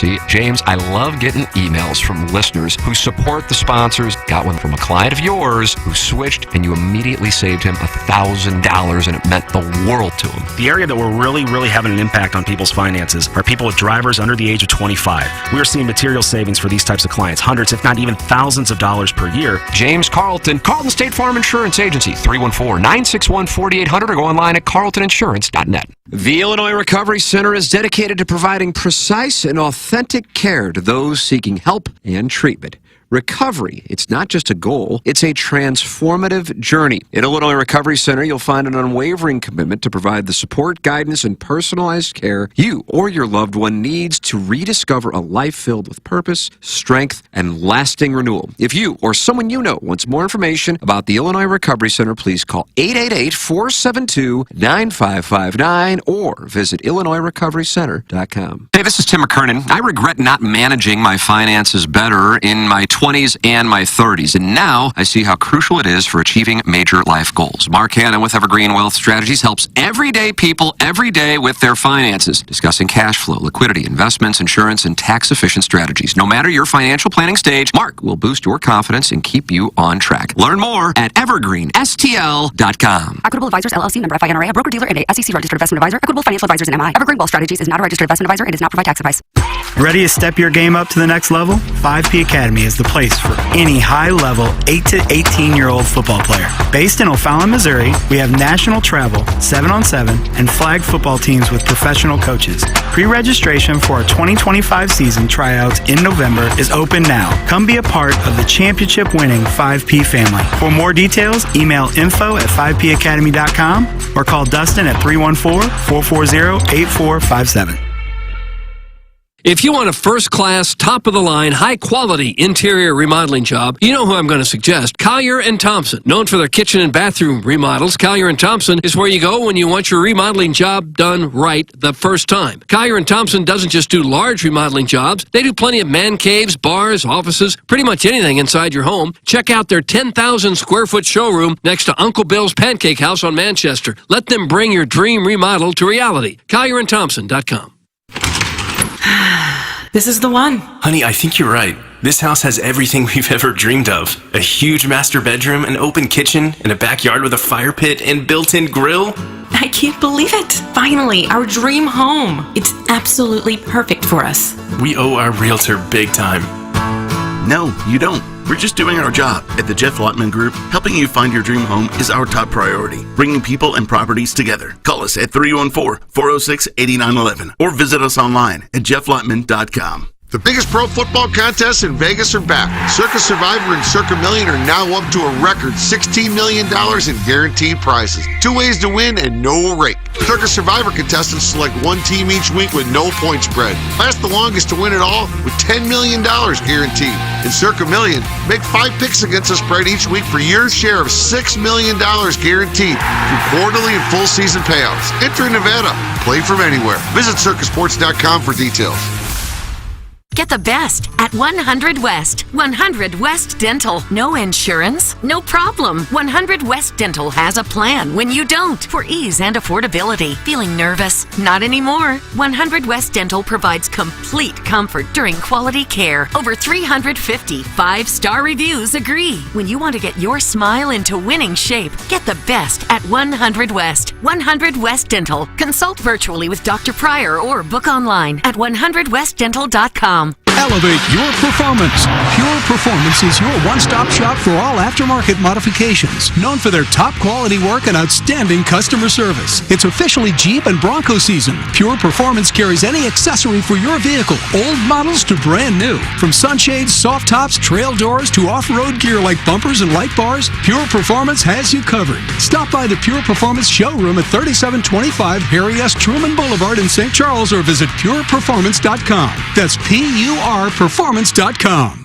See, James, I love getting emails from listeners who support the sponsors. Got one from a client of yours who switched, and you immediately saved him $1,000, and it meant the world to him. The area that we're really having an impact on people's finances are people with drivers under the age of 25. We're seeing material savings for these types of clients, hundreds, if not even thousands of dollars per year. James Carlton, Carlton State Farm Insurance Agency, 314-961-4800, or go online at carltoninsurance.net. The Illinois Recovery Center is dedicated to providing precise and authentic care to those seeking help and treatment. Recovery, it's not just a goal, it's a transformative journey. At Illinois Recovery Center, you'll find an unwavering commitment to provide the support, guidance, and personalized care you or your loved one needs to rediscover a life filled with purpose, strength, and lasting renewal. If you or someone you know wants more information about the Illinois Recovery Center, please call 888-472-9559 or visit IllinoisRecoveryCenter.com. Hey, this is Tim McKernan. I regret not managing my finances better in my 20s and my 30s, and now I see how crucial it is for achieving major life goals. Mark Hannon with Evergreen Wealth Strategies helps everyday people every day with their finances, discussing cash flow, liquidity, investments, insurance, and tax-efficient strategies. No matter your financial planning stage, Mark will boost your confidence and keep you on track. Learn more at evergreenstl.com. Equitable Advisors, LLC, member FINRA, a broker-dealer and a SEC-registered investment advisor. Equitable Financial Advisors and MI. Evergreen Wealth Strategies is not a registered investment advisor and does not provide tax advice. Ready to step your game up to the next level? 5P Academy is the place for any high-level 8 to 18-year-old football player. Based in O'Fallon, Missouri, we have national travel, 7-on-7, and flag football teams with professional coaches. Pre-registration for our 2025 season tryouts in November is open now. Come be a part of the championship-winning 5P family. For more details, email info@5pacademy.com or call Dustin at 314-440-8457. If you want a first-class, top-of-the-line, high-quality interior remodeling job, you know who I'm going to suggest. Collier & Thompson. Known for their kitchen and bathroom remodels, Collier & Thompson is where you go when you want your remodeling job done right the first time. Collier & Thompson doesn't just do large remodeling jobs. They do plenty of man caves, bars, offices, pretty much anything inside your home. Check out their 10,000-square-foot showroom next to Uncle Bill's Pancake House on Manchester. Let them bring your dream remodel to reality. CollierandThompson.com. This is the one. Honey, I think you're right. This house has everything we've ever dreamed of. A huge master bedroom, an open kitchen, and a backyard with a fire pit and built-in grill. I can't believe it. Finally, our dream home. It's absolutely perfect for us. We owe our realtor big time. No, you don't. We're just doing our job. At the Jeff Lotman Group, helping you find your dream home is our top priority. Bringing people and properties together. Call us at 314-406-8911 or visit us online at jefflotman.com. The biggest pro football contests in Vegas are back. Circa Survivor and Circa Million are now up to a record $16 million in guaranteed prizes. 2 ways to win and no rake. Circa Survivor contestants select one team each week with no point spread. Last the longest to win it all with $10 million guaranteed. In Circa Million, make 5 picks against the spread each week for your share of $6 million guaranteed through quarterly and full season payouts. Enter in Nevada. Play from anywhere. Visit circasports.com for details. Get the best at 100 West. 100 West Dental. No insurance? No problem. 100 West Dental has a plan when you don't, for ease and affordability. Feeling nervous? Not anymore. 100 West Dental provides complete comfort during quality care. Over 350 5-star reviews agree. When you want to get your smile into winning shape, get the best at 100 West. 100 West Dental. Consult virtually with Dr. Pryor or book online at 100westdental.com. Elevate your performance. Pure Performance is your one-stop shop for all aftermarket modifications. Known for their top quality work and outstanding customer service. It's officially Jeep and Bronco season. Pure Performance carries any accessory for your vehicle, old models to brand new. From sunshades, soft tops, trail doors, to off-road gear like bumpers and light bars, Pure Performance has you covered. Stop by the Pure Performance showroom at 3725 Harry S. Truman Boulevard in St. Charles or visit pureperformance.com. That's PURperformance.com.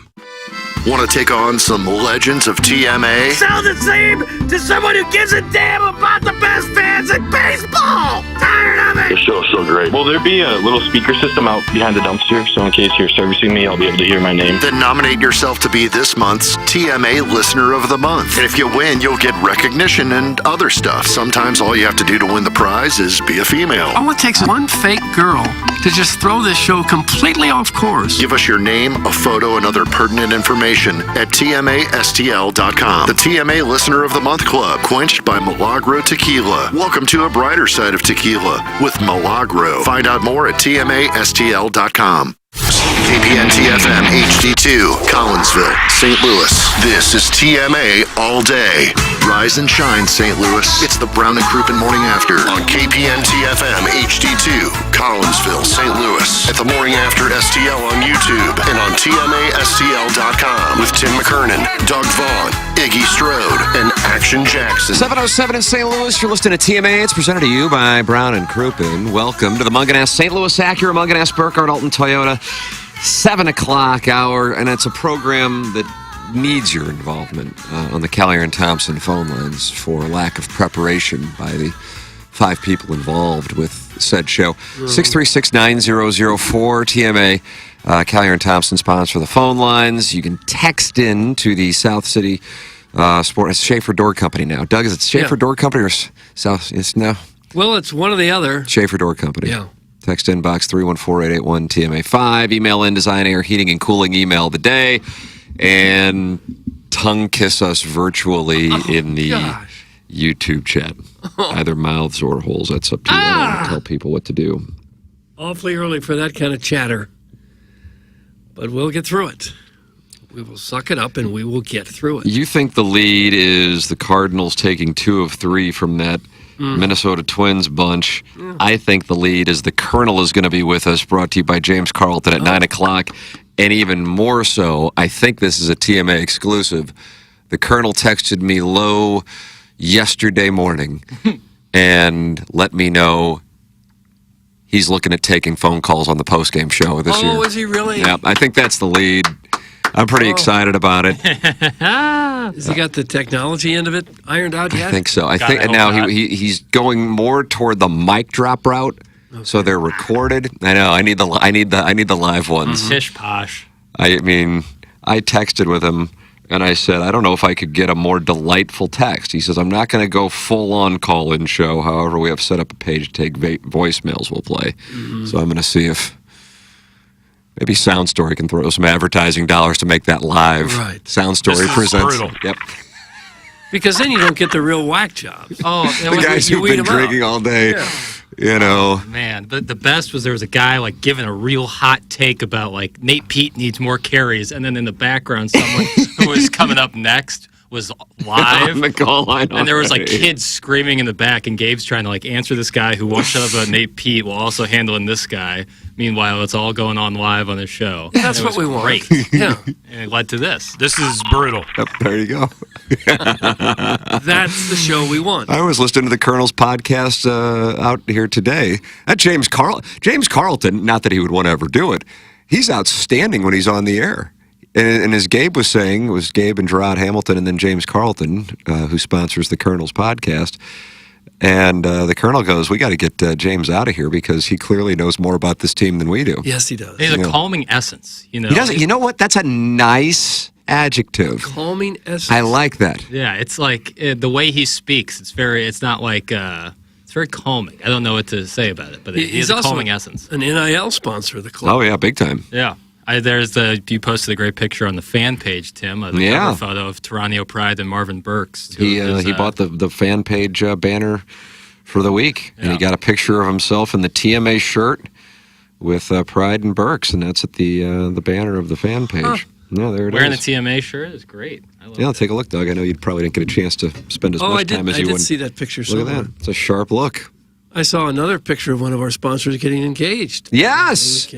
Want to take on some legends of TMA? Sound the same to someone who gives a damn about the best fans in baseball! Tired of it! The show's so great. Will there be a little speaker system out behind the dumpster so in case you're servicing me, I'll be able to hear my name? Then nominate yourself to be this month's TMA Listener of the Month. And if you win, you'll get recognition and other stuff. Sometimes all you have to do to win the prize is be a female. All it takes is one fake girl to just throw this show completely off course. Give us your name, a photo, and other pertinent information at TMASTL.com. The TMA Listener of the Month Club, quenched by Milagro Tequila. Welcome to a brighter side of tequila with Milagro. Find out more at TMASTL.com. KPN-TFM HD2, Collinsville, St. Louis. This is TMA All Day. Rise and shine, St. Louis. It's the Brown and Crouppen Morning After on KPN-TFM HD2, Collinsville, St. Louis. At the Morning After STL on YouTube and on TMASTL.com with Tim McKernan, Doug Vaughn, Iggy Strode, and Action Jackson. 7:07 in St. Louis. You're listening to TMA. It's presented to you by Brown and Crouppen. Welcome to the Munganess St. Louis Acura, Munganess Burkhardt Alton Toyota 7 o'clock hour, and it's a program that needs your involvement on the Collier and Thompson phone lines for lack of preparation by the 5 people involved with said show. 636-9004 TMA. Collier and Thompson sponsor the phone lines. You can text in to the South City Sport. It's Schaefer Door Company now. Doug, is it Schaefer Door Company or South? It's no. Well, it's one or the other. Schaefer Door Company. Yeah. Text inbox 314-881 TMA5. Email in Design, Air, Heating, and Cooling email of the day. And tongue kiss us virtually in the YouTube chat. Either mouths or holes. That's up to you. I don't want to tell people what to do. Awfully early for that kind of chatter. But we'll get through it. We will suck it up and we will get through it. You think the lead is the Cardinals taking 2 of 3 from that Minnesota Twins bunch. I think the lead is the Colonel is going to be with us, brought to you by James Carlton at 9 o'clock. And even more so, I think this is a TMA exclusive. The Colonel texted me low yesterday morning and let me know he's looking at taking phone calls on the postgame show this year. Oh, is he really? Yeah, I think that's the lead. I'm pretty excited about it. Has he got the technology end of it ironed out yet? I think so. I think now he's going more toward the mic drop route, so they're recorded. I know. I need the live ones. Pish posh. I mean, I texted with him and I said, I don't know if I could get a more delightful text. He says, I'm not going to go full on call in show. However, we have set up a page to take voicemails. We'll play. So I'm going to see if maybe Sound Story can throw some advertising dollars to make that live. Right. Sound Story presents. brutal. Yep. Because then you don't get the real whack job. Oh, The guys who've been drinking all day, you know. Man, the best was there was a guy like giving a real hot take about like Nate Pete needs more carries, and then in the background someone who was coming up next was live on the call line, and there was like already. kids screaming in the back, and Gabe's trying to like answer this guy who won't shut up about Nate Pete while also handling this guy. Meanwhile, it's all going on live on the show. That's It what was we want. great. Yeah. And it led to this. This is brutal. Yep, there you go. That's the show we want. I was listening to the Colonel's podcast out here today. That James Carlton, not that he would want to ever do it, he's outstanding when he's on the air. And as Gabe was saying, it was Gabe and Gerard Hamilton and then James Carlton, who sponsors the Colonel's podcast. And the Colonel goes, we got to get James out of here because he clearly knows more about this team than we do. Yes, he does. He's a calming essence, you know. He doesn't. You know what? That's a nice adjective. Calming essence. I like that. Yeah, it's like the way he speaks. It's very calming. I don't know what to say about it, but he has a also calming essence. An NIL sponsor of the club. Oh yeah, big time. Yeah. You posted a great picture on the fan page, Tim, of the cover photo of Taranio Pride and Marvin Burks. He bought the fan page banner for the week, and he got a picture of himself in the TMA shirt with Pride and Burks, and that's at the banner of the fan page. Huh. Yeah, there it Wearing is. the TMA shirt is great. Yeah, take a look, Doug. I know you probably didn't get a chance to spend as much time as you would. I did see that picture Look at somewhere. that. It's a sharp look. I saw another picture of one of our sponsors getting engaged. Yes!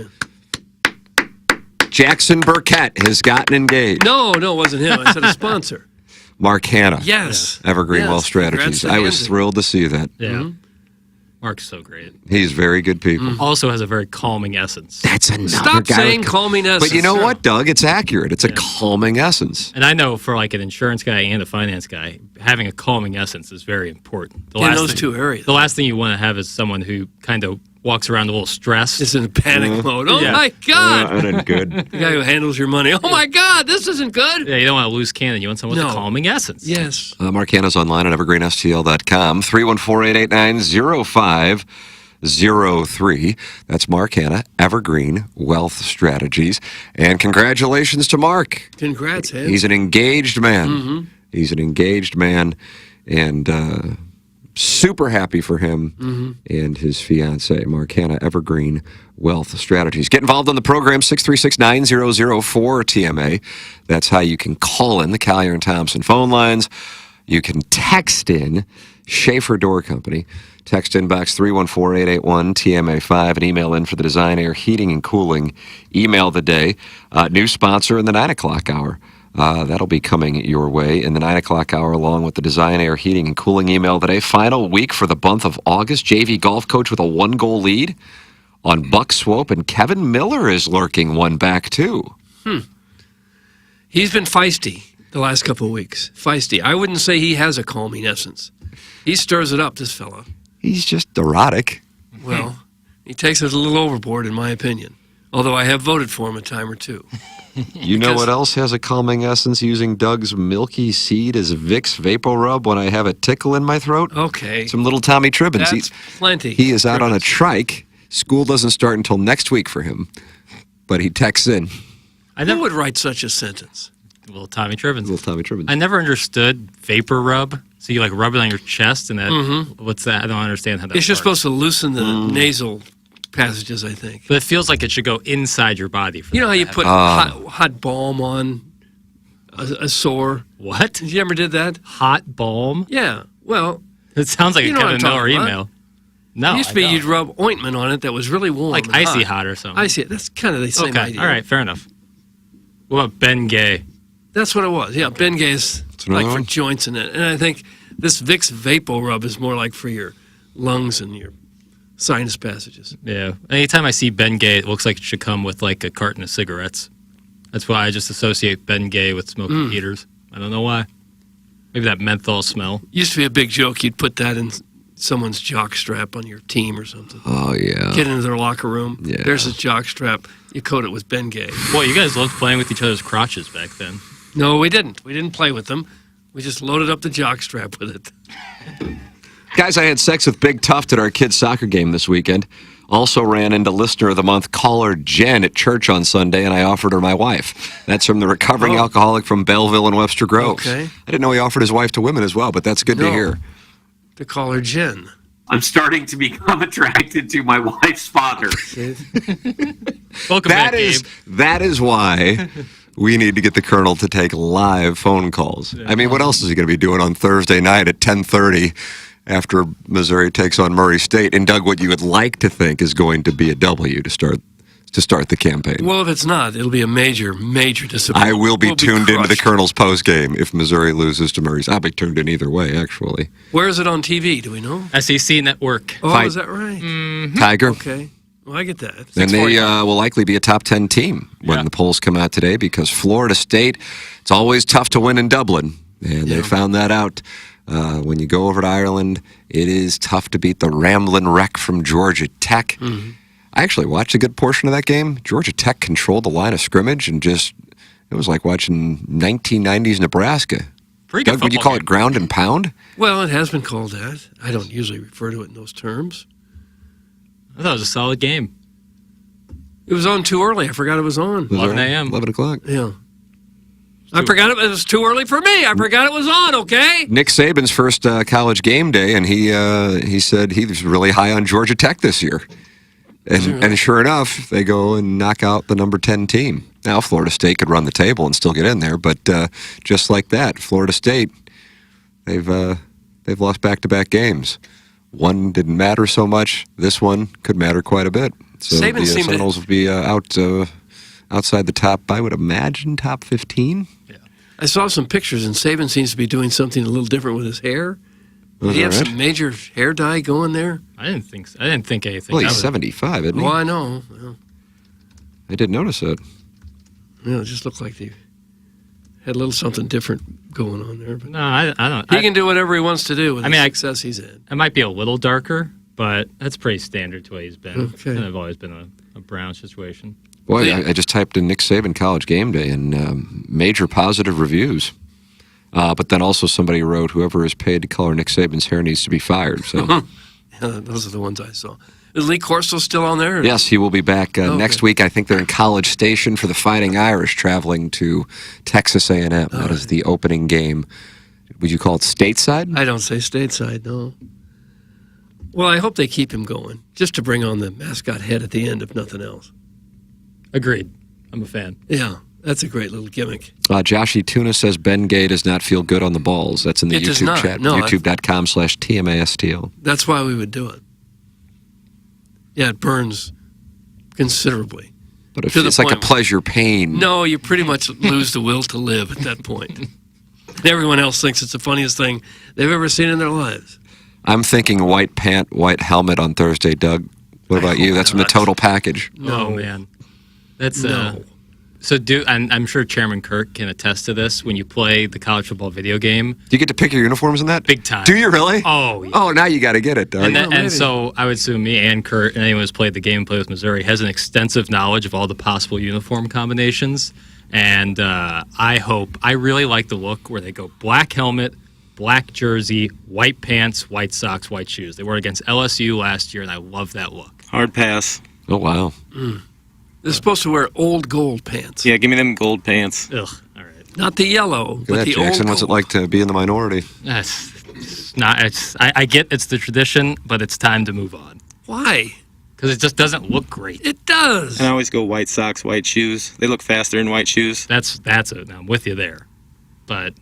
Jackson Burkett has gotten engaged. No, it wasn't him. I said a sponsor. Mark Hanna. Yes. Evergreen Yes. Wealth Strategies. Congrats to I was Hanson. thrilled to see that. Yeah. Mark's so great. He's very good people. Also has a very calming essence. That's another Stop guy saying with- calming essence. But you know what, Doug? It's accurate. It's a calming essence. And I know for like an insurance guy and a finance guy, having a calming essence is very important. In those two areas. The last thing you want to have is someone who kind of walks around a little stressed. Is in panic mode. Oh Yeah. my God! That ain't good. The guy who handles your money. Oh my God, this isn't good. Yeah, you don't want a loose cannon. You want someone with a calming essence. Yes. Mark Hanna's online at evergreenstl.com. 314-889-0599. That's Mark Hanna, Evergreen Wealth Strategies. And congratulations to Mark. Congrats, Ed. He's an engaged man. Mm-hmm. He's an engaged man, and super happy for him and his fiancée, Mark Hanna, Evergreen Wealth Strategies. Get involved on the program, 636-9004-TMA. That's how you can call in the Collier and Thompson phone lines. You can text in Schaefer Door Company. Text inbox 314-881-TMA5 and email in for the Design Air Heating and Cooling email of the day. New sponsor in the 9 o'clock hour. That'll be coming your way in the 9 o'clock hour along with the Design Air Heating and Cooling email of the day. Final week for the month of August. JV golf coach with a 1-goal lead on Buck Swope, and Kevin Miller is lurking one back too. He's been feisty the last couple of weeks. Feisty. I wouldn't say he has a calming essence. He stirs it up, this fellow. He's just erotic. Well, he takes it a little overboard, in my opinion. Although I have voted for him a time or two. You know what else has a calming essence? Using Doug's Milky Seed as Vicks Vapor Rub when I have a tickle in my throat. Okay. Some little Tommy Tribbins. That's plenty. He is out on a trike. School doesn't start until next week for him. But he texts in. Who would write such a sentence? Little Tommy Tribbins. Little Tommy Tribbins. I never understood vapor rub. So you like rub it on your chest and that, what's that? I don't understand how that It's just works. supposed to loosen the nasal passages, I think. But it feels like it should go inside your body. You know how you put hot balm on a sore? What? You ever did that? Hot balm? Yeah. Well, it sounds like you a know what Kevin I'm Miller talking email. about. No, It used to be you'd rub ointment on it that was really warm. like and icy hot or something. Icy. That's kind of the same Okay, idea. all right, fair enough. What about Ben Gay? That's what it was. Yeah, Ben Gay's like for joints in it. And I think this Vicks Vapor Rub is more like for your lungs and your sinus passages. Yeah. Anytime I see Ben Gay, it looks like it should come with like a carton of cigarettes. That's why I just associate Ben Gay with smoking heaters. I don't know why. Maybe that menthol smell. Used to be a big joke. You'd put that in someone's jock strap on your team or something. Oh, yeah. Get into their locker room. Yeah. There's a jock strap. You coat it with Ben Gay. Boy, you guys loved playing with each other's crotches back then. No, we didn't. We didn't play with them. We just loaded up the jock strap with it. Guys, I had sex with Big Tuft at our kids' soccer game this weekend. Also ran into Listener of the Month caller Jen at church on Sunday, and I offered her my wife. That's from the recovering alcoholic from Belleville and Webster Groves. Okay. I didn't know he offered his wife to women as well, but that's good to hear. To call her Jen. I'm starting to become attracted to my wife's father. Welcome back, Gabe. That is why we need to get the Colonel to take live phone calls. I mean, what else is he going to be doing on Thursday night at 10:30 after Missouri takes on Murray State? And Doug, what you would like to think is going to be a W to start the campaign. Well, if it's not, it'll be a major, major disappointment. I will be tuned into the crushed. Colonel's post game if Missouri loses to Murray's. I'll be tuned in either way, actually. Where is it on TV? Do we know? SEC Network. Oh, is that right? Tiger. Okay. Well, I get that. And they will likely be a top 10 team when the polls come out today because Florida State, it's always tough to win in Dublin. And they found that out. When you go over to Ireland, it is tough to beat the Ramblin' Wreck from Georgia Tech. I actually watched a good portion of that game. Georgia Tech controlled the line of scrimmage and it was like watching 1990s Nebraska. Doug, would you call it ground and pound? Well, it has been called that. I don't usually refer to it in those terms. I thought it was a solid game. It was on too early. I forgot it was on. 11 a.m. 11 o'clock. Yeah. I forgot it was too early for me. I forgot it was on, okay? Nick Saban's first college game day, and he said he was really high on Georgia Tech this year. And sure enough, they go and knock out the number 10 team. Now, Florida State could run the table and still get in there, but just like that, Florida State, they've lost back-to-back games. One didn't matter so much. This one could matter quite a bit. So Saban the seemed Seminoles will be outside the top, I would imagine, top 15. I saw some pictures, and Saban seems to be doing something a little different with his hair. Did he have some major hair dye going there? I didn't think so. I didn't think anything. Well, he's 75, isn't he? Oh, I know. Well, I did notice it. it just looked like they had a little something different going on there. But No, I don't. he can do whatever he wants to do with the I success he's had. It might be a little darker, but that's pretty standard to what he's been. Okay. Kind of always been a brown situation. Boy, I just typed in Nick Saban college game day and major positive reviews. But then also somebody wrote, whoever is paid to color Nick Saban's hair needs to be fired. So Those are the ones I saw. Is Lee Corso still on there? Yes, he will be back next week. I think they're in College Station for the Fighting Irish, traveling to Texas A&M. That is the opening game. Would you call it stateside? I don't say stateside, no. Well, I hope they keep him going, just to bring on the mascot head at the end, if nothing else. Agreed. I'm a fan. Yeah, that's a great little gimmick. Joshy Tuna says Ben Gay does not feel good on the balls. That's in the It does YouTube not. chat. No, YouTube.com/TMASTL. That's why we would do it. Yeah, it burns considerably. But it's like a pleasure pain. No, you pretty much lose the will to live at that point. Everyone else thinks it's the funniest thing they've ever seen in their lives. I'm thinking white pant, white helmet on Thursday, Doug. What about you? That's from the total package. No, man. That's No. So I'm sure Chairman Kirk can attest to this. When you play the college football video game, Do you get to pick your uniforms in that? Big time. Do you really? Oh, yeah. Oh, now you got to get it, Doug. And so I would assume me and Kurt and anyone who's played the game and played with Missouri has an extensive knowledge of all the possible uniform combinations. And I really like the look where they go black helmet, black jersey, white pants, white socks, white shoes. They wore it against LSU last year, and I love that look. Hard pass. Oh, wow. They're supposed to wear old gold pants. Yeah, give me them gold pants. Ugh, all right. Not the yellow, Look but at that, the Jackson. old What's it gold. like to be in the minority? It's not. I get it's the tradition, but it's time to move on. Why? Because it just doesn't look great. It does. And I always go white socks, white shoes. They look faster in white shoes. That's it. I'm with you there. But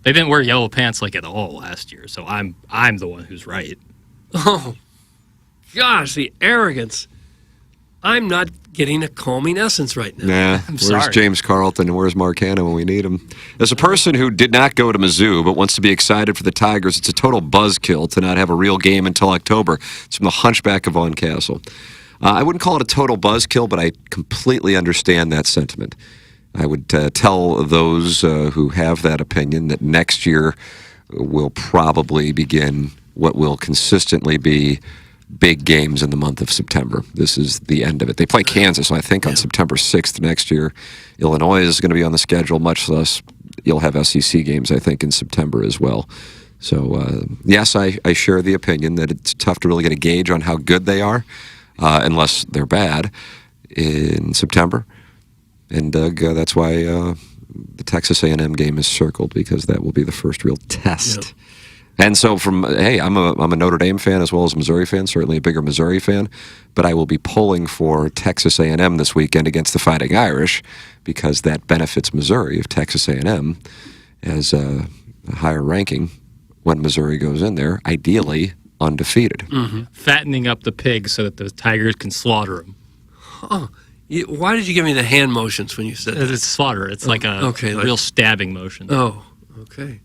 they didn't wear yellow pants like at all last year, so I'm the one who's right. Oh, gosh, the arrogance. I'm not getting a calming essence right now. Nah, where's sorry. James Carlton and where's Mark Hanna when we need him? As a person who did not go to Mizzou but wants to be excited for the Tigers, it's a total buzzkill to not have a real game until October. It's from the Hunchback of Von Castle. I wouldn't call it a total buzzkill, but I completely understand that sentiment. I would tell those who have that opinion that next year will probably begin what will consistently be big games in the month of September. This is the end of it. They play Kansas, I think, on September 6th next year. Illinois is going to be on the schedule, much less you'll have SEC games, I think, in September as well. So, yes, I share the opinion that it's tough to really get a gauge on how good they are, unless they're bad, in September. And, Doug, that's why the Texas A&M game is circled, because that will be the first real test. Yep. And so I'm a Notre Dame fan as well as a Missouri fan, certainly a bigger Missouri fan, but I will be pulling for Texas A&M this weekend against the Fighting Irish, because that benefits Missouri if Texas A&M has a higher ranking when Missouri goes in there, ideally undefeated. Mm-hmm. Fattening up the pigs so that the Tigers can slaughter them. Huh. Why did you give me the hand motions when you said that? It's slaughter. It's like a real stabbing motion. Oh, okay.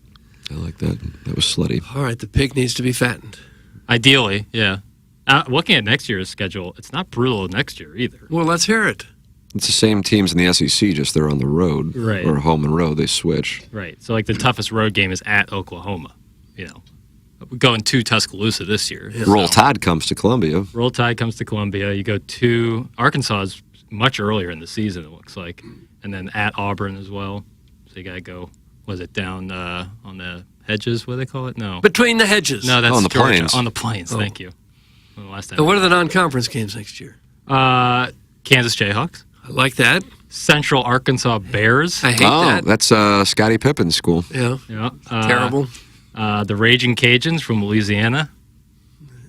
I like that. That was slutty. All right, the pig needs to be fattened. Ideally, yeah. Looking at next year's schedule, it's not brutal next year either. Well, let's hear it. It's the same teams in the SEC, just they're on the road. Right. Or home and road, they switch. Right. So, like, the toughest road game is at Oklahoma. You know, we're going to Tuscaloosa this year. Yeah. Roll Tide comes to Columbia. Roll Tide comes to Columbia. You go to Arkansas is much earlier in the season, it looks like. And then at Auburn as well. So you got to go, was it down on the hedges, what do they call it? No. Between the hedges. No, that's on the Georgia. plains. On the plains, Oh. Thank you. Well, the last time. And what are the non-conference games next year? Kansas Jayhawks. I like that. Central Arkansas Bears. I hate that. That's Scottie Pippen's school. Yeah. Yeah. Terrible. The Raging Cajuns from Louisiana.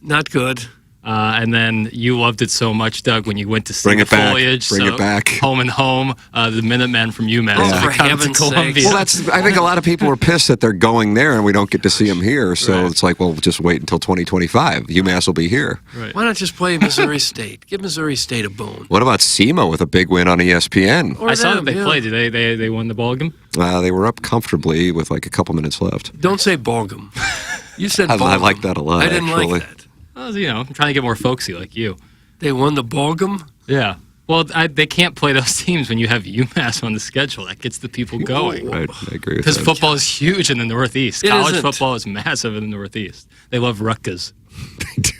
Not good. And then you loved it so much, Doug, when you went to see Bring the it back. foliage. Bring so it back. Home and home. The Minutemen from UMass. Oh, They for come to heaven's Columbia. sakes. Well, I think a lot of people are pissed that they're going there and we don't get to see them here. So it's like, well, just wait until 2025. UMass will be here. Right. Why not just play Missouri State? Give Missouri State a bone. What about SEMO with a big win on ESPN? Or I saw that them, they yeah. played. Did they won the ball game? They were up comfortably with like a couple minutes left. Don't say Balgam. You said I Balgam. like that a lot, I didn't actually. like that. Well, you know, I'm trying to get more folksy like you. They won the Balgam? Yeah. Well, they can't play those teams when you have UMass on the schedule. That gets the people going. Right, I agree with Because that. football is huge in the Northeast. It College isn't. football is massive in the Northeast. They love Rutgers. They do.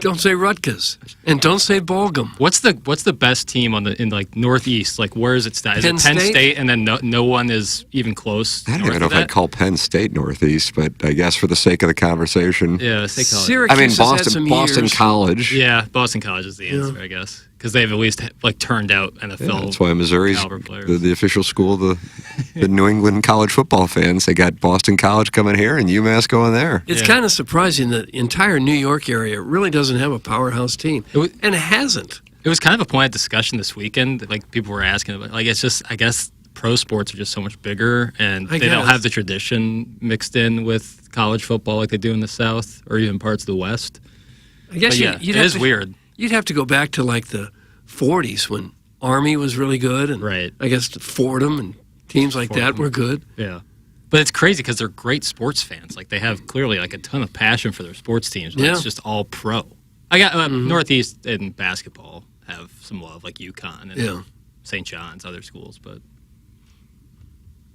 Don't say Rutgers, and don't say Bolgham. What's the best team in like Northeast? Like where is it? Is it Penn State, and then no one is even close? I don't even know if I'd call Penn State Northeast, but I guess for the sake of the conversation, yeah, Syracuse. I mean, Boston College. Yeah, Boston College is the answer, I guess, because they've at least like turned out NFL. Yeah, that's why Missouri's caliber players. the official school of the New England college football fans. They got Boston College coming here and UMass going there. It's kind of surprising that the entire New York area really doesn't have a powerhouse team, and it hasn't. It was kind of a point of discussion this weekend. Like people were asking about, like it's just I guess pro sports are just so much bigger, and they don't have the tradition mixed in with college football like they do in the South or even parts of the West. I guess it is weird. You'd have to go back to like the 40s when Army was really good, and I guess Fordham and teams like that were good. Yeah. But it's crazy because they're great sports fans. Like they have clearly like a ton of passion for their sports teams, but it's just all pro. I got Northeast and basketball have some love, like UConn and St. John's, other schools, but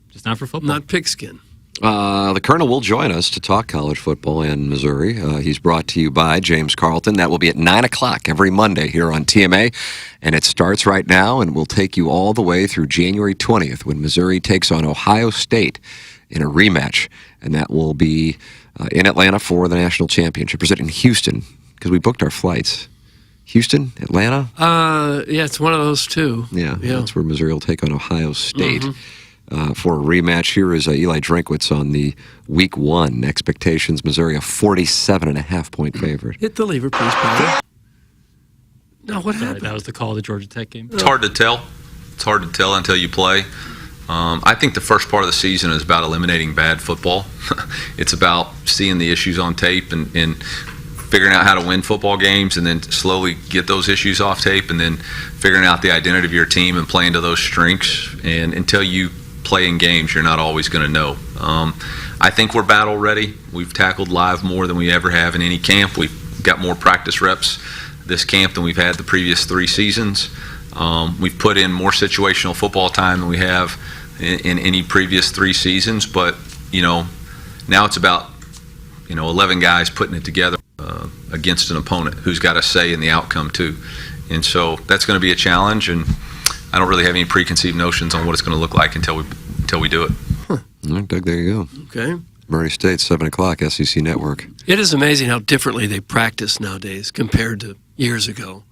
just not for football. Not pigskin. The Colonel will join us to talk college football in Missouri. He's brought to you by James Carlton. That will be at 9 o'clock every Monday here on TMA. And it starts right now and will take you all the way through January 20th when Missouri takes on Ohio State in a rematch. And that will be in Atlanta for the national championship. Is it in Houston? Because we booked our flights. Houston, Atlanta? Yeah, it's one of those two. Yeah, that's where Missouri will take on Ohio State. For a rematch. Here is Eli Drinkwitz on the Week 1 expectations. Missouri a 47.5-point favorite. Hit the lever, please, Paul. No, what happened? That was the call of the Georgia Tech game. It's hard to tell. It's hard to tell until you play. I think the first part of the season is about eliminating bad football. It's about seeing the issues on tape and figuring out how to win football games and then slowly get those issues off tape and then figuring out the identity of your team and playing to those strengths. And until you play in games, you're not always going to know. I think we're battle ready. We've tackled live more than we ever have in any camp. We've got more practice reps this camp than we've had the previous 3 seasons. We've put in more situational football time than we have in any previous 3 seasons. But, now it's about, 11 guys putting it together against an opponent who's got a say in the outcome too. And so that's going to be a challenge, and I don't really have any preconceived notions on what it's going to look like until we do it. All right, Doug, there you go. Okay. Murray State, 7 o'clock, SEC Network. It is amazing how differently they practice nowadays compared to years ago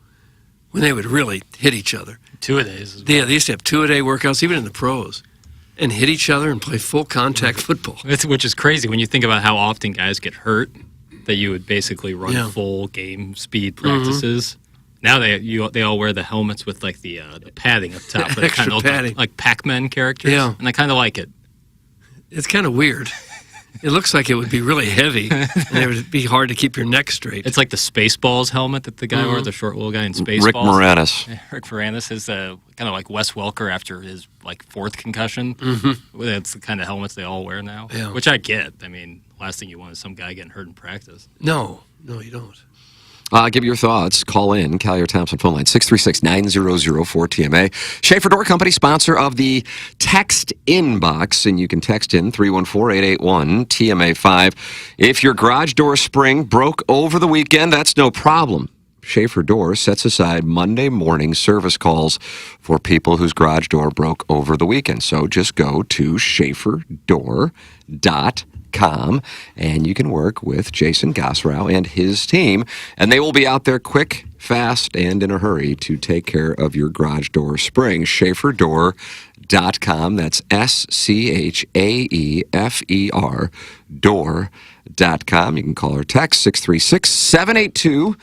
when they would really hit each other. 2-a-days. Yeah, they used to have 2-a-day workouts, even in the pros, and hit each other and play full contact football. Which is crazy when you think about how often guys get hurt, that you would basically run full game speed practices. Now they all wear the helmets with like the padding up top. That Extra kind of padding. like Pac-Man characters. Yeah. And I kind of like it. It's kind of weird. It looks like it would be really heavy, and it would be hard to keep your neck straight. It's like the Spaceballs helmet that the guy wore, the short little guy in Spaceballs. Rick Moranis. Rick Moranis is kind of like Wes Welker after his like 4th concussion. That's the kind of helmets they all wear now, which I get. I mean, last thing you want is some guy getting hurt in practice. No, you don't. Give your thoughts. Call in. Collier Thompson phone line, 636-9004-TMA. Schaefer Door Company, sponsor of the Text Inbox, and you can text in 314-881-TMA5. If your garage door spring broke over the weekend, that's no problem. Schaefer Door sets aside Monday morning service calls for people whose garage door broke over the weekend. So just go to schaeferdoor.com. And you can work with Jason Gosrow and his team, and they will be out there quick, fast, and in a hurry to take care of your garage door spring. schaeferdoor.com. That's SCHAEFER door.com. You can call or text 636-782-3608,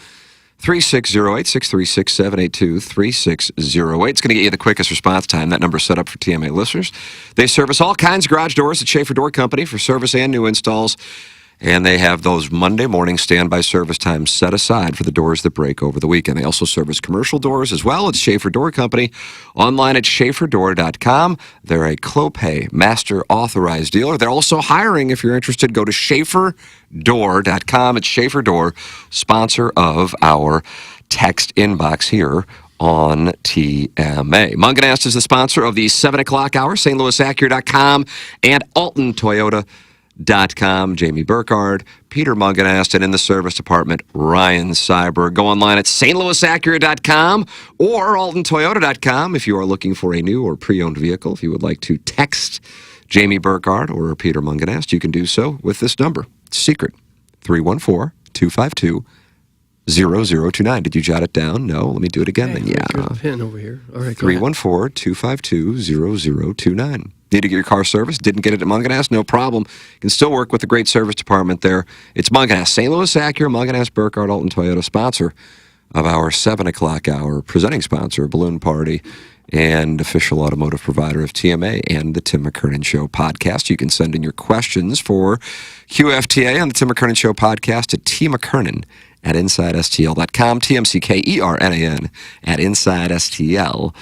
636-782-3608. It's going to get you the quickest response time. That number is set up for TMA listeners. They service all kinds of garage doors at Schaefer Door Company for service and new installs. And they have those Monday morning standby service times set aside for the doors that break over the weekend. They also service commercial doors as well at Schaefer Door Company. Online at schaeferdoor.com. They're a Clopay Master Authorized dealer. They're also hiring. If you're interested, go to schaeferdoor.com. It's Schaefer Door, sponsor of our Text Inbox here on TMA. Munganast is the sponsor of the 7 o'clock hour, stlouisacura.com and Alton Toyota. Jamie Burkhardt, Peter Munganast, and in the service department, Ryan Cyber. Go online at stlouisacura.com or altontoyota.com if you are looking for a new or pre-owned vehicle. If you would like to text Jamie Burkhardt or Peter Munganast, you can do so with this number. It's secret, 314-252-0029. Did you jot it down? No? Let me do it again then. Yeah. Pen over here. All right, go ahead. 314-252-0029. Need to get your car serviced? Didn't get it at Munganast? No problem. You can still work with the great service department there. It's Munganast, St. Louis Acura, Munganast, Burkhardt, Alton Toyota, sponsor of our 7 o'clock hour, presenting sponsor of Balloon Party, and official automotive provider of TMA and the Tim McKernan Show podcast. You can send in your questions for QFTA on the Tim McKernan Show podcast at tmckernan@InsideSTL.com, TMCKERNAN at InsideSTL.com.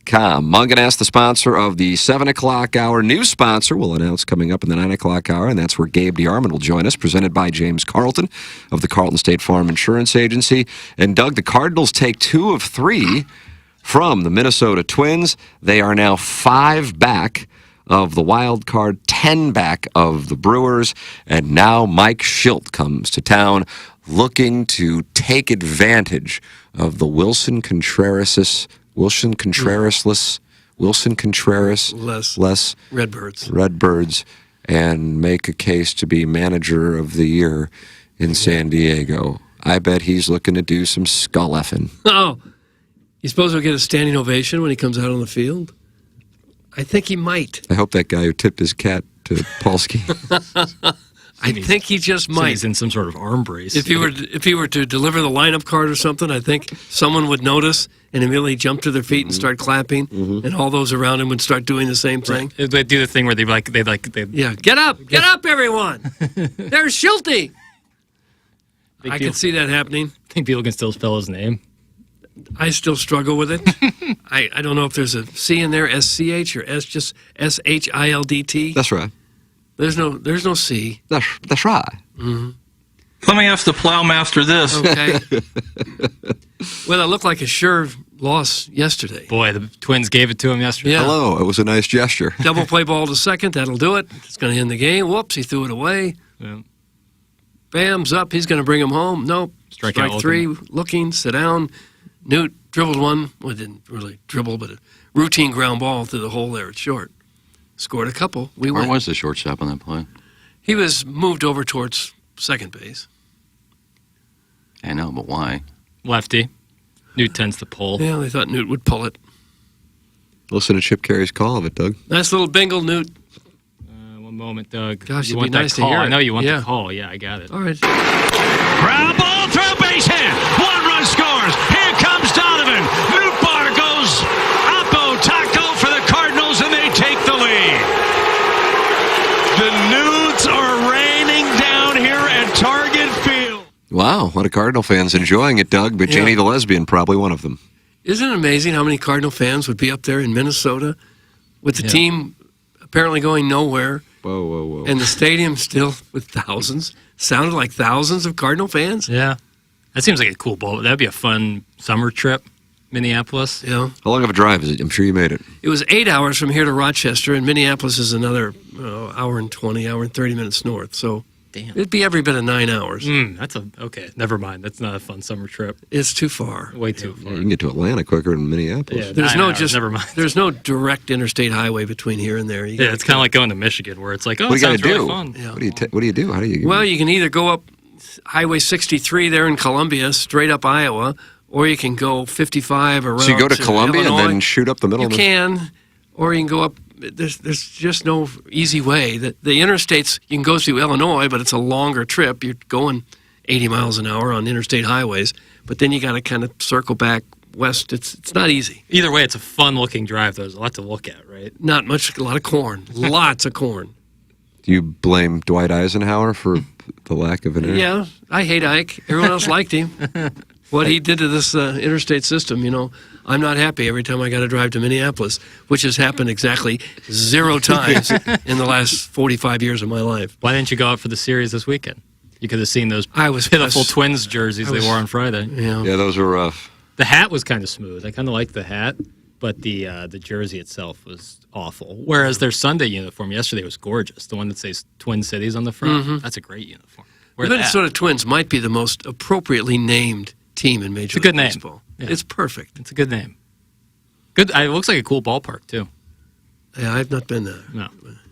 Munganast, the sponsor of the 7 o'clock hour. New sponsor we'll announce coming up in the 9 o'clock hour, and that's where Gabe DeArmond will join us, presented by James Carlton of the Carlton State Farm Insurance Agency. And Doug, the Cardinals take 2 of 3 from the Minnesota Twins. They are now 5 back of the wild card, 10 back of the Brewers, and now Mike Shildt comes to town looking to take advantage of the Wilson Contreras Redbirds, and make a case to be manager of the year in San Diego. I bet he's looking to do some skull effing. Oh, you suppose he'll get a standing ovation when he comes out on the field? I think he might. I hope that guy who tipped his cat to Polsky. I think he just might. He's in some sort of arm brace. If he were to deliver the lineup card or something, I think someone would notice and immediately jump to their feet and start clapping, and all those around him would start doing the same thing. Right. They do the thing where they get up, everyone. There's Shilty. I can see that happening. I think people can still spell his name. I still struggle with it. I don't know if there's a C in there, SCH, or S, just SHILDT. That's right. There's no C. That's right. Mm-hmm. Let me ask the Plowmaster this. Okay. Well, it looked like a sure loss yesterday. Boy, the Twins gave it to him yesterday. Yeah. Hello, it was a nice gesture. Double play ball to second, that'll do it. It's going to end the game. Whoops, he threw it away. Yeah. Bam's up, he's going to bring him home. Nope. Strike 3, looking, sit down. Newt dribbled one. Well, didn't really dribble, but a routine ground ball through the hole there at short. Scored a couple. Where was the shortstop on that play? He was moved over towards second base. I know, but why? Lefty. Newt tends to pull. Yeah, they thought Newt would pull it. Listen to Chip Carey's call of it, Doug. Nice little bingle, Newt. One moment, Doug. Gosh, you it'd want be nice that to call. hear it. I know you want Yeah. the call. Yeah, I got it. All right. Ground ball through base hit. 1 run scores. Here comes Donovan. Newt Bar goes Oppo Taco for the Cardinals, and they take the lead. The Newts are raining down here at Target Field. Wow, a lot of Cardinal fans enjoying it, Doug, but Yeah. Janie the Lesbian, probably one of them. Isn't it amazing how many Cardinal fans would be up there in Minnesota with the team apparently going nowhere? Whoa. And the stadium still with thousands. Sounded like thousands of Cardinal fans. Yeah. That seems like a cool ball. That'd be a fun summer trip, Minneapolis. Yeah. How long of a drive is it? I'm sure you made it. It was 8 hours from here to Rochester, and Minneapolis is another hour and 30 minutes north. So it'd be every bit of 9 hours. Okay, never mind. That's not a fun summer trip. It's too far. Way too far. You can get to Atlanta quicker than Minneapolis. Yeah, There's 9 no hours, never mind. There's no direct interstate highway between here and there. Yeah, it's kind of like going to Michigan, where it's like, oh, What it do you sounds got to really do? fun. What do you do? How do you? Well, you can either go up Highway 63 there in Columbia, straight up Iowa, or you can go 55 around. So you go to Columbia Illinois. and then shoot up the middle You of the... can, or you can go up. There's just no easy way. The interstates, you can go through Illinois, but it's a longer trip. You're going 80 miles an hour on interstate highways, but then you got to kind of circle back west. It's not easy. Either way, it's a fun-looking drive, though. There's a lot to look at, right? Not much, a lot of corn. Lots of corn. Do you blame Dwight Eisenhower for the lack of an air? Yeah, I hate Ike. Everyone else liked him. What he did to this interstate system, I'm not happy every time I got to drive to Minneapolis, which has happened exactly 0 times in the last 45 years of my life. Why didn't you go out for the series this weekend? You could have seen those pitiful pissed. Twins jerseys they wore on Friday. Yeah, those were rough. The hat was kind of smooth. I kind of liked the hat, but the jersey itself was awful. Whereas their Sunday uniform yesterday was gorgeous. The one that says Twin Cities on the front. That's a great uniform. The Minnesota Twins might be the most appropriately named team in Major League Baseball. Yeah. It's perfect. It's a good name. Good. It looks like a cool ballpark too. Yeah, I've not been there. No,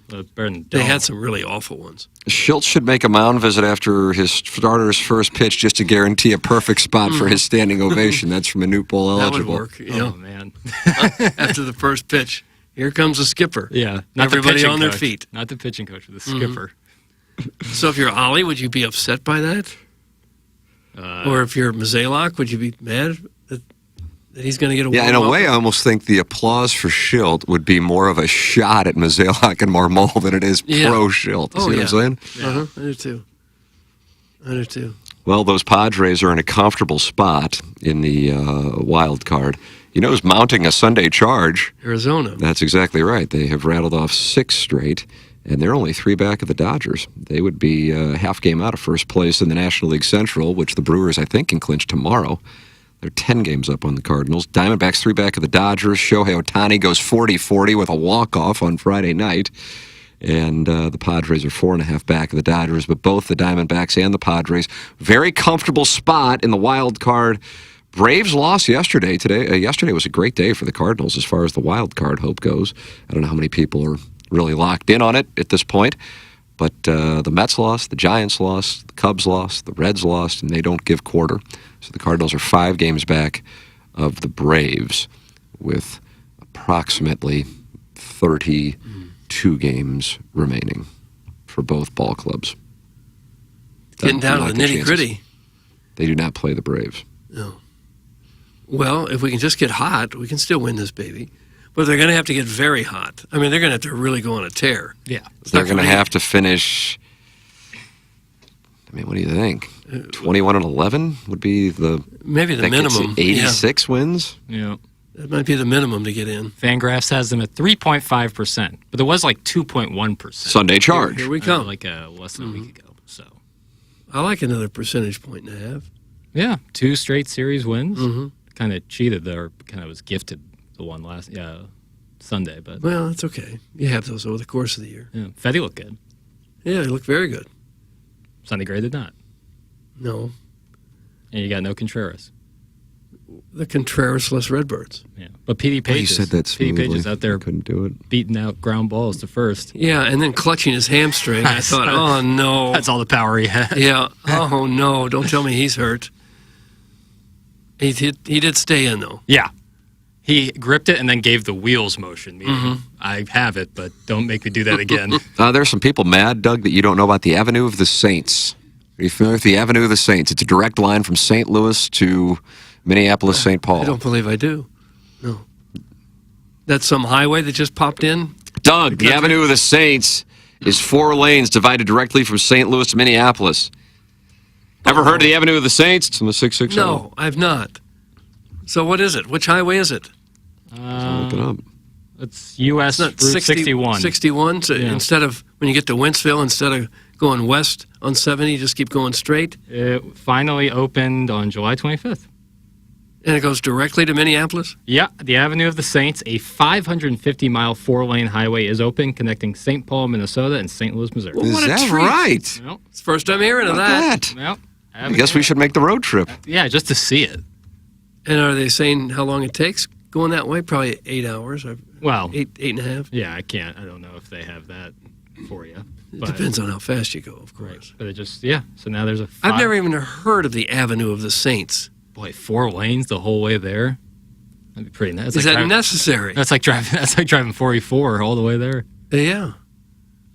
better than They had some really awful ones. Schultz should make a mound visit after his starter's first pitch just to guarantee a perfect spot for his standing ovation. That's from a Newt Bowl eligible. That would work. You know? Oh man! After the first pitch, here comes the skipper. Yeah, not everybody the on their coach. feet. Not the pitching coach, but the skipper. So if you're Ollie, would you be upset by that? Or if you're Mozeliak, would you be mad that he's going to get a Yeah, in a warm-up? way, I almost think the applause for Schilt would be more of a shot at Mozeliak and Marmol than it is pro Schilt. Oh, See what I'm saying? Yeah. I do too. I do too. Well, those Padres are in a comfortable spot in the wild card. You know who's mounting a Sunday charge? Arizona. That's exactly right. They have rattled off 6 straight, and they're only 3 back of the Dodgers. They would be half game out of first place in the National League Central, which the Brewers, I think, can clinch tomorrow. They're 10 games up on the Cardinals. Diamondbacks 3 back of the Dodgers. Shohei Ohtani goes 40-40 with a walk-off on Friday night. And the Padres are 4.5 back of the Dodgers, but both the Diamondbacks and the Padres, very comfortable spot in the wild card. Braves lost yesterday. Yesterday was a great day for the Cardinals as far as the wild card hope goes. I don't know how many people are really locked in on it at this point, but the Mets lost, the Giants lost, the Cubs lost, the Reds lost, and they don't give quarter. So the Cardinals are 5 games back of the Braves with approximately 32 games remaining for both ball clubs. Getting down to the nitty-gritty. They do not play the Braves. No. Well, if we can just get hot, we can still win this baby. But they're going to have to get very hot. I mean, they're going to have to really go on a tear. Yeah. They're going to have to finish, I mean, what do you think? 21-11 would be the... Maybe the minimum. 86 wins? Yeah. That might be the minimum to get in. Fangraphs has them at 3.5%, but there was like 2.1%. Sunday charge. Here we come. Like less than a week ago. So I like another percentage point and a half. Yeah, 2 straight series wins. Kind of cheated there. Kind of was gifted the one last Sunday, but well, that's okay. You have those over the course of the year. Yeah, Fetty looked good. Yeah, he looked very good. Sonny Gray did not. No. And you got no Contreras. The Contreras-less Redbirds. Yeah, but Petey Pages. You said that Petey smoothly. Pages out there couldn't do it. beating out ground balls to first. Yeah, and then clutching his hamstring. I thought, oh no, that's all the power he had. Yeah. Oh no, don't tell me he's hurt. He did stay in though. Yeah. He gripped it and then gave the wheels motion, meaning I have it, but don't make me do that again. There's some people mad, Doug, that you don't know about the Avenue of the Saints. Are you familiar with the Avenue of the Saints? It's a direct line from St. Louis to Minneapolis, St. Paul. I don't believe I do. No. That's some highway that just popped in? Doug, the Avenue of the Saints is 4 lanes divided directly from St. Louis to Minneapolis. Ever heard of the Avenue of the Saints? It's on the 660. No, I've not. So what is it? Which highway is it? Look it up. It's U.S. Route 61. 61? So instead of, when you get to Wentzville, instead of going west on 70, you just keep going straight? It finally opened on July 25th. And it goes directly to Minneapolis? Yeah, the Avenue of the Saints, a 550-mile 4-lane highway, is open connecting St. Paul, Minnesota, and St. Louis, Missouri. Well, what Is a that treat. right? Yep. It's the first time hearing of that. Yep. I guess we should make the road trip. Yeah, just to see it. And are they saying how long it takes going that way? Probably 8 hours. Well, 8.5. Yeah, I can't. I don't know if they have that for you. It depends on how fast you go, of course. Right. But it just, yeah. So now there's a I've never even heard of the Avenue of the Saints. Boy, 4 lanes the whole way there. That'd be pretty nice. Is that necessary? That's like driving 44 all the way there. Yeah.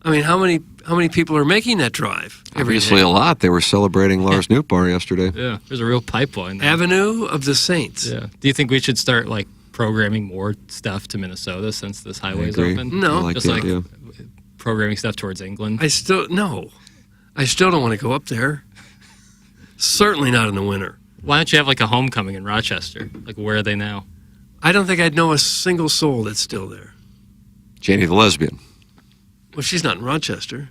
I mean, how many people are making that drive every Obviously day? a lot. They were celebrating Lars Nootbaar yesterday. Yeah, there's a real pipeline there. Avenue of the Saints. Yeah. Do you think we should start like programming more stuff to Minnesota since this highway is agree. open? No. I like just the like idea. programming stuff towards England. I still don't want to go up there. Certainly not in the winter. Why don't you have like a homecoming in Rochester? Like, where are they now? I don't think I'd know a single soul that's still there. Janie the lesbian. Well, she's not in Rochester,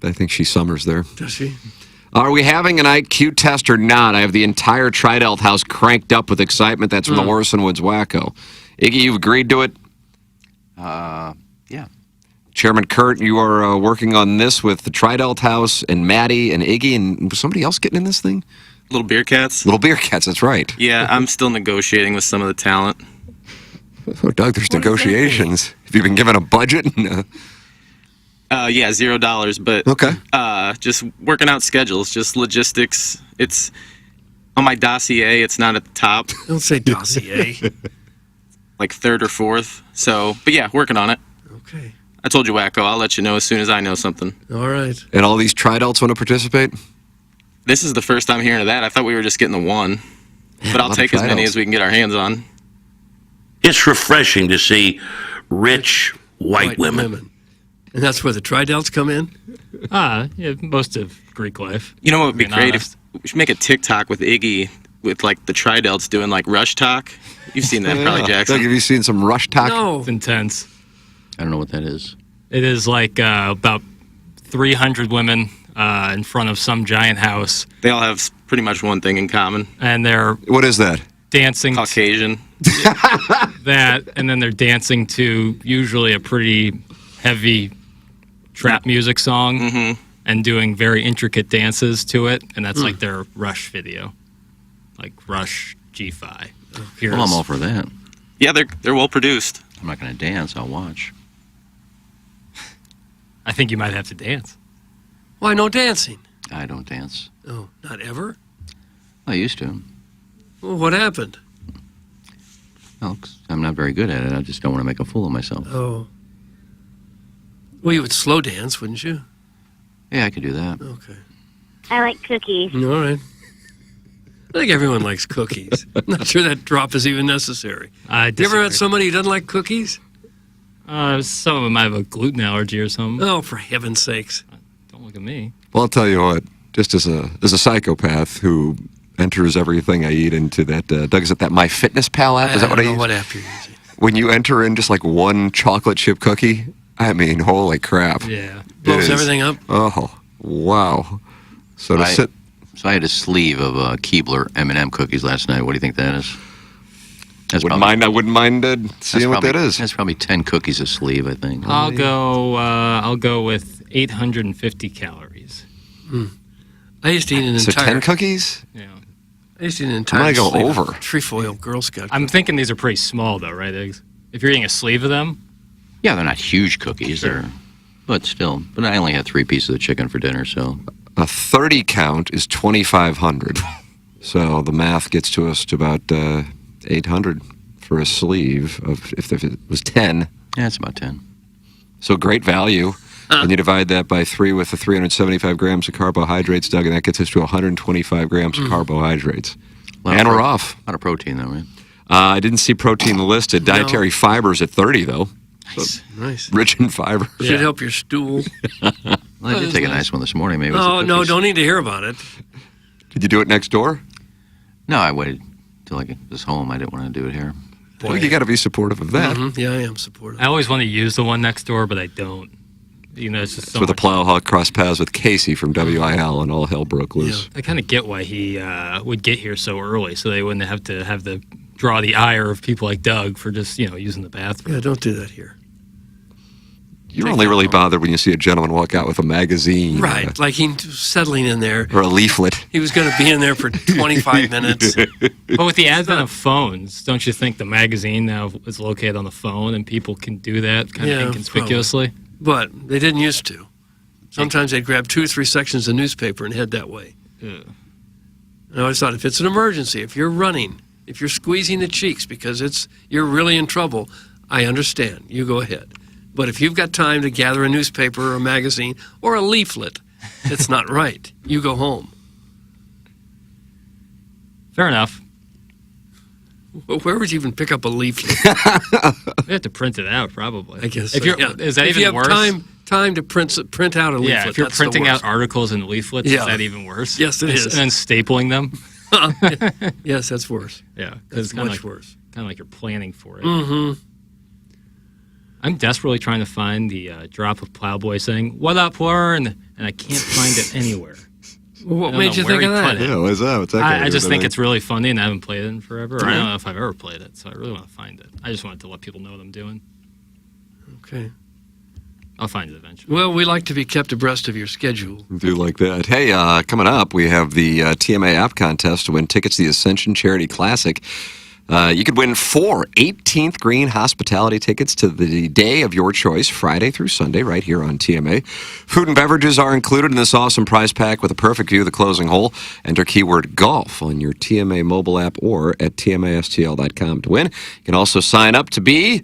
I think she summers there. does she? Are we having an IQ test or not? I have the entire Tri-Delt house cranked up with excitement. That's from the Orson Woods Wacko. Iggy, you've agreed to it? Yeah. Chairman Kurt, you are working on this with the Tridelt House and Maddie and Iggy and was somebody else getting in this thing? Little Beer Cats? Little Beer Cats, that's right. Yeah, I'm still negotiating with some of the talent. Oh, Doug, there's negotiations. Have you been given a budget? Yeah, $0, but okay. Just working out schedules, just logistics. It's on my dossier. It's not at the top. Don't say dossier. Like third or fourth. So, but yeah, working on it. Okay. I told you, Wacko. I'll let you know as soon as I know something. All right. And all these Tridelts want to participate? This is the first time hearing of that. I thought we were just getting the one, but I'll take as many as we can get our hands on. It's refreshing to see rich white women. And that's where the Tridelts come in? Yeah, most of Greek life. You know what would be Being great? honest. If we should make a TikTok with Iggy with like the Tridelts doing like Rush Talk. You've seen that probably, Jackson. Doug, have you seen some Rush Talk? No. It's intense. I don't know what that is. It is like about 300 women in front of some giant house. They all have pretty much one thing in common. And they're What is that? dancing. Caucasian. That, and then they're dancing to usually a pretty heavy trap music song and doing very intricate dances to it. And that's like their Rush video. Like Rush G-Fi. Well, I'm all for that. Yeah, they're well produced. I'm not going to dance. I'll watch. I think you might have to dance. Why no dancing? I don't dance. Oh, not ever? I used to. Well, what happened? Well, 'cause I'm not very good at it. I just don't want to make a fool of myself. Oh. Well, you would slow dance, wouldn't you? Yeah, I could do that. Okay. I like cookies. All right. I think everyone likes cookies. I'm not sure that drop is even necessary. I You ever met somebody who doesn't like cookies? Some of them might have a gluten allergy or something. Oh, for heaven's sakes. Don't look at me. Well, I'll tell you what, just as a psychopath who enters everything I eat into that, Doug, is it that MyFitnessPal app? Is that what I don't know use? what app you're using. When you enter in just like one chocolate chip cookie, I mean, holy crap. Yeah. It Blows is- everything up. Oh, wow. So to sit... So I had a sleeve of Keebler M&M cookies last night. What do you think that is? I wouldn't mind seeing what that is. That's probably 10 cookies a sleeve, I think. I'll go with 850 calories. I used to eat an So entire... 10 cookies? Yeah. I used to eat an entire I'm gonna go sleeve of over. trefoil Girl Scout. I'm thinking these are pretty small though, right, Eggs? If you're eating a sleeve of them? Yeah, they're not huge cookies. Sure. But still. But I only had 3 pieces of chicken for dinner, so... A 30 count is 2,500. So the math gets to us to about 800 for a sleeve of if it was 10. Yeah, it's about 10. So great value. And you divide that by 3 with the 375 grams of carbohydrates, Doug, and that gets us to 125 grams of carbohydrates. And we're off. A lot of protein, though, right? I didn't see protein listed. Dietary fibers at 30, though. Nice. Rich in fiber. Should help your stool. Well, I did take a nice one this morning. Maybe it was the Oh, no, cookies. don't need to hear about it. Did you do it next door? No, I waited till I was home. I didn't want to do it here. Well, you got to be supportive of that. Yeah, I am supportive. I always want to use the one next door, but I don't. You know, it's just so So the much. Plowhawk crossed paths with Casey from WIL, and all hell broke loose. I kind of get why he would get here so early, so they wouldn't have to draw the ire of people like Doug for just using the bathroom. Yeah, don't do that here. You're only really bothered when you see a gentleman walk out with a magazine. Right, like he was settling in there. Or a leaflet. He was going to be in there for 25 minutes. But with the advent of phones, don't you think the magazine now is located on the phone and people can do that kind of inconspicuously? Probably. But they didn't used to. Sometimes they'd grab 2 or 3 sections of newspaper and head that way. Yeah. And I always thought, if it's an emergency, if you're running, if you're squeezing the cheeks because you're really in trouble, I understand. You go ahead. But if you've got time to gather a newspaper or a magazine or a leaflet, it's not right. You go home. Fair enough. Well, where would you even pick up a leaflet? We have to print it out, probably. I guess. If So, you're, yeah. Is that if even you have worse? time to print out a leaflet. Yeah, if you're that's the printing worst. out articles and leaflets, Yeah. is that even worse? Yes, it is. And then stapling them? Yes, that's worse. Yeah, That's it's kinda much like, worse. Kind of like you're planning for it. Mm-hmm. I'm desperately trying to find the drop of Plowboy saying, "What up, Warren?" and I can't find it anywhere. What I don't made know you where think of he that? put it. Yeah, what's that? What's that got to I do just with think anything? it's really funny, and I haven't played it in forever. Or I Yeah. don't know if I've ever played it, so I really want to find it. I just wanted to let people know what I'm doing. Okay. I'll find it eventually. Well, we like to be kept abreast of your schedule. Do like that. Hey, coming up, we have the TMA app contest to win tickets to the Ascension Charity Classic. You could win 4 18th Green hospitality tickets to the day of your choice, Friday through Sunday, right here on TMA. Food and beverages are included in this awesome prize pack with a perfect view of the closing hole. Enter keyword golf on your TMA mobile app or at TMASTL.com to win. You can also sign up to be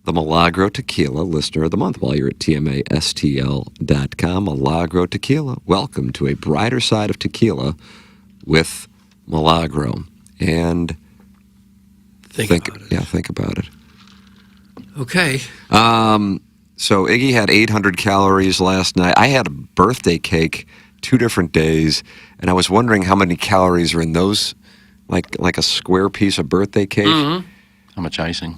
the Milagro Tequila Listener of the Month while you're at TMASTL.com. Milagro Tequila. Welcome to a brighter side of tequila with Milagro. And think about it. Yeah, think about it. Okay. So Iggy had 800 calories last night. I had a birthday cake 2 different days, and I was wondering how many calories are in those, like a square piece of birthday cake. Mm-hmm. How much icing?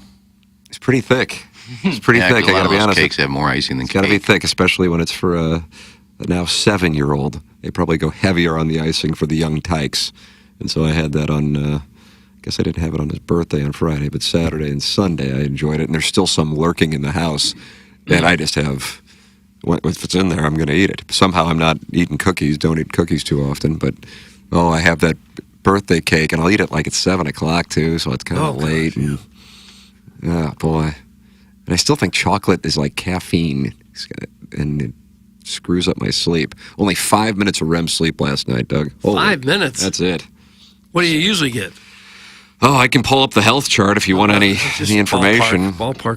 It's pretty thick. It's pretty Yeah, thick. 'cause a I lot gotta of be those honest. cakes have more icing than It's gotta be cake. thick, especially when it's for a now 7-year-old. They probably go heavier on the icing for the young tykes, and so I had that on. I guess I didn't have it on his birthday on Friday, but Saturday and Sunday I enjoyed it. And there's still some lurking in the house, and I just have. If it's in there, I'm going to eat it. Somehow I'm not eating cookies. Don't eat cookies too often, but I have that birthday cake, and I'll eat it like it's 7 o'clock too, so it's kind of late. And, oh boy, and I still think chocolate is like caffeine, and it screws up my sleep. Only 5 minutes of REM sleep last night, Doug. 5 minutes? That's it. What do you usually get? Oh, I can pull up the health chart if you want any information. Ballpark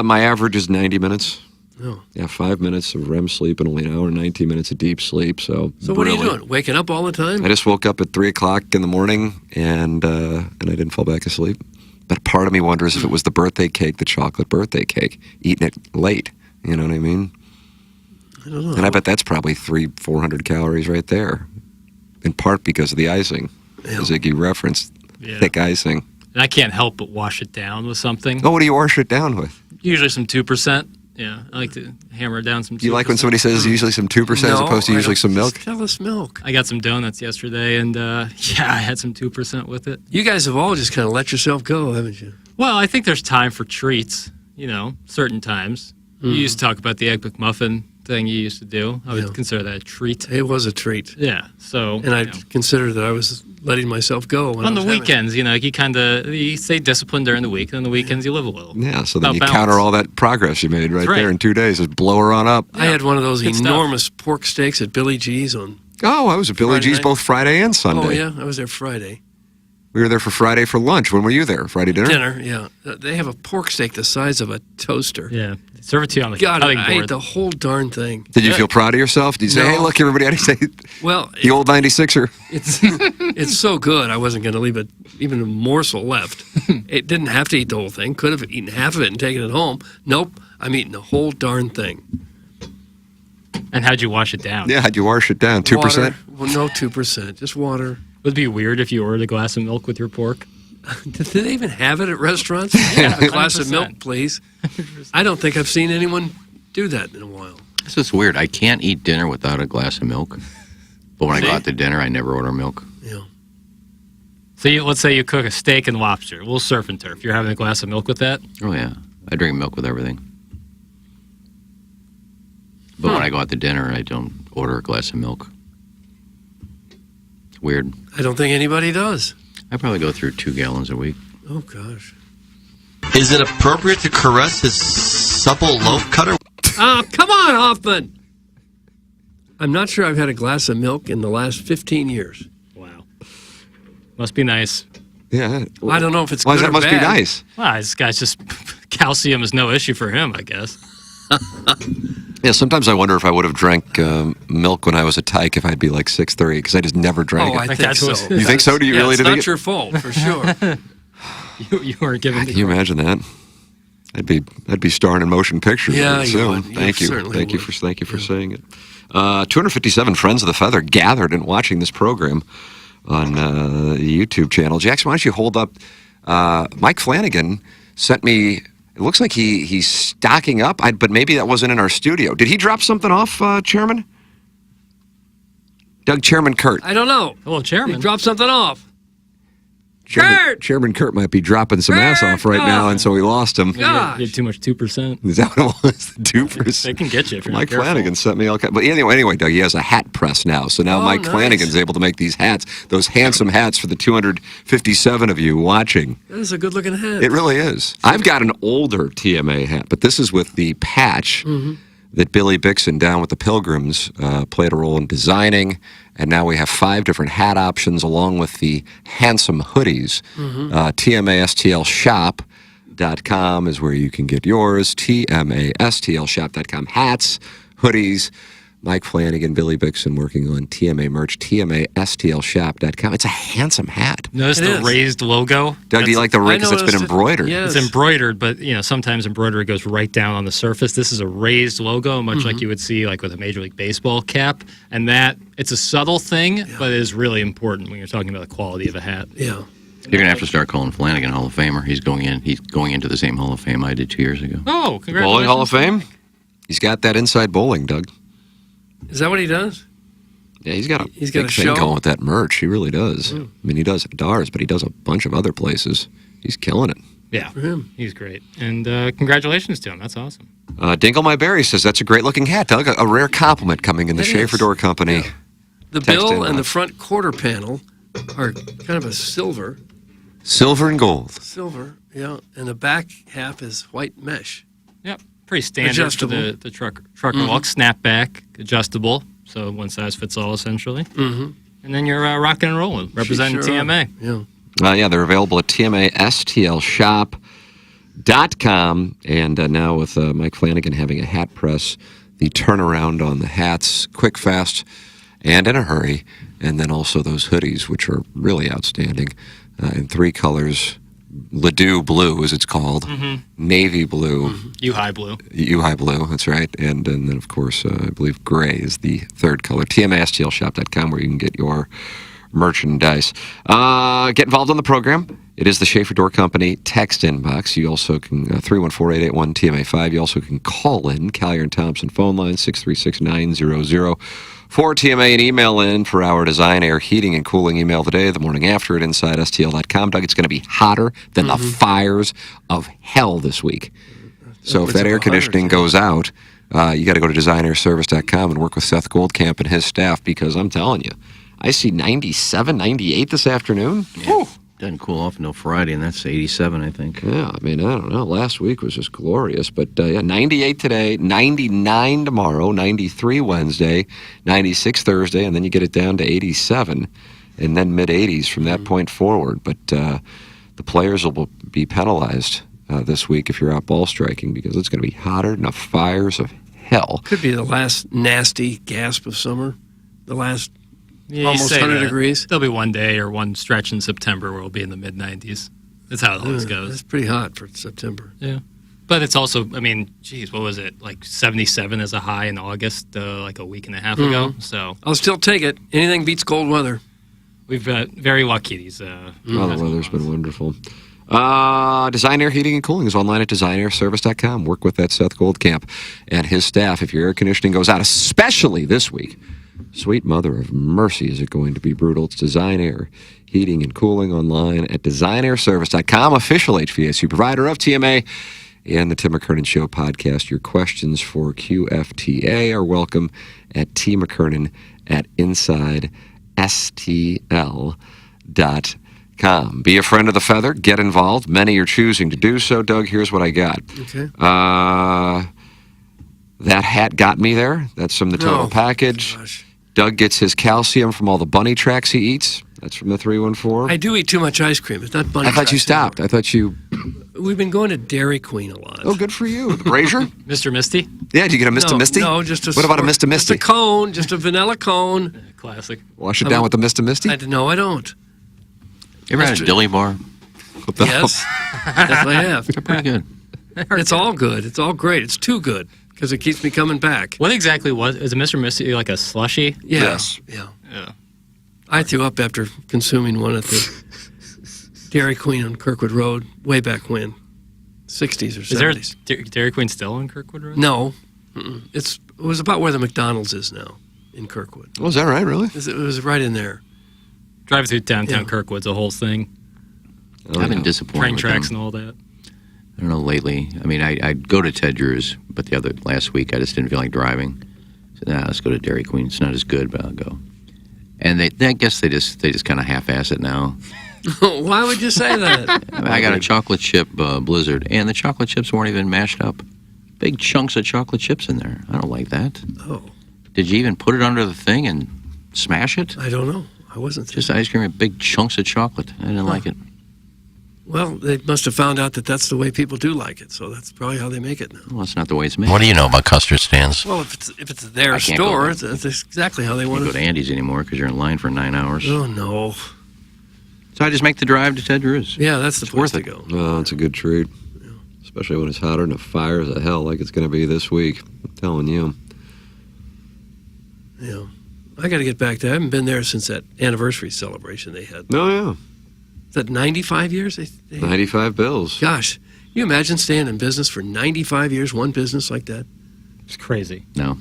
my average is 90 minutes. Oh. Yeah, 5 minutes of REM sleep and only an hour and 19 minutes of deep sleep. So what are you doing? Waking up all the time? I just woke up at 3 o'clock in the morning and I didn't fall back asleep. But part of me wonders if it was the birthday cake, the chocolate birthday cake, eating it late. You know what I mean? I don't know. And I bet that's probably 400 calories right there. In part because of the icing, as Iggy referenced, thick icing. And I can't help but wash it down with something. Oh, what do you wash it down with? Usually some 2%. Yeah, I like to hammer down some 2%. Do you like when somebody says usually some 2% as opposed to usually some milk? Tell us milk. I got some donuts yesterday, and I had some 2% with it. You guys have all just kind of let yourself go, haven't you? Well, I think there's time for treats, certain times. You used to talk about the Egg McMuffin thing you used to do. I would consider that a treat. It was a treat. Yeah, so... And I considered that I was letting myself go. When on I the was weekends, you stay disciplined during the week, and on the weekends you live a little. Yeah, so then About you balance. counter all that progress you made right That's right. there in 2 days. Just blow her on up. I had one of those Good stuff. enormous pork steaks at Billy G's on... Oh, I was at Billy Friday G's night. both Friday and Sunday. Oh, yeah? I was there Friday. We were there for Friday for lunch. When were you there? Friday dinner? Dinner, yeah. They have a pork steak the size of a toaster. Yeah. Serve it to you on the God, cutting I board. ate the whole darn thing. Did you feel proud of yourself? Did you say, No. hey, look, everybody, how do you say Well, the old 96er? it's so good, I wasn't going to leave even a morsel left. It didn't have to eat the whole thing. Could have eaten half of it and taken it home. Nope, I'm eating the whole darn thing. And how'd you wash it down? Yeah, how'd you wash it down? 2%? Water. Well, no 2%, just water. Would it be weird if you ordered a glass of milk with your pork? Do they even have it at restaurants? Yeah, a glass of 100%. milk, please. I don't think I've seen anyone do that in a while. This is weird. I can't eat dinner without a glass of milk. But when I go out to dinner, I never order milk. So let's say you cook a steak and lobster. We'll surf and turf. You're having a glass of milk with that? Oh, yeah. I drink milk with everything. But when I go out to dinner, I don't order a glass of milk. It's weird. I don't think anybody does. I probably go through 2 gallons a week. Oh, gosh. Is it appropriate to caress his supple loaf cutter? Come on, Hoffman! I'm not sure I've had a glass of milk in the last 15 years. Wow. Must be nice. Yeah. I don't know if it's Why good that or must bad. be nice? Well, this guy's just... calcium is no issue for him, I guess. Yeah, sometimes I wonder if I would have drank milk when I was a tyke if I'd be like 6'3", because I just never drank Oh, it. I think so. You think so? Do you Yeah, really it's think not it? your fault, for sure. You weren't given... Can you imagine that? I'd be starring in motion pictures Yeah, very you soon. would. You Thank you. certainly Thank you would. for saying it. 257 Friends of the Feather gathered and watching this program on the YouTube channel. Jackson, why don't you hold up? Mike Flanagan sent me. It looks like he's stocking up, but maybe that wasn't in our studio. Did he drop something off, Chairman? Doug, Chairman Kurt. I don't know. Hello, Chairman. He dropped something off. Chairman Kurt might be dropping some ass off right now, and so we lost him. You had too much 2%. Is that what it was? The 2%? They can get you if you're Mike not careful. Flanagan sent me all kinds. But anyway, Doug, he has a hat press now. So now Mike nice. Flanagan's able to make these hats, those handsome hats for the 257 of you watching. That is a good-looking hat. It really is. I've got an older TMA hat, but this is with the patch that Billy Bixon down with the Pilgrims played a role in designing. And now we have 5 different hat options along with the handsome hoodies. TMASTLshop.com is where you can get yours. TMASTLshop.com. Hats, hoodies. Mike Flanagan, Billy Bixon working on TMA merch. TMASTLshop.com. It's a handsome hat. Notice the raised logo? Doug, do you like the rig? Because it's been embroidered. It's embroidered, but sometimes embroidery goes right down on the surface. This is a raised logo, much like you would see like with a Major League Baseball cap. And that, it's a subtle thing, but it is really important when you're talking about the quality of a hat. Yeah. You're gonna have to start calling Flanagan Hall of Famer. He's going into the same Hall of Fame I did 2 years ago. Oh, congratulations. Bowling Hall of Fame? He's got that inside bowling, Doug. Is that what he does? Yeah, he's got a got big a thing show? going with that merch. He really does. I mean, he does at DARS, but he does a bunch of other places. He's killing it. Yeah, he's great. And congratulations to him. That's awesome. Dingle My Berry says, that's a great-looking hat, Doug. A rare compliment coming in the It Schaefer is. Door Company. The Text bill in and the box. front quarter panel are kind of a silver. Silver and gold. Silver, yeah. And the back half is white mesh. Yep, pretty standard Adjustable. for the trucker look. Snapback, adjustable, so one size fits all essentially. Mm-hmm. And then you're rocking and rolling, representing Sure are. TMA. Yeah. They're available at TMASTLshop.com. And now with Mike Flanagan having a hat press, the turnaround on the hats, quick, fast, and in a hurry. And then also those hoodies, which are really outstanding, in 3 colors. Ladue blue, as it's called, navy blue, U-High blue. U-High blue, that's right. And then, of course, I believe gray is the 3rd color. TMASTLshop.com, where you can get your merchandise. Get involved in the program. It is the Schaefer Door Company text inbox. You also can, 314-881-TMA5. You also can call in, Collier and Thompson phone line, 636-900-4TMA, and email in for our Design Air Heating and Cooling email today, the morning after at InsideSTL.com. Doug, it's going to be hotter than the fires of hell this week. So if that air conditioning goes out, you got to go to DesignAirService.com and work with Seth Goldcamp and his staff, because I'm telling you, I see 97, 98 this afternoon. Yeah. Doesn't cool off until Friday, and that's 87, I think. Yeah, I mean, I don't know. Last week was just glorious. But, 98 today, 99 tomorrow, 93 Wednesday, 96 Thursday, and then you get it down to 87, and then mid-80s from that point forward. But the players will be penalized this week if you're out ball striking, because it's going to be hotter than the fires of hell. Could be the last nasty gasp of summer. The last Yeah, almost 100 degrees. There'll be one day or one stretch in September where we'll be in the mid-90s. That's how it always goes. It's pretty hot for September. Yeah. But it's also, I mean, geez, what was it? Like 77 as a high in August, like a week and a half ago. So I'll still take it. Anything beats cold weather. We've got very lucky these. The weather's been wonderful. Design Air Heating and Cooling is online at DesignAirService.com. Work with that Seth Goldcamp and his staff. If your air conditioning goes out, especially this week, sweet mother of mercy, is it going to be brutal? It's Design Air Heating and Cooling online at DesignAirService.com, official HVAC provider of TMA and the Tim McKernan Show podcast. Your questions for QFTA are welcome at tmckernan at InsideSTL.com. Be a friend of the feather. Get involved. Many are choosing to do so. Doug, here's what I got. Okay. That hat got me there. That's from the total package. Gosh. Doug gets his calcium from all the bunny tracks he eats. That's from the 314. I do eat too much ice cream. It's not bunny I thought you tracks stopped. I thought you... anymore. We've been going to Dairy Queen a lot. Oh, good for you. The Brazier? Mr. Misty? Yeah, did you get a Mr. Misty? No, just a... What about a Mr. Just Misty? a cone, just a vanilla cone. Classic. Wash it down with the Mr. Misty? No, I don't. You ever had a dilly bar? What the Yes. Yes, I have. They're pretty good. It's all good. It's all great. It's too good because it keeps me coming back. What exactly is a Mr. Misty like a slushy? Yeah. Yes. Yeah. Yeah. I threw up after consuming one at the Dairy Queen on Kirkwood Road way back when, 60s or 70s. Is there Dairy Queen still on Kirkwood Road? No. Mm-mm. It was about where the McDonald's is now. in Kirkwood. Oh, is that right, really? It was right in there. Drive through downtown Kirkwood's a whole thing. I've been disappointed Train with tracks them. and all that. I don't know lately. I mean, I'd go to Ted Drew's, but last week I just didn't feel like driving. So let's go to Dairy Queen. It's not as good, but I'll go. And I guess they just kind of half-ass it now. Why would you say that? I got a chocolate chip Blizzard, and the chocolate chips weren't even mashed up. Big chunks of chocolate chips in there. I don't like that. Oh. Did you even put it under the thing and smash it? I don't know. I wasn't there. Just ice cream and big chunks of chocolate. I didn't like it. Well, they must have found out that that's the way people do like it, so that's probably how they make it now. Well, that's not the way it's made. What do you know about custard stands? Well, if it's their I can't go store, there. that's exactly how they You want can't go it. to Andy's anymore because you're in line for 9 hours. Oh, no. So I just make the drive to Ted Drew's. Yeah, that's the place worth to it. go. Oh, it's a good treat. Especially when it's hotter and a fire as a hell like it's going to be this week. I'm telling you. Yeah. I got to get back there. I haven't been there since that anniversary celebration they had. Oh, yeah. Is that 95 years? 95 bills. Gosh, you imagine staying in business for 95 years, one business like that? It's crazy. No.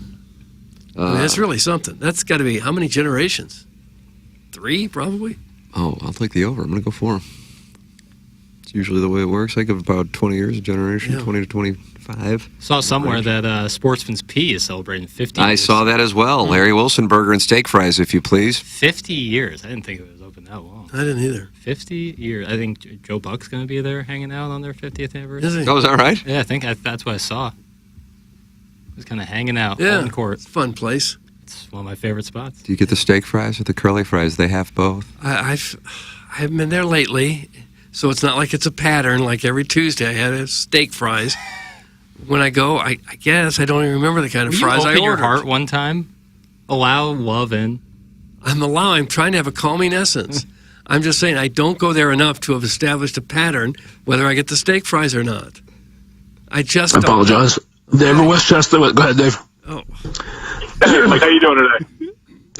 I mean, that's really something. That's got to be how many generations? 3, probably? Oh, I'll take the over. I'm going to go 4. It's usually the way it works. I give about 20 years a generation, 20 to 25. Saw somewhere that Sportsman's P is celebrating 50 I years. saw that as well. Larry Wilson Burger and Steak Fries, if you please. 50 years. I didn't think it was open that long. I didn't either. 50 years. I think Joe Buck's going to be there hanging out on their 50th anniversary. Is he? Oh, is that right? Yeah, I think that's what I saw. Just kind of hanging out Yeah, on court. it's a fun place. It's one of my favorite spots. Do you get the steak fries or the curly fries? They have both. I haven't been there lately, so it's not like it's a pattern. Like every Tuesday, I had steak fries. When I go, I guess I don't even remember the kind of Will fries you I open ordered. your heart one time? Allow love in. I'm trying to have a calming essence. I'm just saying I don't go there enough to have established a pattern whether I get the steak fries or not. I just I apologize. Dave in Westchester. Go ahead, Dave. Oh. Mike, how you doing today?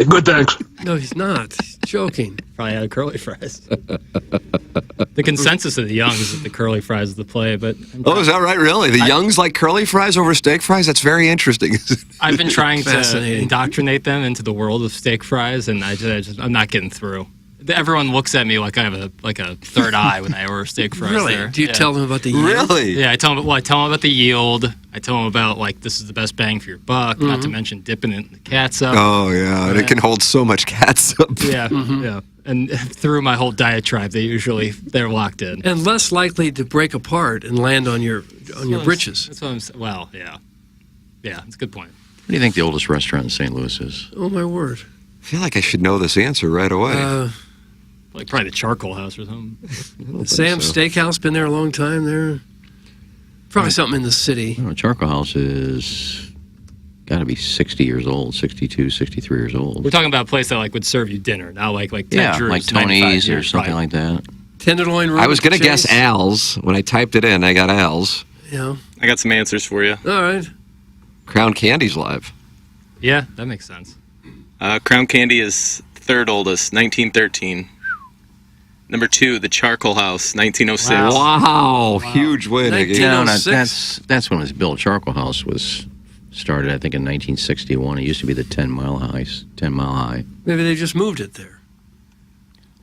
Good, thanks. No, he's not. He's joking. Probably had curly fries. The consensus of the Youngs is that the curly fries is the play, but Oh, is that right? Really? The Youngs like curly fries over steak fries? That's very interesting. I've been trying to Fascinating. indoctrinate them into the world of steak fries, and I'm not getting through. Everyone looks at me like I have a third eye when I order steak fries. Really? There. Do you Yeah. tell them about the yield? Yeah, I tell them about the yield. I tell them about this is the best bang for your buck. Not to mention dipping it in the catsup. Oh, yeah. And it can hold so much catsup. Yeah, yeah. And through my whole diatribe, they're locked in. And less likely to break apart and land on your britches. That's what I'm saying. Well, yeah. Yeah, it's a good point. What do you think the oldest restaurant in St. Louis is? Oh, my word. I feel like I should know this answer right away. Probably the Charcoal House or something. Sam's Steakhouse, been there a long time there. Probably something in the city. No, Charcoal House is got to be 60 years old, 62, 63 years old. We're talking about a place that would serve you dinner, not like Ted Yeah, Drew's, like 95 Tony's or years, something right. like that. Tenderloin room. I was going to guess Chase. Al's. When I typed it in, I got Al's. Yeah. I got some answers for you. All right. Crown Candy's live. Yeah, that makes sense. Crown Candy is third oldest, 1913. Number 2, the Charcoal House, 1906. Wow. Huge win. Iggy. No, that's when it was built. Charcoal House was started, I think, in 1961. It used to be the 10 Mile High. Maybe they just moved it there.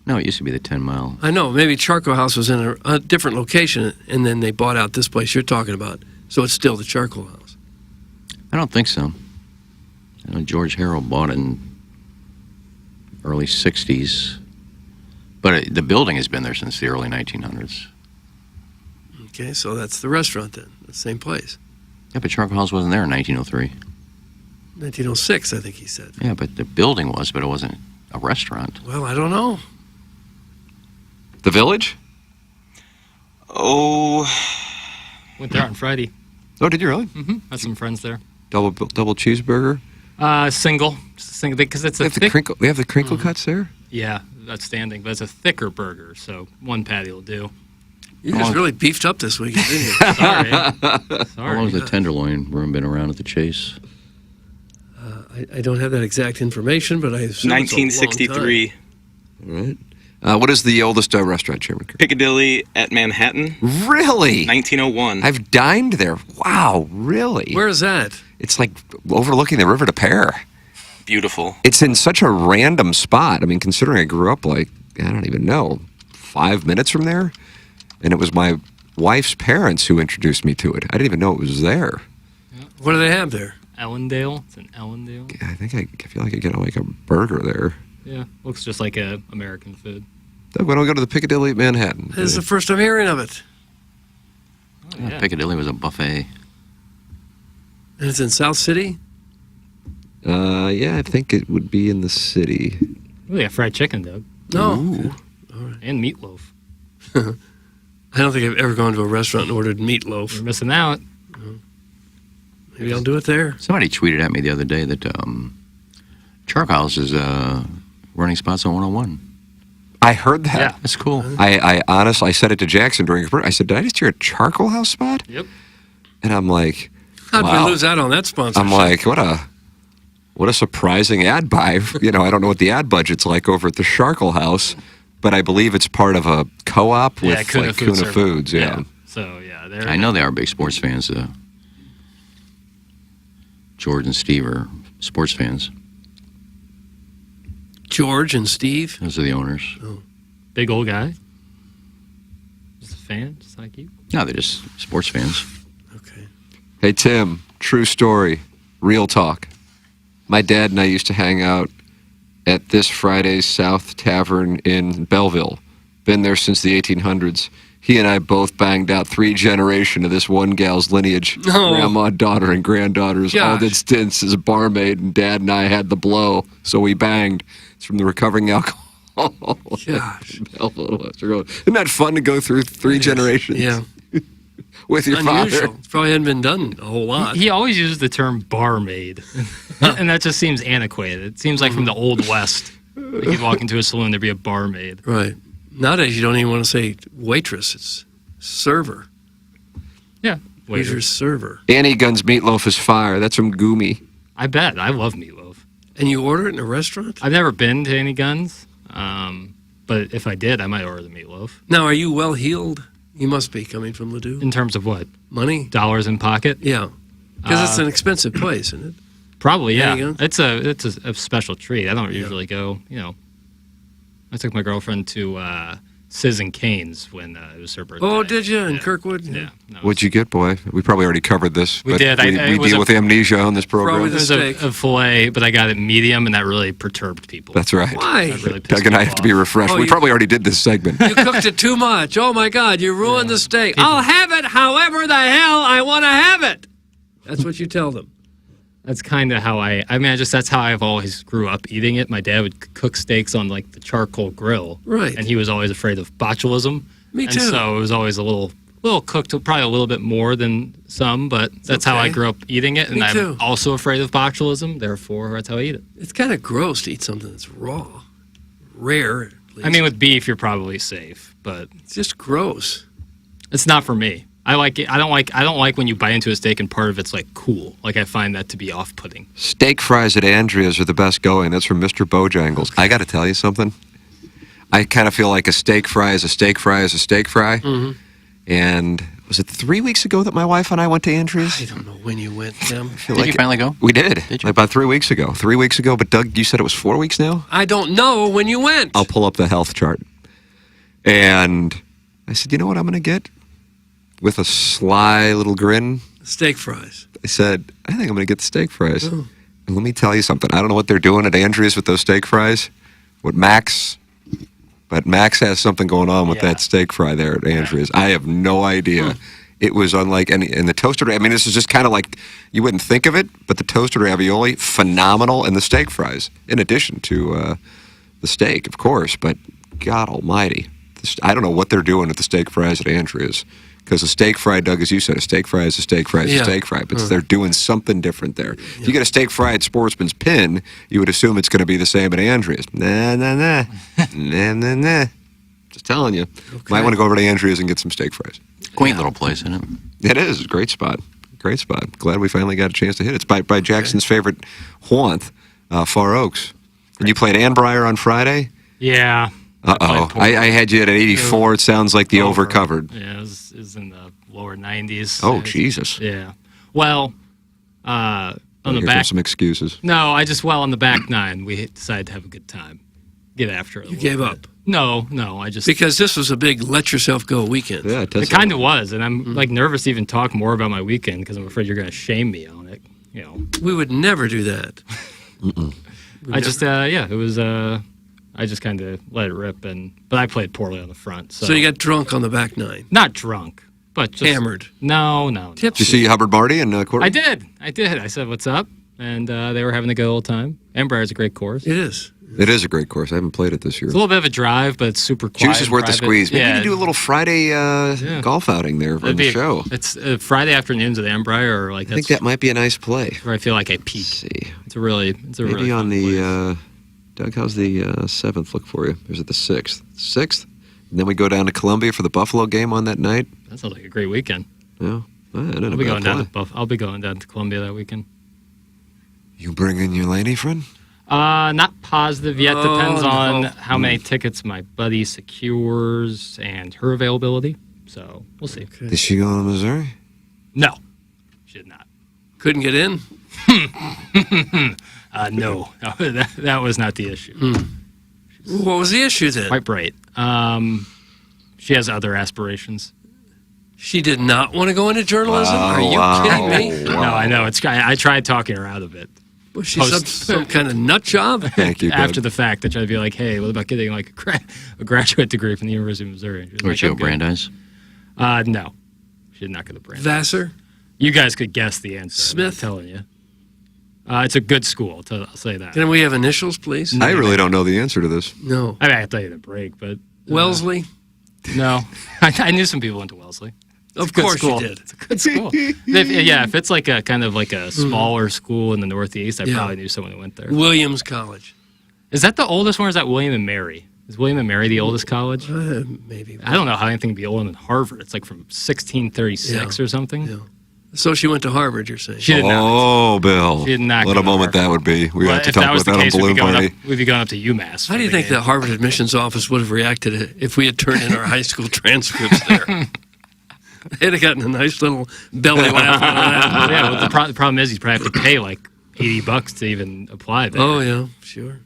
No, it used to be the 10 Mile. I know. Maybe Charcoal House was in a different location, and then they bought out this place you're talking about. So it's still the Charcoal House. I don't think so. I know George Harrell bought it in early 60s. But the building has been there since the early 1900s. Okay, so that's the restaurant then. The same place. Yeah, but Charcoal House wasn't there in 1903. 1906, I think he said. Yeah, but the building was, but it wasn't a restaurant. Well, I don't know. The Village? Oh. Went there on Friday. Oh, did you really? Mm-hmm. Had some friends there. Double cheeseburger? Single. Just a single, because it's a thick... We have the crinkle cuts there? Yeah, that's standing, but it's a thicker burger, so one patty will do. You just really beefed up this week, didn't you? Sorry. How long has the tenderloin room been around at the Chase? I don't have that exact information, but I assume it's a long 1963. All right. What is the oldest restaurant, Chairman Kirk? Piccadilly at Manhattan. Really? 1901. I've dined there. Wow, really? Where is that? It's like overlooking the river to Pear. beautiful. It's in such a random spot. I mean, considering I grew up I don't even know, 5 minutes from there, and it was my wife's parents who introduced me to it. I didn't even know it was there. What do they have there? Ellendale. It's in Ellendale. I think I feel like I get a burger there. Yeah, looks just like American food. Doug, why don't we go to the Piccadilly at Manhattan? This is the first I'm hearing of it. Yeah. Piccadilly was a buffet. And it's in South City? Yeah, I think it would be in the city. Oh, yeah, fried chicken, Doug. No. Ooh. And meatloaf. I don't think I've ever gone to a restaurant and ordered meatloaf. You're missing out. Maybe I'll do it there. Somebody tweeted at me the other day that Charcoals is running spots on 101. I heard that. Yeah. That's cool. I honestly, I said it to Jackson during his birthday. I said, did I just hear a Charcoal House spot? Yep. And I'm like, How'd wow. we lose out on that sponsorship? I'm like, what a surprising ad buy. I don't know what the ad budget's like over at the Charcoal House, but I believe it's part of a co-op with Kuna Kuna Foods. Yeah. So, yeah. I know they are big sports fans. George and Steve are sports fans. George and Steve? Those are the owners. Oh. Big old guy? Just a fan, just like you? No, they're just sports fans. Okay. Hey, Tim, true story, real talk. My dad and I used to hang out at this Friday's South Tavern in Belleville. Been there since the 1800s. He and I both banged out 3 generations of this one gal's lineage. Oh. Grandma, daughter, and granddaughters all did stints as a barmaid, and Dad and I had the blow, so we banged. It's from the recovering alcohol. Gosh. Belleville, isn't that fun to go through 3 generations? Yeah. With your Unusual. father? It probably hadn't been done a whole lot. He always uses the term barmaid, and that just seems antiquated. It seems like from the Old West. Like you'd walk into a saloon, there'd be a barmaid. Right. Nowadays, you don't even want to say waitress. It's server. Yeah. Who's your server? Annie Gunn's meatloaf is fire. That's from Goomy. I bet. I love meatloaf. And you order it in a restaurant? I've never been to any Guns, but if I did, I might order the meatloaf. Now, are you well-heeled? You must be coming from Ladue. In terms of what? Money? Dollars in pocket? Yeah. Because it's an expensive place, isn't it? Probably, yeah. There you go. It's a special treat. I don't usually go, I took my girlfriend to Sis and Cane's when it was her birthday. Oh, did you? In Kirkwood? Yeah. What'd you get, boy? We probably already covered this. We but did. We deal with amnesia on this program. It was a filet, but I got it medium, and that really perturbed people. That's right. Why? That really pissed Doug and I people have to be off. refreshed. Oh, We you- probably already did this segment. You cooked it too much. Oh, my God. You ruined the steak. I'll have it however the hell I want to have it. That's what you tell them. That's kind of how that's how I've always grew up eating it. My dad would cook steaks on like the charcoal grill. Right. And he was always afraid of botulism. Me and too. So it was always a little cooked, probably a little bit more than some, but that's how I okay. grew up eating it. And Me I'm too. also afraid of botulism, therefore that's how I eat it. It's kind of gross to eat something that's raw. Rare, at least. I mean, with beef, you're probably safe, but It's just gross. it's not for me. I like it. I don't like when you bite into a steak and part of it's like cool. Like I find that to be off-putting. Steak fries at Andrea's are the best going. That's from Mr. Bojangles. I got to tell you something. I kind of feel like a steak fry is a steak fry is a steak fry. Mm-hmm. And was it 3 weeks ago that my wife and I went to Andrea's? I don't know when you went, Tim. Did you finally go? We did. Did you? About 3 weeks ago. 3 weeks ago, but Doug, you said it was 4 weeks now? I don't know when you went. I'll pull up the health chart. And I said, you know what I'm going to get? With a sly little grin, Steak fries. I said, I think I'm going to get the steak fries. Oh. And let me tell you something. I don't know what they're doing at Andrea's with those steak fries. But Max has something going on with that steak fry there at Andrea's. I have no idea. It was unlike any. And the toasted, I mean, this is just kind of like, you wouldn't think of it, but the toasted ravioli, phenomenal. And the steak fries, in addition to the steak, of course. But God almighty. I don't know what they're doing with the steak fries at Andrea's. Because a steak fry, Doug, as you said, a steak fry is a steak fry is a steak fry. But they're doing something different there. If you get a steak fry at Sportsman's Pin, you would assume it's going to be the same at Andrea's. Nah. Nah. Just telling you. Might want to go over to Andrea's and get some steak fries. Quaint little place, isn't it? It is. It's a great spot. Great spot. Glad we finally got a chance to hit it. It's by Jackson's favorite haunt, Far Oaks. And you played Ann Breyer on Friday? Yeah. Uh-oh. I had you at 84. It sounds like the over covered. Yeah, it was in the lower 90s. Oh, Jesus. Yeah. Well, On the Here back. comes some excuses. No, on the back nine, we decided to have a good time. Get after it. You gave up. No, I just Because this was a big let yourself go weekend. Yeah, it kind of was, and I'm like nervous to even talk more about my weekend because I'm afraid you're going to shame me on it. You know, we would never do that. It was. I just kind of let it rip, but I played poorly on the front. So, So you got drunk on the back nine. not drunk, but just Hammered. No. Did you see Hubbard Marty and Courtney? I did. I said, "What's up?" And they were having a good old time. Embrier's a great course. It is. It is a great course. I haven't played it this year. It's a little bit of a drive, but it's super quiet. Juice is worth the private. squeeze. Maybe Yeah. we can do a little Friday golf outing there on the show. It's Friday afternoons at the Embrier, or I think that might be a nice play. where I feel like I peak. Let's see. It's a really Maybe on fun the Doug, how's the 7th look for you? Or is it the 6th? 6th? And then we go down to Columbia for the Buffalo game on that night. That sounds like a great weekend. Yeah. I'll be going down to Columbia that weekend. You bringing your lady friend? Not positive yet. Oh, Depends on no. how many tickets my buddy secures and her availability. So we'll see. Is she going to Missouri? No, she did not. Couldn't get in? No, that was not the issue. What was the issue then? Quite bright. She has other aspirations. She did not want to go into journalism? Wow, Are you wow, kidding me? No, I know. I tried talking her out of it. Was she some kind of nut job? Thank you, After the fact, I tried to be like, "Hey, what about getting like a graduate degree from the University of Missouri?" She was Where'd like, she go, "I'm good." Brandeis? No, she did not go to Brandeis. Vassar? You guys could guess the answer. Smith? I'm not telling you. It's a good school. I'll say that. Can we have initials, please? I really don't know the answer to this. No. I mean, I can tell you the break, but Wellesley? no, I knew some people went to Wellesley. It's Of a good course school. you did. It's a good school. If it's like a kind of like a smaller school in the Northeast, I probably knew someone who went there. Williams College. Is that the oldest one, or is that William and Mary? Is William and Mary the oldest college? Maybe. I don't know how anything can be older than Harvard. It's like from 1636 or something. Yeah. So she went to Harvard, you're saying? She did not. Oh, Bill. She did not What go a to moment that would be. We Well, have to if that talk was about the that on case, Balloon Party. we'd be going up to UMass. How do you think the Harvard admissions office would have reacted if we had turned in our high school transcripts there? They'd have gotten a nice little belly laugh out of that. Yeah, well, the problem is you probably have to pay like $80 to even apply there. Oh, yeah, sure.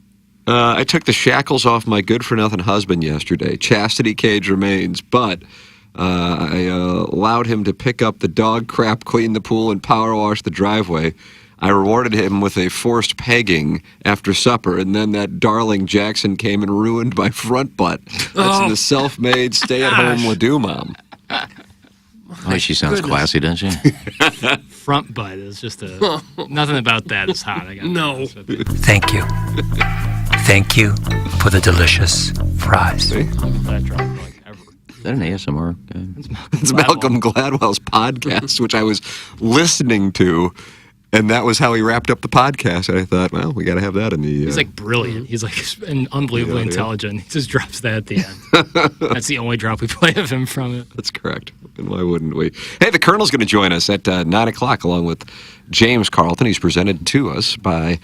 I took the shackles off my good-for-nothing husband yesterday. Chastity cage remains, but I allowed him to pick up the dog crap, clean the pool, and power wash the driveway. I rewarded him with a forced pegging after supper, and then that darling Jackson came and ruined my front butt. That's the self-made, stay-at-home Ladue mom. Oh, she sounds classy, doesn't she? Front butt is just nothing about that is hot. I got No. Thank you. Thank you for the delicious fries. Is that an ASMR guy? It's Malcolm Gladwell's podcast, which I was listening to, and that was how he wrapped up the podcast. And I thought, well, we got to have that in the... He's like brilliant. He's like unbelievably Yeah. intelligent. He just drops that at the end. That's the only drop we play of him from it. That's correct. And why wouldn't we? Hey, the Colonel's going to join us at 9 o'clock along with James Carlton. He's presented to us by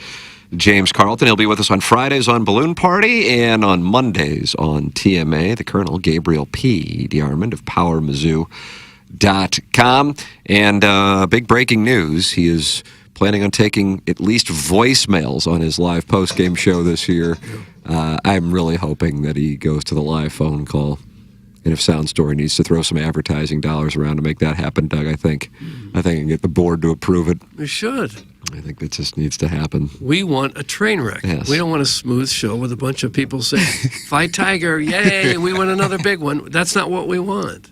James Carlton. He'll be with us on Fridays on Balloon Party and on Mondays on TMA. The Colonel, Gabriel P. DeArmond of PowerMizzou.com. And big breaking news, he is planning on taking at least voicemails on his live post-game show this year. I'm really hoping that he goes to the live phone call. And if Sound Story needs to throw some advertising dollars around to make that happen, Doug, I think I can get the board to approve it. We should. I think that just needs to happen. We want a train wreck. Yes. We don't want a smooth show with a bunch of people saying, "Fight Tiger, yay, we won another big one." That's not what we want.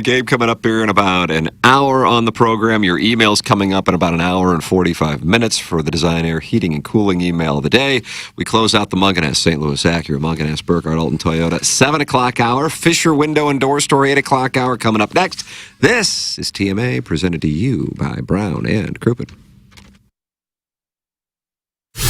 Gabe coming up here in about an hour on the program. Your email's coming up in about an hour and 45 minutes for the Design Air Heating and Cooling email of the day. We close out the Munganess St. Louis Acura, Munganess Burkhardt Alton Toyota, 7 o'clock hour. Fisher Window and Door Store, 8 o'clock hour coming up next. This is TMA presented to you by Brown and Crouppen.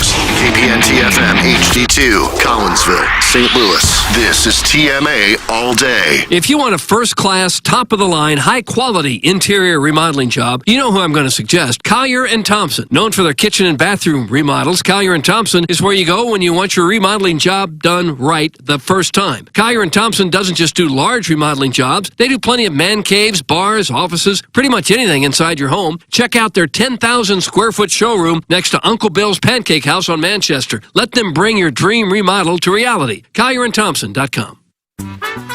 News. KPNT-FM HD2, Collinsville, St. Louis. This is TMA All Day. If you want a first-class, top-of-the-line, high-quality interior remodeling job, you know who I'm going to suggest. Collier & Thompson. Known for their kitchen and bathroom remodels, Collier & Thompson is where you go when you want your remodeling job done right the first time. Collier & Thompson doesn't just do large remodeling jobs. They do plenty of man caves, bars, offices, pretty much anything inside your home. Check out their 10,000-square-foot showroom next to Uncle Bill's Pancake House on Manchester. Let them bring your dream remodel to reality. CollierandThompson.com.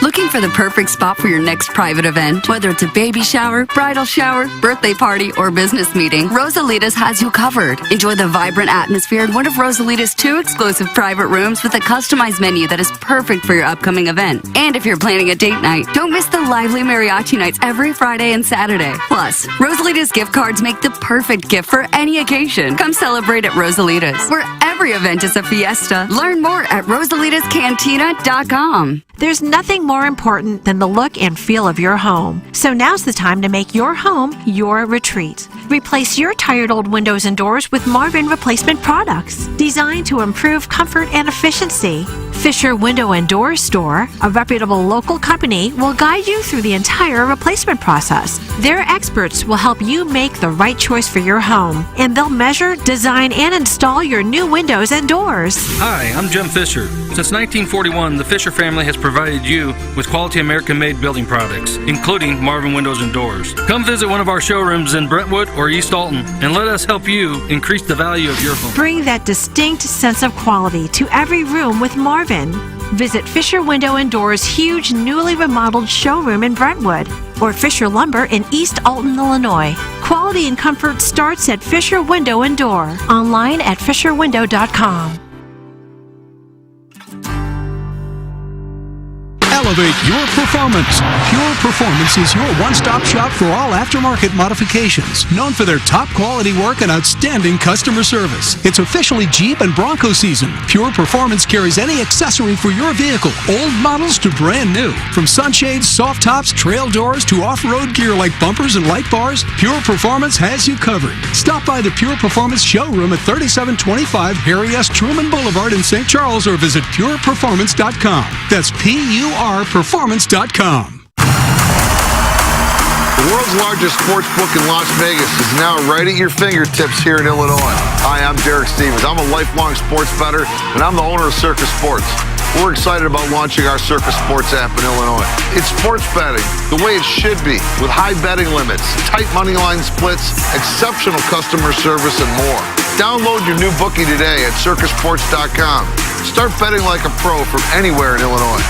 Looking for the perfect spot for your next private event? Whether it's a baby shower, bridal shower, birthday party, or business meeting, Rosalita's has you covered. Enjoy the vibrant atmosphere in one of Rosalita's 2 exclusive private rooms with a customized menu that is perfect for your upcoming event. And if you're planning a date night, don't miss the lively mariachi nights every Friday and Saturday. Plus, Rosalita's gift cards make the perfect gift for any occasion. Come celebrate at Rosalita's, where every event is a fiesta. Learn more at rosalitascantina.com. There's nothing more important than the look and feel of your home. So now's the time to make your home your retreat. Replace your tired old windows and doors with Marvin replacement products designed to improve comfort and efficiency. Fisher Window and Door Store, a reputable local company, will guide you through the entire replacement process. Their experts will help you make the right choice for your home, and they'll measure, design, and install your new windows and doors. Hi, I'm Jim Fisher. Since 1941, the Fisher family has provided you with quality American-made building products, including Marvin Windows and Doors. Come visit one of our showrooms in Brentwood or East Alton, and let us help you increase the value of your home. Bring that distinct sense of quality to every room with Marvin. Visit Fisher Window and Doors' huge newly remodeled showroom in Brentwood or Fisher Lumber in East Alton, Illinois. Quality and comfort starts at Fisher Window and Door. Online at fisherwindow.com. Elevate your performance. Pure Performance is your one-stop shop for all aftermarket modifications. Known for their top quality work and outstanding customer service. It's officially Jeep and Bronco season. Pure Performance carries any accessory for your vehicle, old models to brand new. From sunshades, soft tops, trail doors, to off-road gear like bumpers and light bars, Pure Performance has you covered. Stop by the Pure Performance showroom at 3725 Harry S. Truman Boulevard in St. Charles or visit pureperformance.com. That's PURperformance.com. The world's largest sports book in Las Vegas is now right at your fingertips here in Illinois. Hi, I'm Derek Stevens. I'm a lifelong sports bettor, and I'm the owner of Circus Sports. We're excited about launching our Circus Sports app in Illinois. It's sports betting the way it should be, with high betting limits, tight money line splits, exceptional customer service, and more. Download your new bookie today at circusports.com. Start betting like a pro from anywhere in Illinois.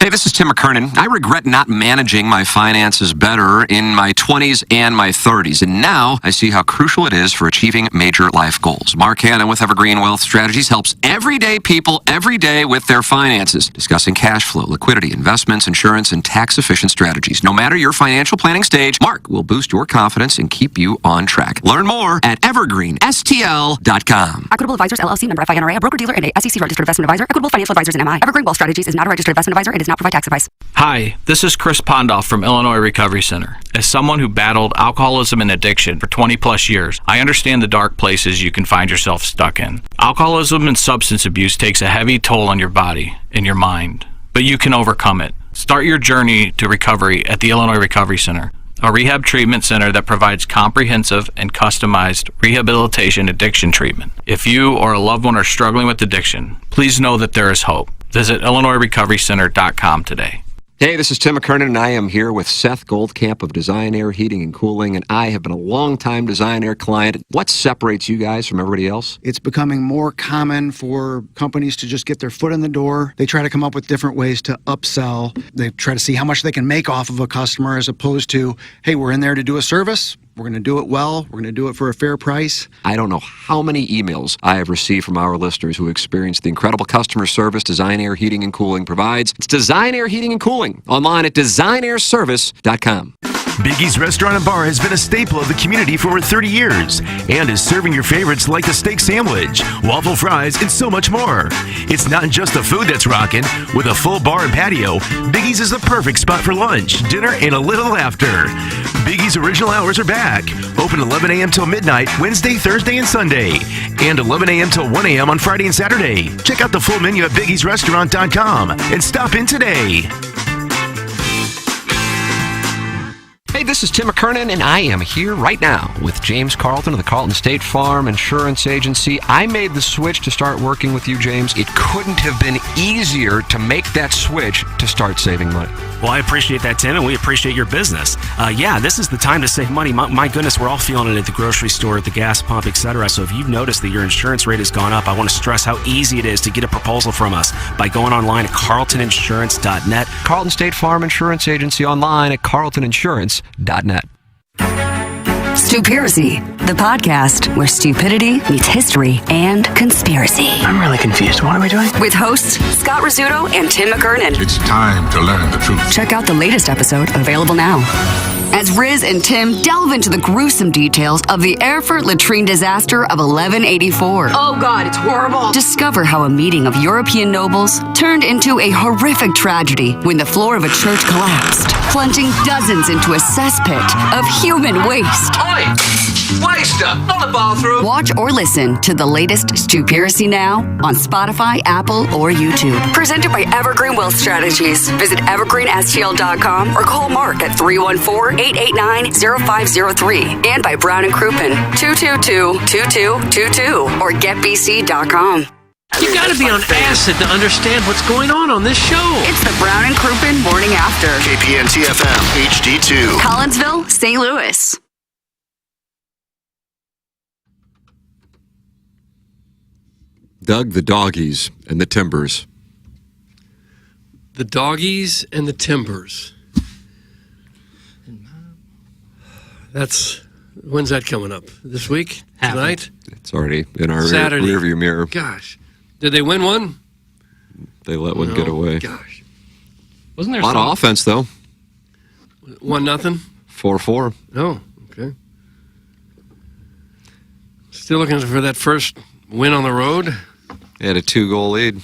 Hey, this is Tim McKernan. I regret not managing my finances better in my 20s and my 30s, and now I see how crucial it is for achieving major life goals. Mark Hanna with Evergreen Wealth Strategies helps everyday people every day with their finances, discussing cash flow, liquidity, investments, insurance, and tax-efficient strategies. No matter your financial planning stage, Mark will boost your confidence and keep you on track. Learn more at evergreenstl.com. Equitable Advisors, LLC, member FINRA, a broker-dealer and a SEC registered investment advisor. Equitable Financial Advisors and MI. Evergreen Wealth Strategies is not a registered investment advisor. It does not provide tax advice. Hi, this is Chris Pondoff from Illinois Recovery Center. As someone who battled alcoholism and addiction for 20 plus years, I understand the dark places you can find yourself stuck in. Alcoholism and substance abuse takes a heavy toll on your body and your mind, but you can overcome it. Start your journey to recovery at the Illinois Recovery Center, a rehab treatment center that provides comprehensive and customized rehabilitation addiction treatment. If you or a loved one are struggling with addiction, please know that there is hope. Visit IllinoisRecoveryCenter.com today. Hey, this is Tim McKernan, and I am here with Seth Goldcamp of Design Air Heating and Cooling, and I have been a long-time Design Air client. What separates you guys from everybody else? It's becoming more common for companies to just get their foot in the door. They try to come up with different ways to upsell. They try to see how much they can make off of a customer, as opposed to, hey, we're in there to do a service. We're going to do it well. We're going to do it for a fair price. I don't know how many emails I have received from our listeners who experience the incredible customer service Design Air Heating and Cooling provides. It's Design Air Heating and Cooling, online at designairservice.com. Biggie's Restaurant and Bar has been a staple of the community for over 30 years and is serving your favorites like the steak sandwich, waffle fries, and so much more. It's not just the food that's rocking. With a full bar and patio, Biggie's is the perfect spot for lunch, dinner, and a little laughter. Biggie's original hours are back. Open 11 a.m. till midnight, Wednesday, Thursday, and Sunday. And 11 a.m. till 1 a.m. on Friday and Saturday. Check out the full menu at biggiesrestaurant.com and stop in today. Hey, this is Tim McKernan, and I am here right now with James Carlton of the Carlton State Farm Insurance Agency. I made the switch to start working with you, James. It couldn't have been easier to make that switch to start saving money. Well, I appreciate that, Tim, and we appreciate your business. Yeah, this is the time to save money. My goodness, we're all feeling it at the grocery store, at the gas pump, etc. So if you've noticed that your insurance rate has gone up, I want to stress how easy it is to get a proposal from us by going online at carltoninsurance.net. Carlton State Farm Insurance Agency online at carltoninsurance.net. Stupiracy, the podcast where stupidity meets history and conspiracy. I'm really confused. What are we doing? With hosts Scott Rizzuto and Tim McKernan. It's time to learn the truth. Check out the latest episode, available now. As Riz and Tim delve into the gruesome details of the Erfurt latrine disaster of 1184. Oh God, it's horrible. Discover how a meeting of European nobles turned into a horrific tragedy when the floor of a church collapsed, plunging dozens into a cesspit of human waste. Oi! Waste not the bathroom! Watch or listen to the latest Stupiracy now on Spotify, Apple, or YouTube. Presented by Evergreen Wealth Strategies. Visit evergreenstl.com or call Mark at 314-889-0503. And by Brown and Crouppen, 222-2222 or getbc.com. You gotta be on acid to understand what's going on this show. It's the Brown and Crouppen Morning After. KPN-TFM HD2. Collinsville, St. Louis. Doug, the Doggies and the Timbers. The Doggies and the Timbers. When's that coming up? This week? Tonight? It's already in our Saturday. rearview mirror. Gosh. Did they win one? They let one get away. Gosh. Wasn't there a lot of offense, though. 1-0? 4-4. Oh, okay. Still looking for that first win on the road. They had a 2-goal lead.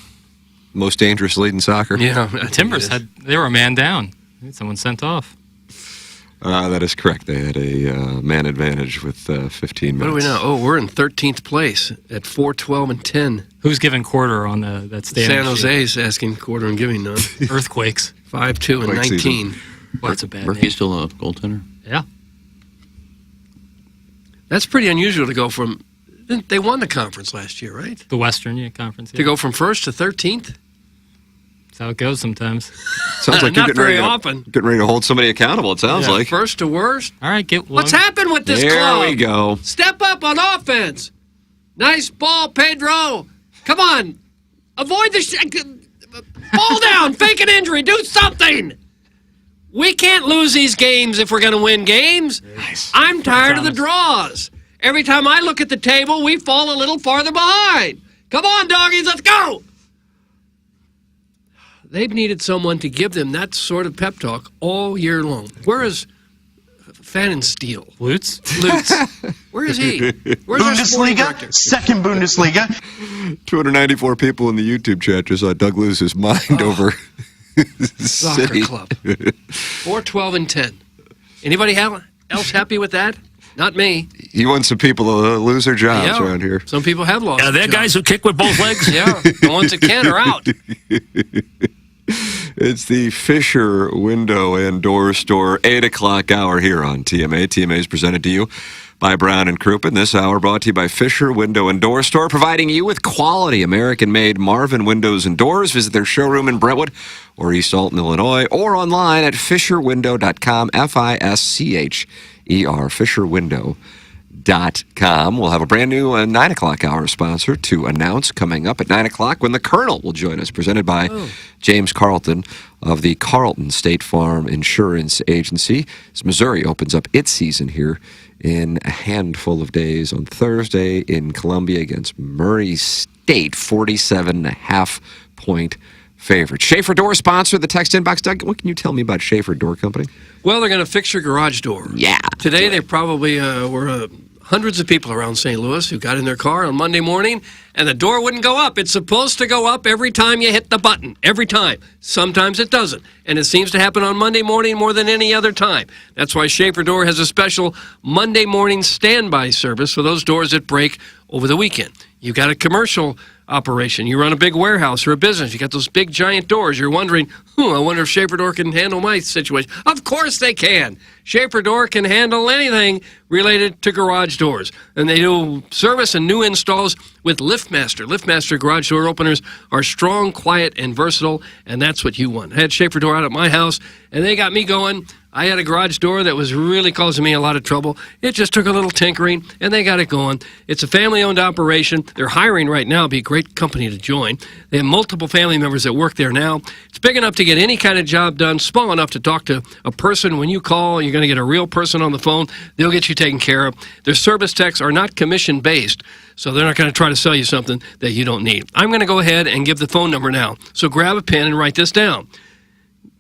Most dangerous lead in soccer. Yeah. The Timbers they were a man down. Someone sent off. That is correct. They had a man advantage with 15 minutes. What do we know? Oh, we're in 13th place at 4-12-10. Who's giving quarter on that stand? San Jose's asking quarter and giving none. Earthquakes. 5-2-19. Well, that's a bad Murphy's name. still a goaltender? Yeah. That's pretty unusual to go from... They won the conference last year, right? The Western Conference. Yeah. To go from 1st to 13th? That's how it goes sometimes. Sounds like Not you're very often. Getting ready to hold somebody accountable, it sounds like. First to worst? All right, What's happened with this club? There we go. Step up on offense. Nice ball, Pedro. Come on. Avoid the... ball down. Fake an injury. Do something. We can't lose these games if we're going to win games. Nice. I'm tired of the draws. Every time I look at the table, we fall a little farther behind. Come on, doggies, let's go. They've needed someone to give them that sort of pep talk all year long. Where is Pfannenstiel? Lutz? Where is he? Where's our sporting director? Second Bundesliga. 294 people in the YouTube chat just saw Doug lose his mind over Soccer City. club. 4-12-10. Anybody else happy with that? Not me. You want some people to lose their jobs around here. Some people have lost. They're guys who kick with both legs? Yeah, the ones that can are out. It's the Fisher Window and Door Store 8 o'clock hour here on TMA. TMA is presented to you by Brown and Crouppen. This hour brought to you by Fisher Window and Door Store, providing you with quality American-made Marvin windows and doors. Visit their showroom in Brentwood or East Alton, Illinois, or online at fisherwindow.com, F-I-S-C-H-E-R, fisherwindow.com. We'll have a brand new 9 o'clock hour sponsor to announce coming up at 9 o'clock when the Colonel will join us, presented by James Carlton of the Carlton State Farm Insurance Agency. As Missouri opens up its season here in a handful of days on Thursday in Columbia against Murray State, 47.5-point favorite. Schaefer Door sponsored the text inbox. Doug, what can you tell me about Schaefer Door Company? Well, they're going to fix your garage door. Yeah. Today, they probably were hundreds of people around St. Louis who got in their car on Monday morning, and the door wouldn't go up. It's supposed to go up every time you hit the button. Every time. Sometimes it doesn't. And it seems to happen on Monday morning more than any other time. That's why Schaefer Door has a special Monday morning standby service for those doors that break over the weekend. You got a commercial operation. You run a big warehouse or a business. You got those big giant doors. You're wondering, I wonder if Schaefer Door can handle my situation. Of course they can. Schaefer Door can handle anything related to garage doors. And they do service and new installs with LiftMaster. LiftMaster garage door openers are strong, quiet, and versatile, and that's what you want. I had Schaefer Door out at my house, and they got me going. I had a garage door that was really causing me a lot of trouble. It just took a little tinkering, and they got it going. It's a family-owned operation. They're hiring right now. It'd be a great company to join. They have multiple family members that work there now. It's big enough to get any kind of job done, small enough to talk to a person. When you call, you're going to get a real person on the phone. They'll get you taken care of. Their service techs are not commission-based, so they're not going to try to sell you something that you don't need. I'm going to go ahead and give the phone number now. So grab a pen and write this down.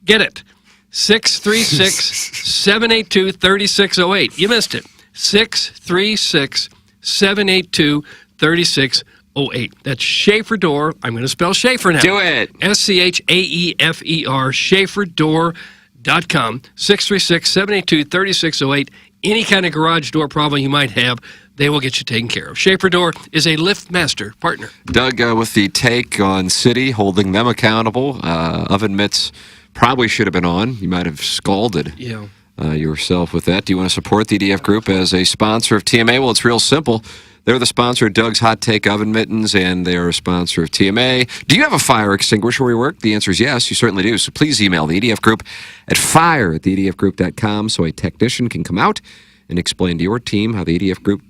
Get it. 636-782-3608. You missed it. 636-782-3608. That's Schaefer Door. I'm going to spell Schaefer now. Do it. SCHAEFER, SchaeferDoor.com. 636-782-3608. Any kind of garage door problem you might have, they will get you taken care of. Schaefer Door is a LiftMaster partner. Doug, with the take on City, holding them accountable, oven mitts probably should have been on. You might have scalded yourself with that. Do you want to support the EDF Group as a sponsor of TMA? Well, it's real simple. They're the sponsor of Doug's Hot Take Oven Mittens, and they're a sponsor of TMA. Do you have a fire extinguisher where you work? The answer is yes, you certainly do. So please email the EDF Group at fire@theedfgroup.com so a technician can come out and explain to your team how the EDF Group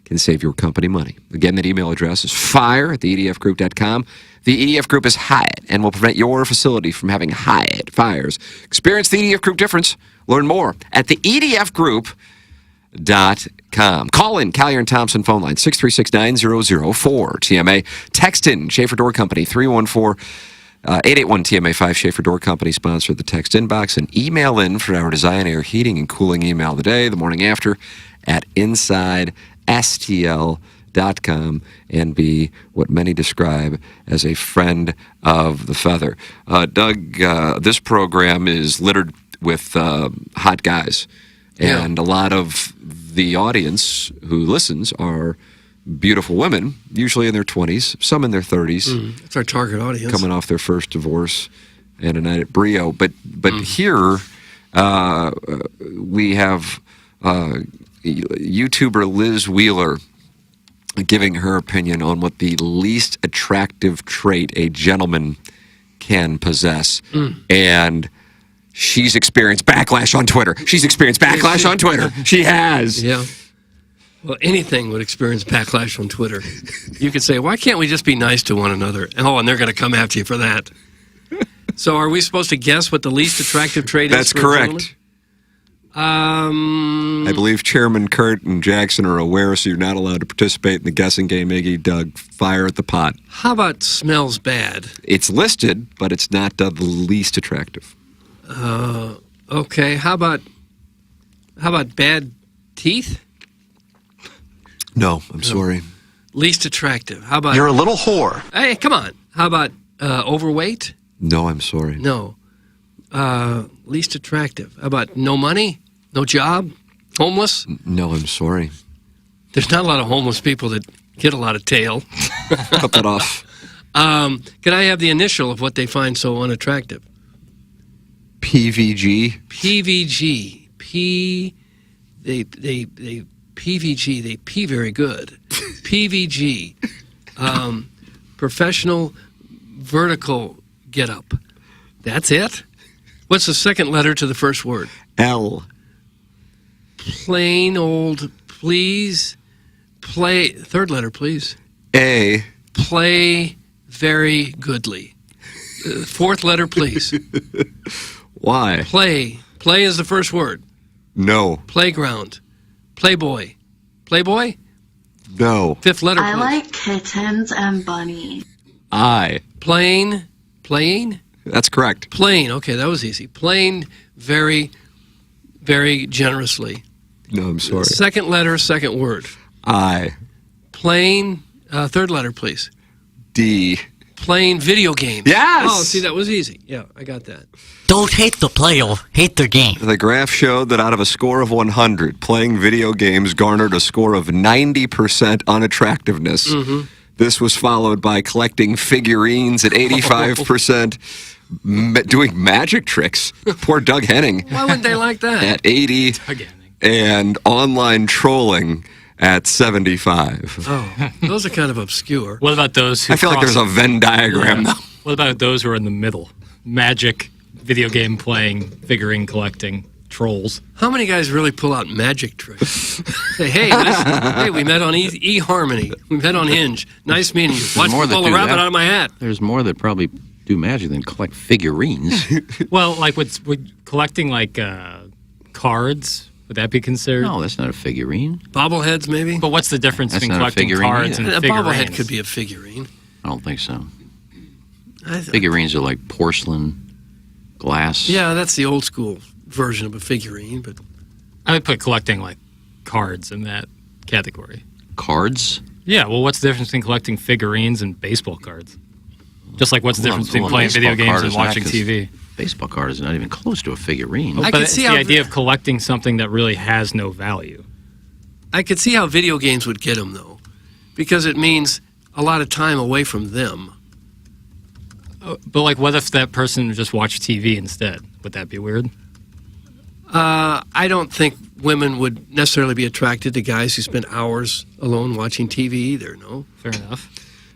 can save your company money. Again, that email address is fire@theedfgroup.com. The EDF Group is Hyatt and will prevent your facility from having Hyatt fires. Experience the EDF Group difference. Learn more at theedfgroup.com. Call in Collier and Thompson phone line 636-9004 TMA. Text in Schaefer Door Company 314-881-TMA5. Schaefer Door Company sponsored the text inbox, and email in for our design, air, heating, and cooling email of the day, the morning after, at InsideSTL.com, and be what many describe as a friend of the feather. Doug, this program is littered with hot guys, and a lot of the audience who listens are beautiful women, usually in their 20s, some in their 30s. That's our target audience. Coming off their first divorce and a night at Brio. But here we have YouTuber Liz Wheeler giving her opinion on what the least attractive trait a gentleman can possess. And she's experienced backlash on Twitter. She has. Yeah. Well, anything would experience backlash on Twitter. You could say, why can't we just be nice to one another? Oh, and they're going to come after you for that. So are we supposed to guess what the least attractive trait is? That's correct. I believe Chairman Kurt and Jackson are aware, so you're not allowed to participate in the guessing game. Iggy, Doug, fire at the pot. How about smells bad? It's listed, but it's not the least attractive. Okay. How about bad teeth? No, I'm sorry. Least attractive. How about... You're a little whore. Hey, come on. How about overweight? No, I'm sorry. No. Least attractive. How about no money? No job? Homeless? No, I'm sorry. There's not a lot of homeless people that get a lot of tail. Cut that off. Can I have the initial of what they find so unattractive? PVG. PVG. PVG. They pee very good. PVG. Professional vertical get up. That's it? What's the second letter to the first word? L. Plain old please. Play. Third letter, please. A. Play very goodly. Fourth letter, please. Why? Play. Play is the first word. No. Playground. Playboy. Playboy? No. Fifth letter, please. I like kittens and bunnies. I. Playing. Playing? That's correct. Plain. Okay, that was easy. Plain, very, very generously. No, I'm sorry. Second letter, second word. I. Plain, third letter, please. D. Plain video games. Yes! Oh, see, that was easy. Yeah, I got that. Don't hate the player, hate their game. The graph showed that out of a score of 100, playing video games garnered a score of 90% unattractiveness. Mm-hmm. This was followed by collecting figurines at 85%, doing magic tricks. Poor Doug Henning. Why wouldn't they like that? At 80, Doug Henning. and online trolling at 75. Oh, those are kind of obscure. What about those who I feel like there's a Venn diagram, though. What about those who are in the middle? Magic, video game playing, figurine collecting, trolls. How many guys really pull out magic tricks? Say, hey, we met on eHarmony. We met on Hinge. Nice meeting you. Watch me pull a rabbit out of my hat. There's more that probably do magic than collect figurines. Well, like with collecting like cards, would that be considered? No, that's not a figurine. Bobbleheads, maybe? But what's the difference That's between not a collecting figurine cards either. and A figurines? bobblehead could be a figurine. I don't think so. Figurines are like porcelain, glass. Yeah, that's the old school version of a figurine, but I would put collecting like cards in that category. Cards? Yeah, well, what's the difference between collecting figurines and baseball cards? Just like what's the difference between playing video games and watching TV? Baseball card is not even close to a figurine. But it's the idea of collecting something that really has no value. I could see how video games would get them, though, because it means a lot of time away from them. But like, what if that person just watched TV instead? Would that be weird? I don't think women would necessarily be attracted to guys who spend hours alone watching TV either, no? Fair enough.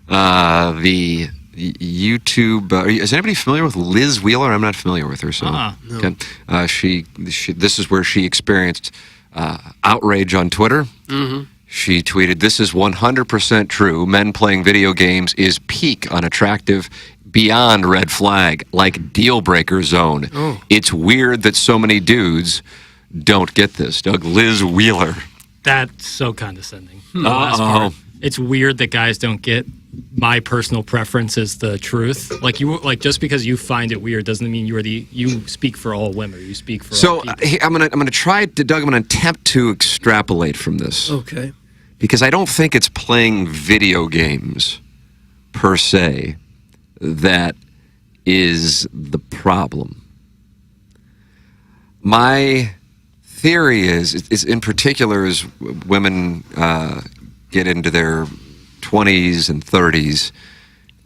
The YouTube. Is anybody familiar with Liz Wheeler? I'm not familiar with her. So, no. okay. She. This is where she experienced outrage on Twitter. Mm-hmm. She tweeted, "This is 100% true. Men playing video games is peak unattractive, beyond red flag, like deal breaker zone. Oh. It's weird that so many dudes don't get this." Doug, Liz Wheeler. That's so condescending. The last part. It's weird that guys don't get my personal preference is the truth. Like just because you find it weird doesn't mean you speak for all women. You speak for all people. I'm gonna try to, Doug. I'm gonna attempt to extrapolate from this. Okay. Because I don't think it's playing video games per se that is the problem. My theory is in particular, as women get into their 20s and 30s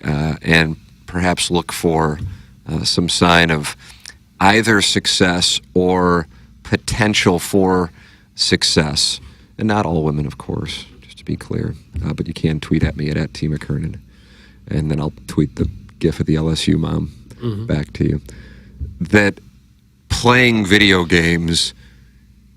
and perhaps look for some sign of either success or potential for success. And not all women, of course, just to be clear. But you can tweet at me at T. McKernan. And then I'll tweet the gif of the LSU mom back to you. That playing video games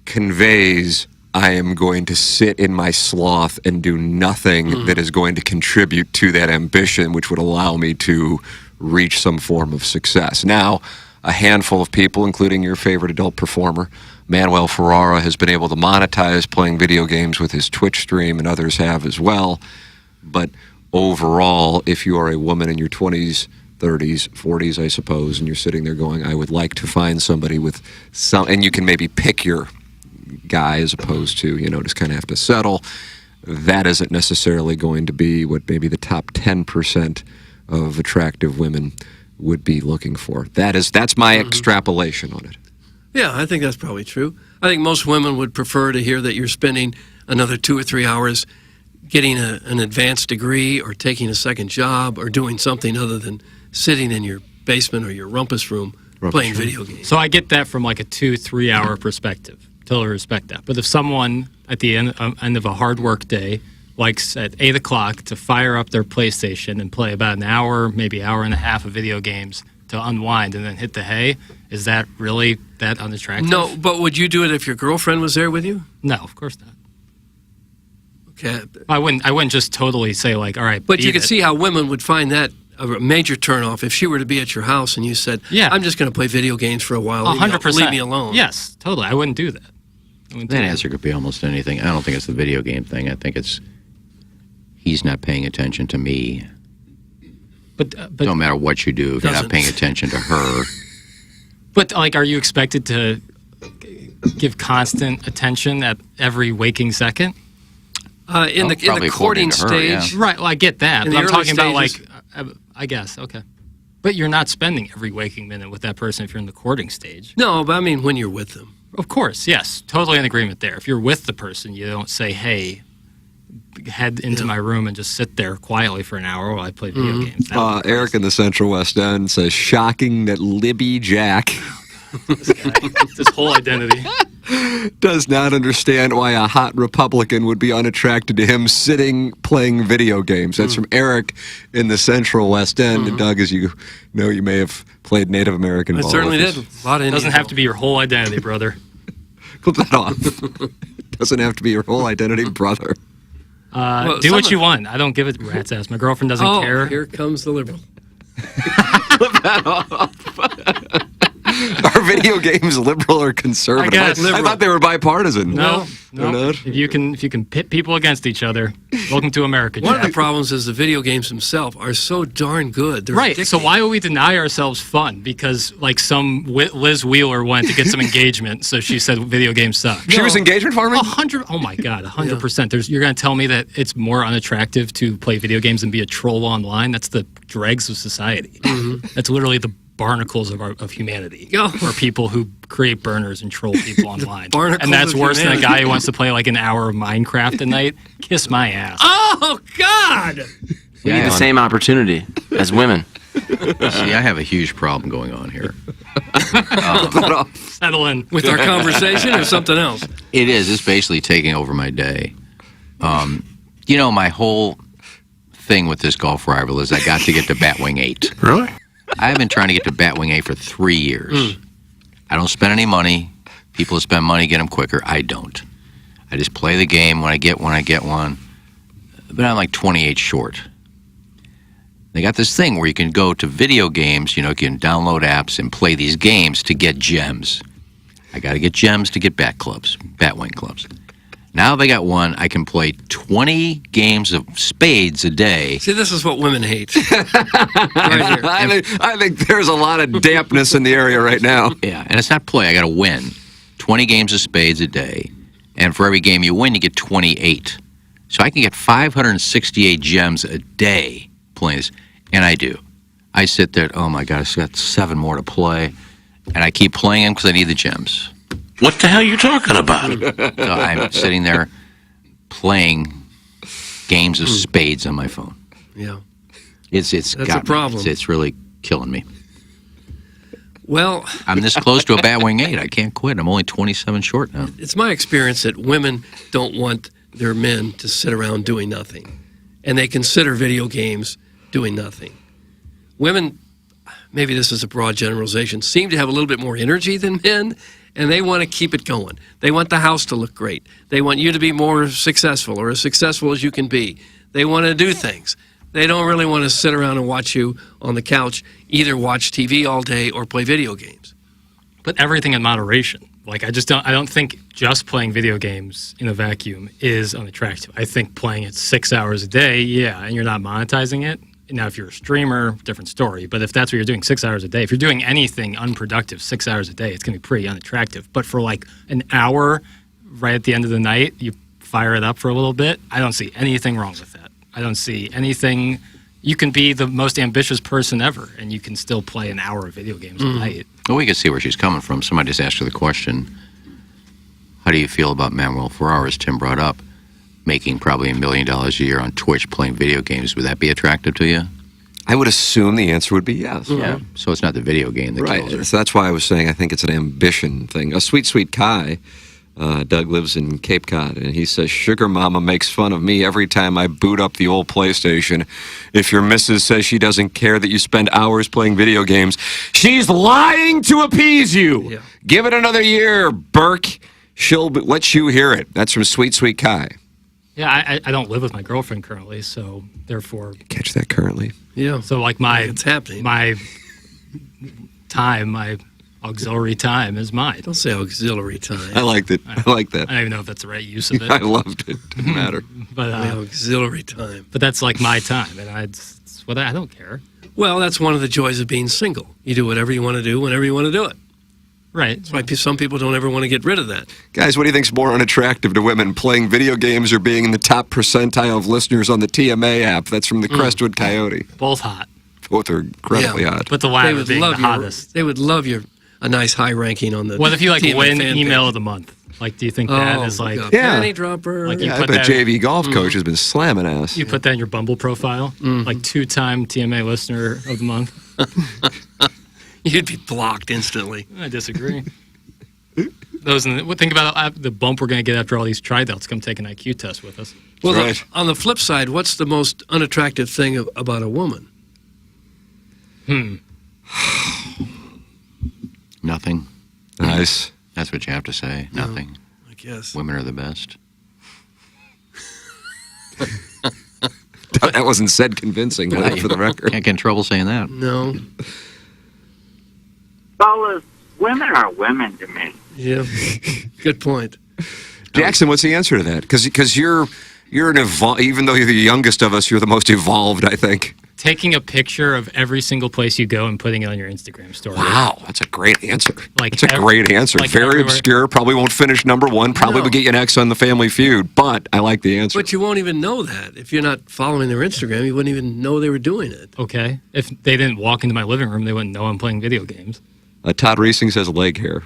conveys I am going to sit in my sloth and do nothing that is going to contribute to that ambition, which would allow me to reach some form of success. Now, a handful of people, including your favorite adult performer, Manuel Ferrara, has been able to monetize playing video games with his Twitch stream, and others have as well. But overall, if you are a woman in your 20s, 30s, 40s, I suppose, and you're sitting there going, I would like to find somebody with some, and you can maybe pick your guy as opposed to, just kind of have to settle. That isn't necessarily going to be what maybe the top 10% of attractive women would be looking for. That's my extrapolation on it. Yeah, I think that's probably true. I think most women would prefer to hear that you're spending another 2 or 3 hours getting an advanced degree or taking a second job or doing something other than sitting in your basement or your rumpus room playing video games. So I get that from like a 2-3 hour perspective. Totally respect that. But if someone at the end of a hard work day likes at 8 o'clock to fire up their PlayStation and play about an hour, maybe hour and a half of video games to unwind and then hit the hay, is that really that unattractive? No, but would you do it if your girlfriend was there with you? No, of course not. Okay. I wouldn't just totally say like, all right. But you could see how women would find that a major turnoff if she were to be at your house and you said, yeah, I'm just going to play video games for a while. 100%. Leave me alone. Yes, totally. I wouldn't do that. That answer could be almost anything. I don't think it's the video game thing. I think it's he's not paying attention to me. But no matter what you do, if you're not paying attention to her. But like, are you expected to give constant attention at every waking second? In the courting stage, right? Well, I get that, In but the I'm talking about stages. like, I guess, okay. But you're not spending every waking minute with that person if you're in the courting stage. No, but I mean when you're with them. Of course, yes, totally in agreement there. If you're with the person, you don't say, "Hey, head into my room and just sit there quietly for an hour while I play video games." Eric in the Central West End says, "Shocking that Libby Jack." This whole identity. Does not understand why a hot Republican would be unattracted to him sitting playing video games. That's from Eric in the Central West End. And Doug, as you know, you may have played Native American ball. I certainly did. A lot of Doesn't have to be your whole identity, brother. Clip that off. Doesn't have to be your whole identity, brother. Do what you want. I don't give a rat's ass. My girlfriend doesn't care. Here comes the liberal. Clip that off. Are video games liberal or conservative? I guess. I thought they were bipartisan. No. They're not? If you can pit people against each other, welcome to America. One of Jeff. the problems is the video games themselves are so darn good. They're Right. addicting. So why would we deny ourselves fun? Because like some Liz Wheeler went to get some engagement, so she said video games suck. She was engagement farming? 100. Oh my God, 100%. You're going to tell me that it's more unattractive to play video games and be a troll online? That's the dregs of society. That's literally the barnacles of humanity. Or people who create burners and troll people online. And that's of worse than a humanity. guy who wants to play like an hour of Minecraft a night. Kiss my ass. Oh God! We need the same opportunity as women. See, I have a huge problem going on here. Settle in. With our conversation or something else? It is. It's basically taking over my day. You know, my whole thing with this golf rival is I got to get to Batwing 8. Really? I've been trying to get to Batwing 8 for 3 years. I don't spend any money. People who spend money get them quicker. I don't. I just play the game when I get one. But I'm like 28 short. They got this thing where you can go to video games, you know, you can download apps and play these games to get gems. I got to get gems to get Batwing clubs. Now they got one, I can play 20 games of spades a day. See, this is what women hate. Right here. I think there's a lot of dampness in the area right now. Yeah, and it's not play, I got to win. 20 games of spades a day. And for every game you win, you get 28. So I can get 568 gems a day playing this. And I do. I sit there, oh my God, I've got 7 more to play. And I keep playing them because I need the gems. What the hell are you talking about? So I'm sitting there playing games of spades on my phone. Yeah. It's That's got a problem. Me. It's really killing me. Well, I'm this close to a Batwing 8. I can't quit. I'm only 27 short now. it's my experience that women don't want their men to sit around doing nothing. And they consider video games doing nothing. Women, maybe this is a broad generalization, seem to have a little bit more energy than men, and they want to keep it going. They want the house to look great. They want you to be more successful or as successful as you can be. They want to do things. They don't really want to sit around and watch you on the couch, either watch TV all day or play video games. But everything in moderation. Like I don't think just playing video games in a vacuum is unattractive. I think playing it 6 hours a day, yeah, and you're not monetizing it. Now, if you're a streamer, different story. But if that's what you're doing 6 hours a day, if you're doing anything unproductive 6 hours a day, it's going to be pretty unattractive. But for like an hour right at the end of the night, you fire it up for a little bit, I don't see anything wrong with that. I don't see anything. You can be the most ambitious person ever, and you can still play an hour of video games a night. Well, we can see where she's coming from. Somebody just asked her the question, how do you feel about Manuel Ferrara, as Tim brought up, making probably $1 million a year on Twitch playing video games? Would that be attractive to you? I would assume the answer would be yes. Yeah. So it's not the video game that kills her. Right. So that's why I was saying I think it's an ambition thing. A sweet Kai, Doug lives in Cape Cod, and he says, Sugar Mama makes fun of me every time I boot up the old PlayStation. If your missus says she doesn't care that you spend hours playing video games, she's lying to appease you. Yeah. Give it another year, Burke. She'll let you hear it. That's from Sweet Kai. Yeah, I don't live with my girlfriend currently, so therefore... Catch that currently. Yeah. So like It's happening. My time, my auxiliary time is mine. Don't say auxiliary time. I liked it. I like that. I don't even know if that's the right use of it. I loved it. Didn't matter. But auxiliary time. But that's like my time, and That's what I don't care. Well, that's one of the joys of being single. You do whatever you want to do whenever you want to do it. Right. That's why some people don't ever want to get rid of that. Guys, what do you think's more unattractive to women, playing video games or being in the top percentile of listeners on the TMA app? That's from the Crestwood Coyote. Both hot. Both are incredibly hot. But the latter being the hottest. They would love a nice high ranking on the What if you TMA win fan email page? of the month? Like, do you think that is like panty dropper? Like you I put bet that, JV Golf Coach has been slamming ass. You put that in your Bumble profile, like 2-time TMA listener of the month. You'd be blocked instantly. I disagree. Think about the bump we're going to get after all these tryouts come take an IQ test with us. Well, on the flip side, what's the most unattractive thing about a woman? Nothing. Nice. That's what you have to say. Nothing. I guess. Women are the best. That wasn't said convincing, for the record. Can't get in trouble saying that. No. Fellas, women are women to me. Yeah. Good point. Jackson, what's the answer to that? Because you're an even though you're the youngest of us, you're the most evolved, I think. Taking a picture of every single place you go and putting it on your Instagram story. Wow, that's a great answer. Like that's a great answer. like Very everywhere. obscure. Probably won't finish number one. Probably would get you an X on the Family Feud. But I like the answer. But you won't even know that. If you're not following their Instagram, you wouldn't even know they were doing it. Okay. If they didn't walk into my living room, they wouldn't know I'm playing video games. Todd Reesing says leg hair.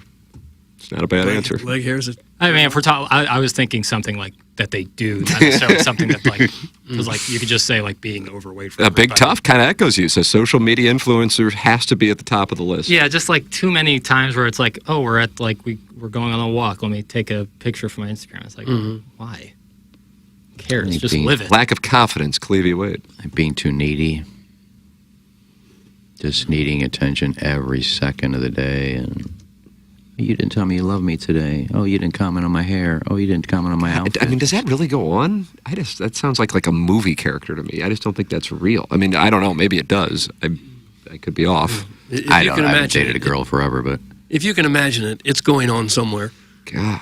It's not a bad answer. Leg hair's I mean, if we're talking, I was thinking something like that they do, not necessarily something that like, because like you could just say like being overweight. For Big everybody. Tough kind of echoes you. Says social media influencer has to be at the top of the list. Yeah, just like too many times where it's like, oh, we're at like we're going on a walk. Let me take a picture for my Instagram. It's like, why? Who cares? Just live it. Lack of confidence, Clevie Wade. Being too needy. Just needing attention every second of the day. And you didn't tell me you love me today. Oh, you didn't comment on my hair. Oh, you didn't comment on my outfit. I mean, does that really go on? That sounds like a movie character to me. I just don't think that's real. I mean, I don't know. Maybe it does. I could be off. I haven't dated a girl forever, but if you can imagine it, it's going on somewhere. God.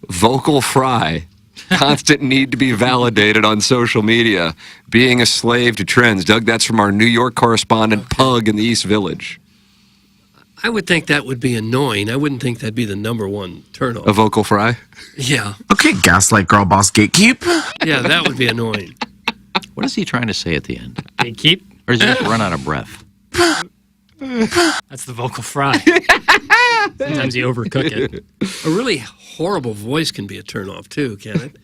Vocal fry. Constant need to be validated on social media. Being a slave to trends. Doug, that's from our New York correspondent, Pug in the East Village. I would think that would be annoying. I wouldn't think that'd be the number one turnoff. A vocal fry? Yeah. Okay, gaslight girl boss gatekeep. Yeah, that would be annoying. what is he trying to say at the end? Gatekeep? Or is he just run out of breath? That's the vocal fry. Sometimes you overcook it. A really horrible voice can be a turnoff too, can it?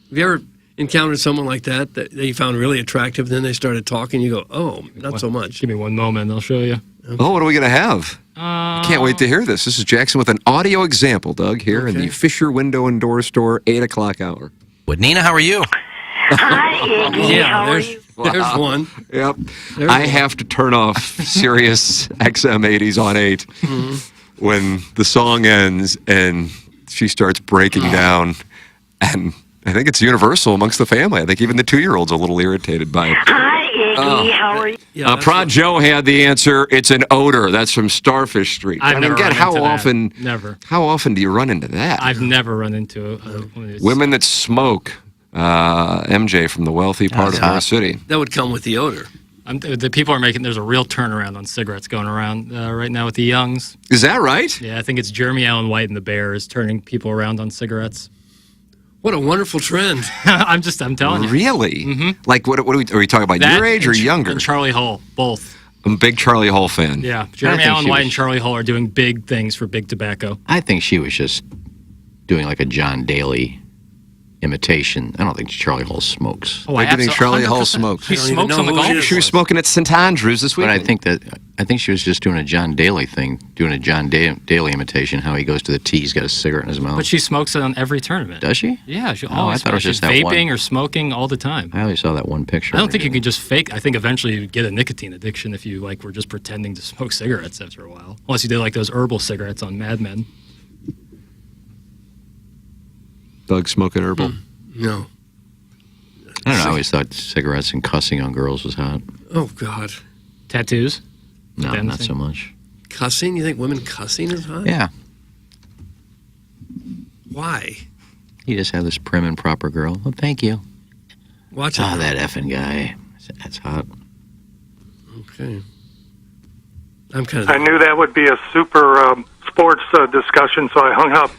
Have you ever encountered someone like that you found really attractive, then they started talking, you go, oh, not so much. Give me one moment and I'll show you. Oh, what are we going to have? Can't wait to hear this. This is Jackson with an audio example, Doug, here in the Fisher Window and Door Store 8 o'clock hour. With Nina, how are you? Hi, Andy. How are you? There's one. Yep. I have to turn off Sirius XM 80s on 8 when the song ends and she starts breaking down. And I think it's universal amongst the family. I think even the 2-year-old's a little irritated by it. Hi, Andy. How are you? Yeah, Prod Joe had the answer. It's an odor. That's from Starfish Street. I've never again, run how into that. often? Never. How often do you run into that? I've never run into one of these. Women that smoke. MJ from the wealthy part of our city. That would come with the odor. The people are making. There's a real turnaround on cigarettes going around right now with the youngs. Is that right? Yeah, I think it's Jeremy Allen White and the Bears turning people around on cigarettes. What a wonderful trend. I'm telling you. Really? Like, what are we talking about? That Your age or younger? And Charlie Hull, both. I'm a big Charlie Hull fan. Yeah, Jeremy Allen White and Charlie Hull are doing big things for Big Tobacco. I think she was just doing like a John Daly imitation. I don't think Charlie Hull smokes. Oh, I think Charlie Hull smokes. He smokes on the golf course. She was smoking at St. Andrews this week. But I think she was just doing a John Daly thing, doing a John Daly imitation, how he goes to the tee, he's got a cigarette in his mouth. But she smokes it on every tournament. Does she? Yeah, she I always thought it was she's just that vaping one. or smoking all the time. I only saw that one picture. I don't think you can just fake. I think eventually you'd get a nicotine addiction if you were just pretending to smoke cigarettes after a while. Unless you did like those herbal cigarettes on Mad Men. Doug smoking herbal? No. I don't know. I always thought cigarettes and cussing on girls was hot. Oh, God. Tattoos? No, not so much. Cussing? You think women cussing is hot? Yeah. Why? You just have this prim and proper girl. Well, thank you. Watch it. Ah, that effing guy. That's hot. Okay. I'm kind of. I knew that would be a super sports discussion, so I hung up.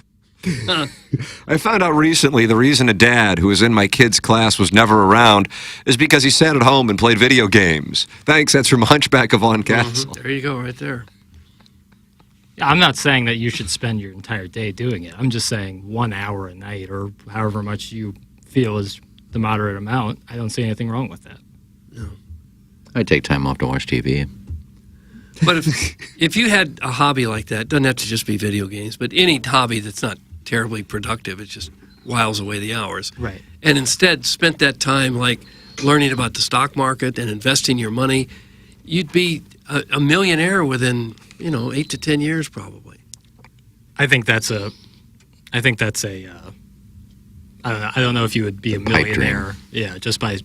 I found out recently the reason a dad who was in my kid's class was never around is because he sat at home and played video games. Thanks, that's from Hunchback of Von Castle. There you go, right there. I'm not saying that you should spend your entire day doing it. I'm just saying 1 hour a night or however much you feel is the moderate amount. I don't see anything wrong with that. No. I take time off to watch TV. But if you had a hobby like that, it doesn't have to just be video games, but any hobby that's not terribly productive, it just whiles away the hours. Right. And instead spent that time like learning about the stock market and investing your money, you'd be a millionaire within, 8 to 10 years probably. I think that's a I don't know if you would be a millionaire, just by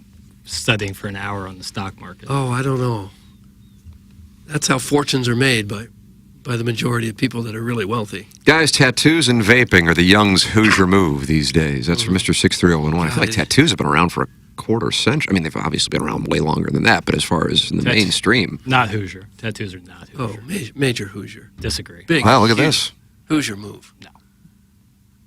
studying for an hour on the stock market. Oh, I don't know. That's how fortunes are made by the majority of people that are really wealthy. Guys, tattoos and vaping are the Young's Hoosier move these days. That's from Mr. 63011. I feel like tattoos have been around for a quarter century. I mean, they've obviously been around way longer than that, but as far as in the mainstream. Not Hoosier. Tattoos are not Hoosier. Oh, major Hoosier. Disagree. Big. Wow, look at this. Hoosier move. No.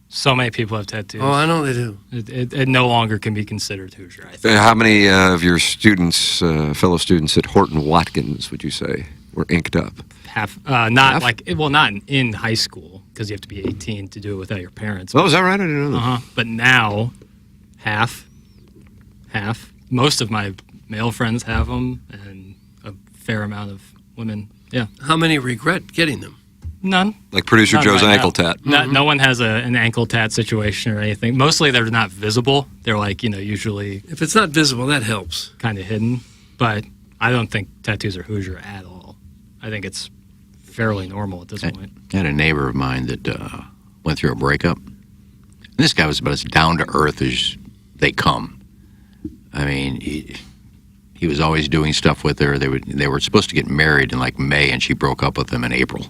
So many people have tattoos. Oh, I know they do. It no longer can be considered Hoosier, I think. How many of your students, fellow students at Horton Watkins, would you say, were inked up? Half. Not in high school, because you have to be 18 to do it without your parents. Oh, is that right? I didn't know that. But now, half. Most of my male friends have them, and a fair amount of women. Yeah. How many regret getting them? None. Like producer None Joe's right ankle now. tat. No one has an ankle tat situation or anything. Mostly they're not visible. They're like, usually. If it's not visible, that helps. Kind of hidden. But I don't think tattoos are Hoosier at all. I think it's fairly normal at this point. I had a neighbor of mine that went through a breakup. And this guy was about as down to earth as they come. I mean, he was always doing stuff with her. They were supposed to get married in like May, and she broke up with him in April.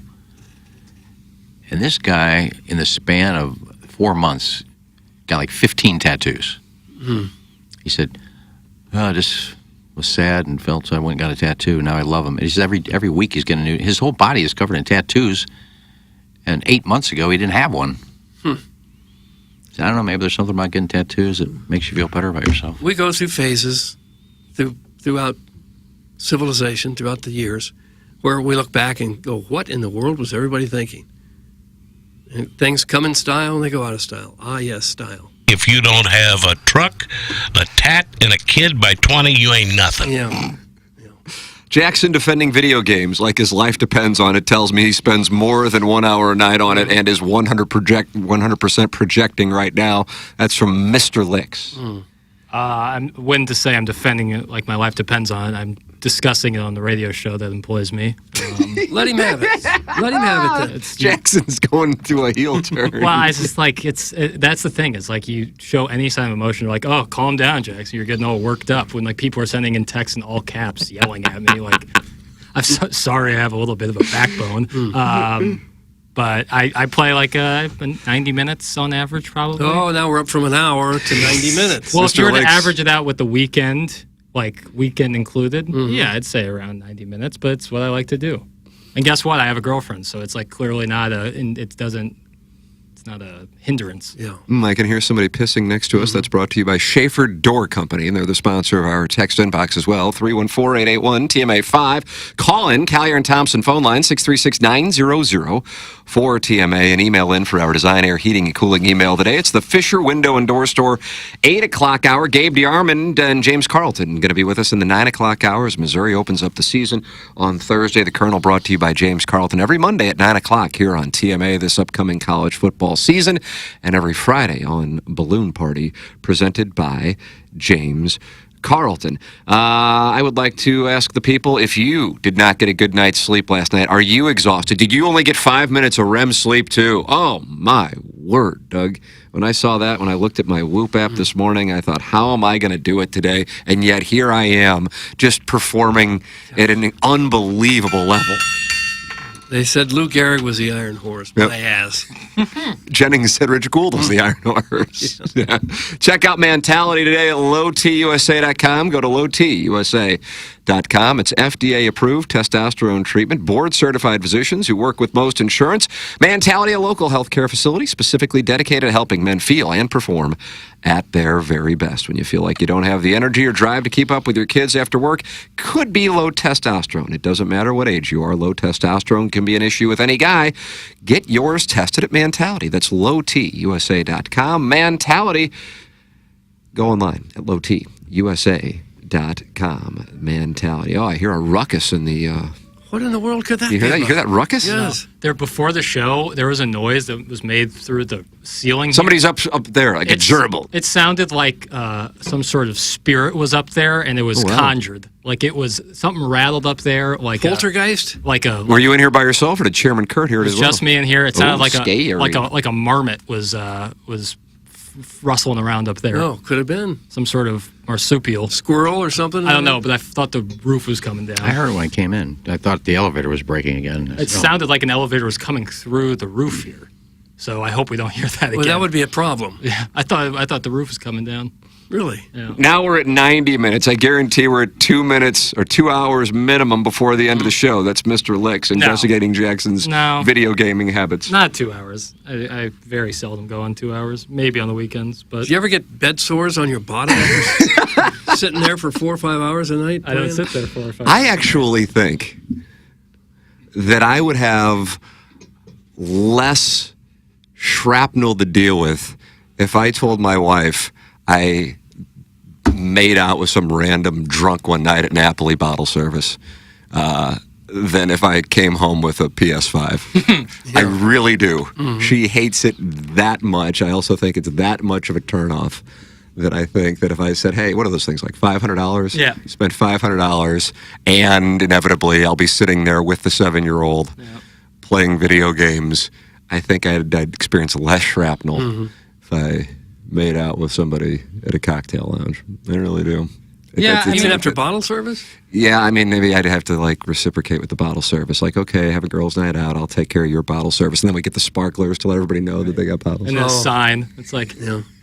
And this guy, in the span of 4 months, got like 15 tattoos. He said, I just was sad and felt so I went and got a tattoo. Now I love him. And he says every week he's getting a new. His whole body is covered in tattoos. And 8 months ago, he didn't have one. So I don't know, maybe there's something about getting tattoos that makes you feel better about yourself. We go through phases throughout civilization, throughout the years, where we look back and go, what in the world was everybody thinking? And things come in style and they go out of style. Ah, yes, style. If you don't have a truck, a tat, and a kid by 20, you ain't nothing. Yeah. Jackson defending video games like his life depends on it tells me he spends more than 1 hour a night on it and is 100% projecting right now. That's from Mr. Licks. I'm when to say I'm defending it like my life depends on it. I'm discussing it on the radio show that employs me. Let him have it. Let him have it. Jackson's going through a heel turn. Well, I just like that's the thing. It's like you show any sign of emotion, you're like, oh, calm down, Jackson. You're getting all worked up. When like people are sending in texts in all caps, yelling at me, like, I'm sorry, I have a little bit of a backbone. But I play like 90 minutes on average, probably. Oh, now we're up from an hour to 90 minutes. Well, if you were to average it out with the weekend, like weekend included, yeah, I'd say around 90 minutes, but it's what I like to do. And guess what? I have a girlfriend, so it's like clearly not it's not a hindrance. Yeah. I can hear somebody pissing next to us. That's brought to you by Schaefer Door Company, and they're the sponsor of our text inbox as well. 314-881-TMA5. Call in Collier and Thompson phone line 636-900-4TMA and email in for our Design Air Heating and Cooling email today. It's the Fisher Window and Door Store 8 o'clock hour. Gabe DeArmond and James Carlton going to be with us in the 9 o'clock hour as Missouri opens up the season on Thursday. The Colonel brought to you by James Carlton every Monday at 9 o'clock here on TMA this upcoming college football season, and every Friday on Balloon Party presented by James Carlton. I would like to ask the people, if you did not get a good night's sleep last night, are you exhausted? Did you only get 5 minutes of REM sleep too? Oh my word, Doug. When I saw that, when I looked at my Whoop app this morning, I thought, how am I going to do it today? And yet here I am, just performing at an unbelievable level. They said Lou Gehrig was the Iron Horse. Yep. My ass. Jennings said Rich Gould was the Iron Horse. Yeah. Check out Mentality today at lowtusa.com. Go to lowtusa.com. It's FDA approved testosterone treatment, board certified physicians who work with most insurance. Mentality, a local healthcare facility specifically dedicated to helping men feel and perform at their very best. When you feel like you don't have the energy or drive to keep up with your kids after work, could be low testosterone. It doesn't matter what age you are. Low testosterone can be an issue with any guy. Get yours tested at Mentality. That's lowtusa.com. Mentality. Go online at lowtusa.com. Mentality. Oh, I hear a ruckus in the... What in the world could that be? You hear that? You hear that ruckus? Yes. There, before the show, there was a noise that was made through the ceiling. Somebody's up there, like a gerbil. It sounded like some sort of spirit was up there, and it was conjured. Like it was something rattled up there, like poltergeist. Were you in here by yourself, or did Chairman Kurt hear it as well? Just me in here. It sounded scary. like a marmot was rustling around up there. Oh, could have been some sort of marsupial, squirrel or something. I don't know, but I thought the roof was coming down. I heard it when I came in. I thought the elevator was breaking again. It sounded like an elevator was coming through the roof here. So I hope we don't hear that again. Well, that would be a problem. Yeah, I thought the roof was coming down. Really? Yeah. Now we're at 90 minutes. I guarantee we're at 2 minutes or 2 hours minimum before the end of the show. That's Mr. Licks investigating Jackson's video gaming habits. Not 2 hours. I very seldom go on 2 hours. Maybe on the weekends. But do you ever get bed sores on your bottom? Sitting there for 4 or 5 hours a night? I don't sit there 4 or 5 I actually think that I would have less shrapnel to deal with if I told my wife I made out with some random drunk one night at Napoli bottle service than if I came home with a PS5. I really do. Mm-hmm. She hates it that much. I also think it's that much of a turnoff that I think that if I said, hey, what are those things, like $500? Yeah. Spend $500, and inevitably I'll be sitting there with the 7-year-old playing video games. I think I'd experience less shrapnel if I made out with somebody at a cocktail lounge. I really do. Even after bottle service? Yeah, I mean, maybe I'd have to like reciprocate with the bottle service. Like, okay, have a girls' night out. I'll take care of your bottle service, and then we get the sparklers to let everybody know that they got bottles. And then a sign. It's like,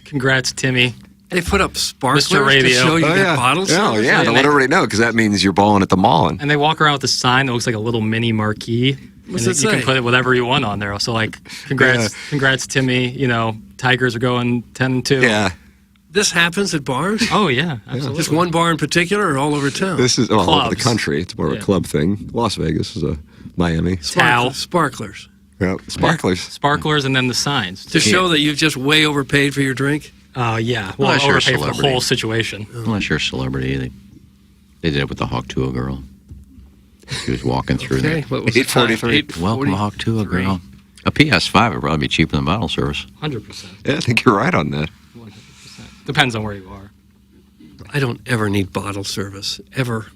congrats, Timmy. They put up sparklers Mr. Radio. to show you get bottles. Oh, yeah, to let everybody know, because that means you're balling at the mall. And they walk around with a sign that looks like a little mini marquee. What's and it you say? can put whatever you want on there. So like, congrats, Timmy. You know, Tigers are going 10-2. Yeah. This happens at bars? Oh, yeah, absolutely. Just one bar in particular or all over town? This is all over the country. It's more of a club thing. Las Vegas is a Miami. Sparklers. Yeah, sparklers. Sparklers and then the signs. To show that you've just way overpaid for your drink? Yeah. Well, Well, you're a overpaid for the celebrity. whole situation. Unless you're a celebrity. They did it with the Hawk Tua girl. She was walking through Okay, there. what was the time? 8:43. Welcome, Hawk Tua girl. A PS5 would probably be cheaper than bottle service. 100%. Yeah, I think you're right on that. 100%. Depends on where you are. I don't ever need bottle service, ever.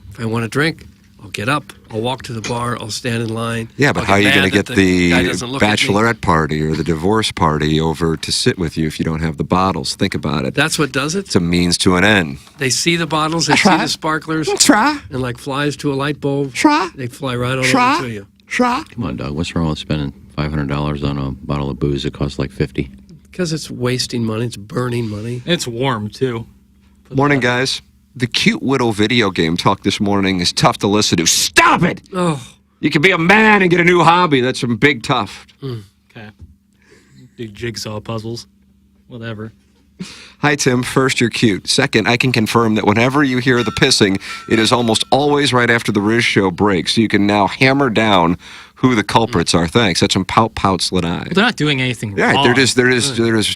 If I want a drink, I'll get up, I'll walk to the bar, I'll stand in line. Yeah, but I'll how are you going to mad get that the guy doesn't look at me. bachelorette party or the divorce party over to sit with you if you don't have the bottles? Think about it. That's what does it? It's a means to an end. They see the bottles, they see the sparklers. Try. And like flies to a light bulb, they fly right on Try. over to you. Try. Come on, Doug. What's wrong with spending $500 on a bottle of booze that costs like $50? Because it's wasting money, it's burning money. It's warm, too. Morning, guys. The Cute Widow video game talk this morning is tough to listen to. Stop it! Oh. You can be a man and get a new hobby. That's some big tough. Okay. Do jigsaw puzzles. Whatever. Hi, Tim. First, you're cute. Second, I can confirm that whenever you hear the pissing, it is almost always right after the Riz show breaks. So you can now hammer down who the culprits are. Thanks. That's some pout slit eye. Well, they're not doing anything wrong. Yeah, they're just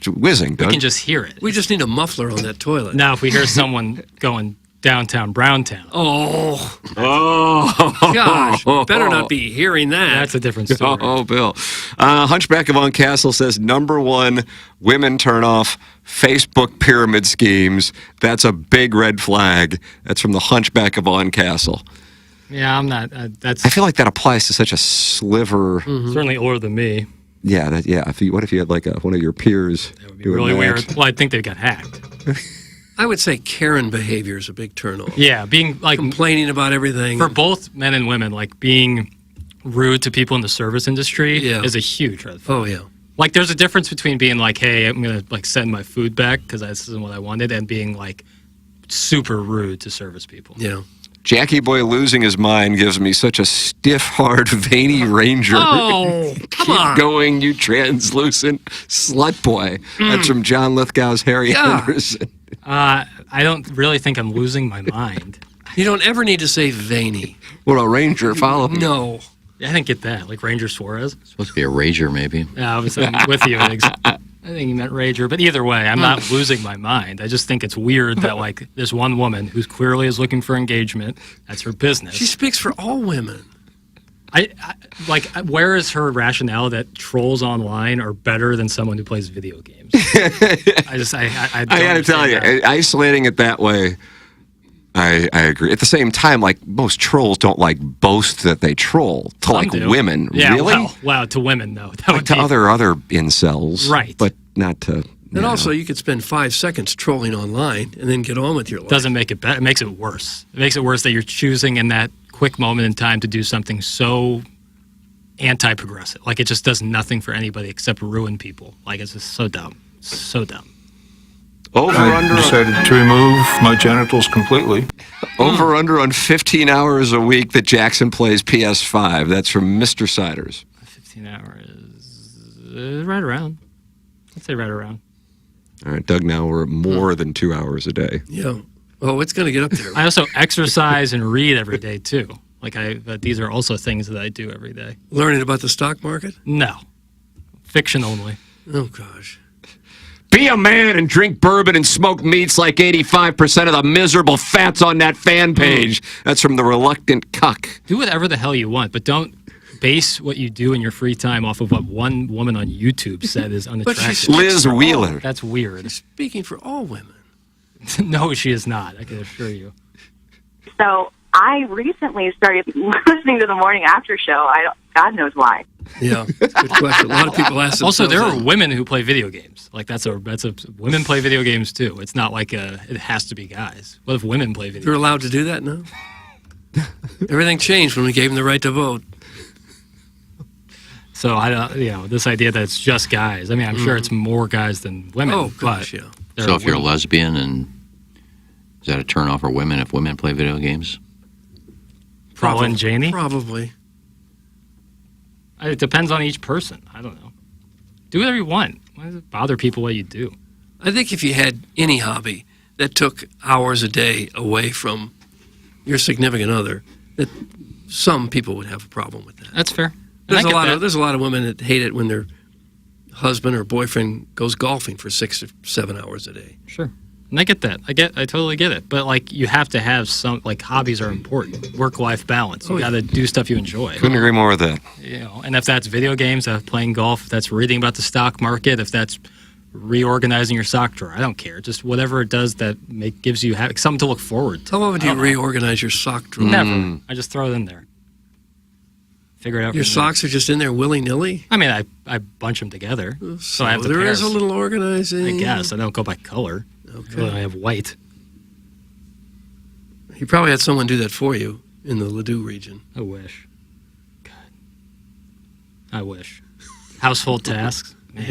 whizzing, We Doug. can just hear it. We just need a muffler on that toilet. Now, if we hear someone going downtown Browntown. Oh. Oh. Gosh, better not be hearing that. That's a different story. Oh, Bill. Hunchback of On Castle says, #1, women turn off Facebook pyramid schemes. That's a big red flag. That's from the Hunchback of On Castle. Yeah, I'm not. That's I feel like that applies to such a sliver. certainly older than me. Yeah, what if you had like one of your peers? That would be Really weird. Well, I think they got hacked. I would say Karen behavior is a big turnoff. Yeah, being like complaining about everything. For both men and women, like being rude to people in the service industry is a huge red flag. Oh, yeah. Like, there's a difference between being like, hey, I'm going to, like, send my food back because this isn't what I wanted, and being, like, super rude to service people. Yeah. Jackie Boy losing his mind gives me such a stiff, hard, veiny ranger. Oh, come on. Keep going, you translucent slut boy. That's from John Lithgow's Harry Anderson. I don't really think I'm losing my mind. You don't ever need to say veiny. What a ranger, follow me. No. I didn't get that. Like Ranger Suarez? Supposed to be a rager, maybe. Yeah, I'm with you. I think he meant rager. But either way, I'm not losing my mind. I just think it's weird that, like, there's one woman who clearly is looking for engagement. That's her business. She speaks for all women. Where is her rationale that trolls online are better than someone who plays video games? I got to tell you, isolating it that way, I agree. At the same time, like, most trolls don't, like, boast that they troll to, like, women. Yeah, really? Wow, to women, though. Like to other incels. Right. But not to... And also, you could spend 5 seconds trolling online and then get on with your life. Doesn't make it better. It makes it worse. It makes it worse that you're choosing in that quick moment in time to do something so anti-progressive. Like, it just does nothing for anybody except ruin people. Like, it's just so dumb. So dumb. I decided to remove my genitals completely. Over under on 15 hours a week that Jackson plays PS5. That's from Mr. Siders. 15 hours, right around. I'd say right around. All right, Doug, now we're at more than 2 hours a day. Yeah. Oh, it's going to get up there. I also exercise and read every day, too. Like, these are also things that I do every day. Learning about the stock market? No. Fiction only. Oh, gosh. Be a man and drink bourbon and smoke meats like 85% of the miserable fats on that fan page. That's from the Reluctant Cuck. Do whatever the hell you want, but don't base what you do in your free time off of what one woman on YouTube said is unattractive. Liz Wheeler. That's weird. Speaking for all women. No, she is not. I can assure you. So I recently started listening to the morning after show. God knows why. Yeah, good question. A lot of people ask themselves. Also, there are women who play video games. Like, that's a women play video games too. It's not like it has to be guys. What if women play video? They're allowed to do that now. Everything changed when we gave them the right to vote. So this idea that it's just guys. I mean, I'm sure it's more guys than women. Oh gosh, yeah. So if you're a lesbian, and is that a turnoff for women if women play video games? Paul and Janie? Probably. It depends on each person. I don't know. Do whatever you want. Why does it bother people what you do? I think if you had any hobby that took hours a day away from your significant other, that some people would have a problem with that. That's fair. There's a lot of women that hate it when their husband or boyfriend goes golfing for 6 or 7 hours a day. Sure. And I get that. I totally get it. But, like, you have to have some, like, hobbies are important. Work-life balance. You got to do stuff you enjoy. Couldn't agree more with that. You know, and if that's video games, playing golf, if that's reading about the stock market, if that's reorganizing your sock drawer, I don't care. Just whatever it does that gives you something to look forward to. How often do you reorganize your sock drawer? Never. I just throw it in there. Figure it out. Your socks are just in there willy-nilly? I mean, I bunch them together. So I have the there pairs. is a little organizing. I guess. I don't go by color. Okay. I have white. You probably had someone do that for you in the Ladue region. I wish. God. I wish. Household tasks. Man.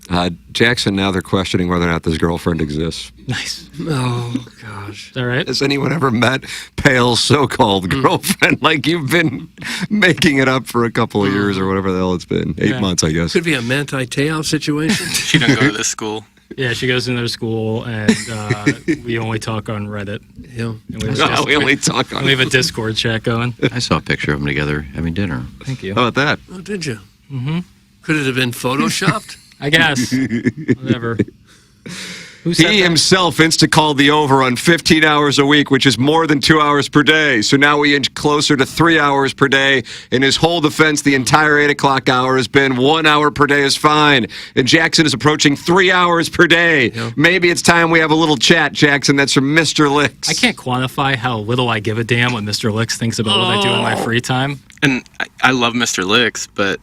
Yeah. Jackson, now they're questioning whether or not this girlfriend exists. Nice. Oh, gosh. Is that right? Has anyone ever met Pale's so-called girlfriend? Like, you've been making it up for a couple of years or whatever the hell it's been. 8 months, I guess. Could be a Manti Te'o situation. She didn't go to this school. Yeah, she goes into their school, and we only talk on Reddit. Yeah. And we only talk on We have a Discord chat going. I saw a picture of them together having dinner. Thank you. How about that? Oh, did you? Mm-hmm. Could it have been photoshopped? I guess. Whatever. Who said He that? himself insta-called the over on 15 hours a week, which is more than 2 hours per day. So now we inch closer to 3 hours per day. In his whole defense, the entire 8 o'clock hour has been 1 hour per day is fine. And Jackson is approaching 3 hours per day. Yeah. Maybe it's time we have a little chat, Jackson. That's from Mr. Licks. I can't quantify how little I give a damn what Mr. Licks thinks about what I do in my free time. And I love Mr. Licks, but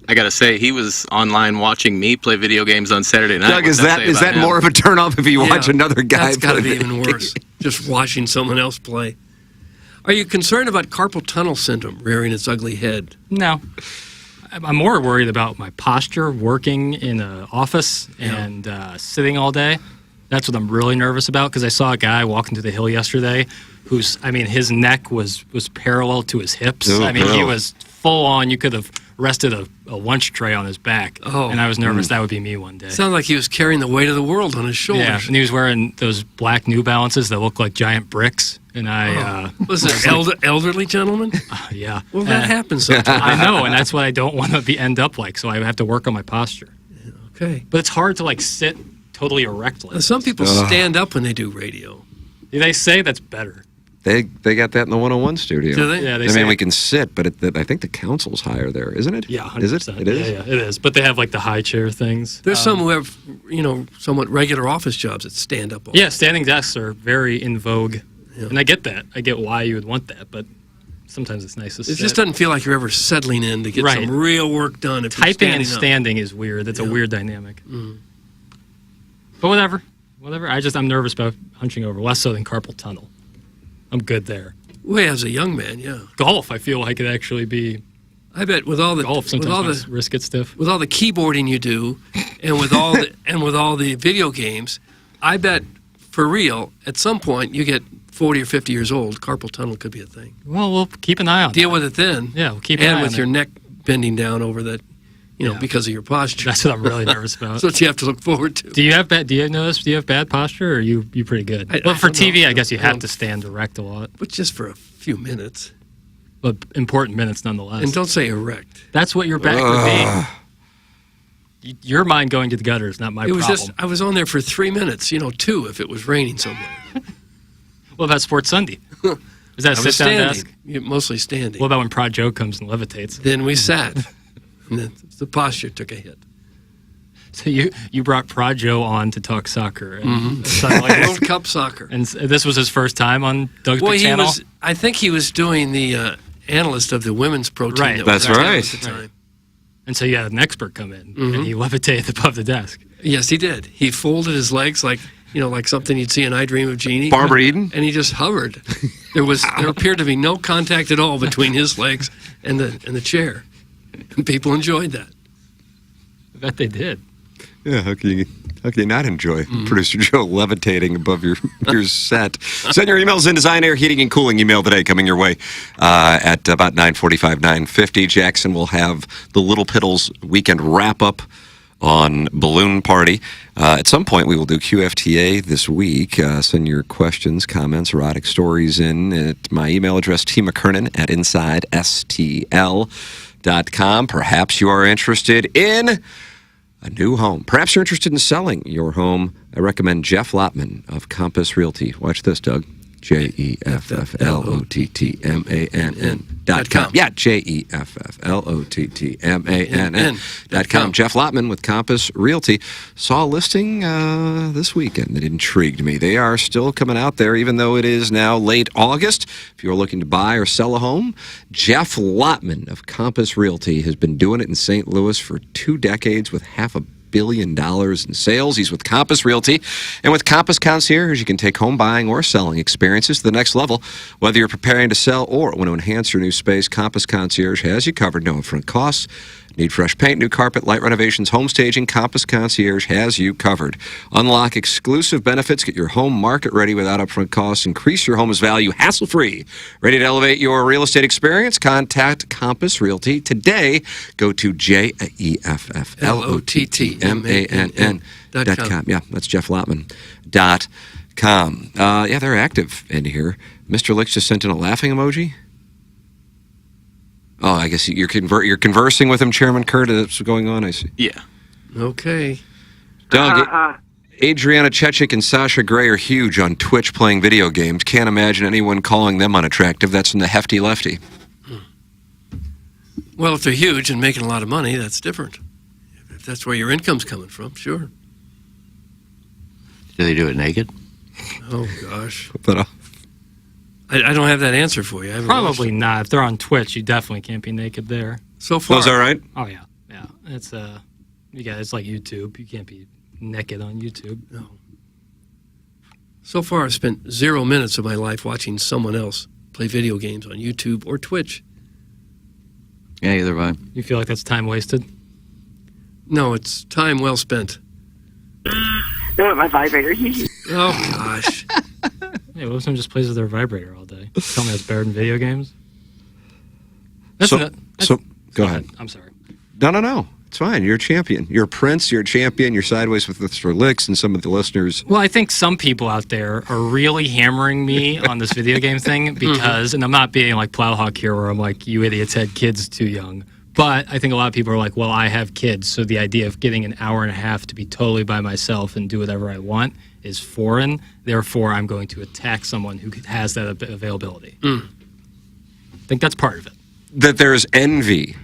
I gotta say, he was online watching me play video games on Saturday night. Doug, is that more of a turn off if you watch another guy That's got to play be even worse. Just watching someone else play. Are you concerned about carpal tunnel syndrome rearing its ugly head? No. I'm more worried about my posture working in an office and sitting all day. That's what I'm really nervous about because I saw a guy walking to the hill yesterday his neck was parallel to his hips. He was full on. You could have rested a lunch tray on his back. And I was nervous that would be me one day. Sounded like he was carrying the weight of the world on his shoulders. Yeah, and he was wearing those black New Balances that look like giant bricks. And was it elderly gentleman? Yeah. Well, that happens sometimes. I know, and that's what I don't want to end up like. So I have to work on my posture. Okay. But it's hard to sit totally erect like Some people stand up when they do radio. They say that's better. They got that in the 101 studio. Do they? Yeah, I mean, we can sit, but I think the council's higher there, isn't it? Yeah, 100%. Is it? It is? Yeah, it is. But they have the high chair things. There's some who have, somewhat regular office jobs that stand up. Yeah, standing desks are very in vogue. Yeah. And I get that. I get why you would want that, but sometimes it's nice to sit. It just doesn't feel like you're ever settling in to get some real work done. If Typing and up. standing is weird. That's a weird dynamic. But whatever. I'm nervous about hunching over, less so than carpal tunnel. I'm good there. Well, as a young man, yeah. Golf, I feel like it actually be. I bet with all the golf, sometimes my wrist gets stiff. With all the keyboarding you do, and with all the video games, I bet for real, at some point you get 40 or 50 years old, carpal tunnel could be a thing. Well, we'll keep an eye on Deal with it then. Yeah, we'll keep an eye on it. And with your neck bending down over that, because of your posture. That's what I'm really nervous about. That's what you have to look forward to. Do you have bad posture, or are you pretty good? Well, for TV, I guess you have to stand erect a lot. But just for a few minutes. But important minutes nonetheless. And don't say erect. That's what your back would be. Your mind going to the gutter is not my problem. I was on there for 3 minutes, 2 if it was raining somewhere. What about Sports Sunday? Is that a sit-down desk? Mostly standing. What about when Prod Joe comes and levitates? Then we sat. And the posture took a hit. So you brought Prod Joe on to talk soccer. And World Cup soccer. And this was his first time on Doug's Big Channel? I think he was doing the analyst of the women's pro team. Right. That's right. At the time. And so you had an expert come in, and he levitated above the desk. Yes, he did. He folded his legs like something you'd see in I Dream of Jeannie. Barbara Eden? And he just hovered. There appeared to be no contact at all between his legs and the chair. And people enjoyed that. I bet they did. Yeah, how can you not enjoy Producer Joe levitating above your set? Send your emails in Design Air Heating and Cooling email today coming your way at about 9:45, 9:50. Jackson will have the Little Piddles weekend wrap-up on Balloon Party. At some point, we will do QFTA this week. Send your questions, comments, erotic stories in at my email address, tmckernan@InsideSTL.com. Perhaps you are interested in a new home. Perhaps you're interested in selling your home. I recommend Jeff Lotman of Compass Realty. Watch this, Doug. JEFFLOTTMANN.com. Yeah, JEFFLOTTMANN.com. Jeff Lotman with Compass Realty. Saw a listing this weekend that intrigued me. They are still coming out there, even though it is now late August. If you're looking to buy or sell a home, Jeff Lotman of Compass Realty has been doing it in St. Louis for 2 decades with $500 million in sales. He's with Compass Realty. And with Compass Concierge, you can take home buying or selling experiences to the next level. Whether you're preparing to sell or want to enhance your new space, Compass Concierge has you covered. No upfront costs. Need fresh paint, new carpet, light renovations, home staging? Compass Concierge has you covered. Unlock exclusive benefits. Get your home market ready without upfront costs. Increase your home's value hassle-free. Ready to elevate your real estate experience? Contact Compass Realty today. Go to JEFFLOTTMANN.com. Yeah, that's JeffLotman.com. Yeah, they're active in here. Mr. Licks just sent in a laughing emoji. Oh, I guess you're conversing with him, Chairman Kurt. That's what's going on, I see. Yeah. Okay. Doug, Adriana Chechik and Sasha Grey are huge on Twitch playing video games. Can't imagine anyone calling them unattractive. That's from the Hefty Lefty. Well, if they're huge and making a lot of money, that's different. If that's where your income's coming from, sure. Do they do it naked? Oh, gosh. But, I don't have that answer for you. Probably not. If they're on Twitch, you definitely can't be naked there. So far. Was that right? Oh, yeah. Yeah. It's it's like YouTube. You can't be naked on YouTube. No. So far, I've spent 0 minutes of my life watching someone else play video games on YouTube or Twitch. Yeah, either way. You feel like that's time wasted? No, it's time well spent. No, my vibrator. Oh, gosh. Hey, what if someone just plays with their vibrator all day? Tell me that's better than video games? Go ahead. I'm sorry. No. It's fine. You're a champion. You're a prince. You're a champion. You're sideways with Mr. Licks and some of the listeners. Well, I think some people out there are really hammering me on this video game thing because, and I'm not being like Plowhawk here where I'm like, you idiots had kids too young. But I think a lot of people are like, well, I have kids, so the idea of getting an hour and a half to be totally by myself and do whatever I want is foreign. Therefore, I'm going to attack someone who has that availability. I think that's part of it. That there's envy.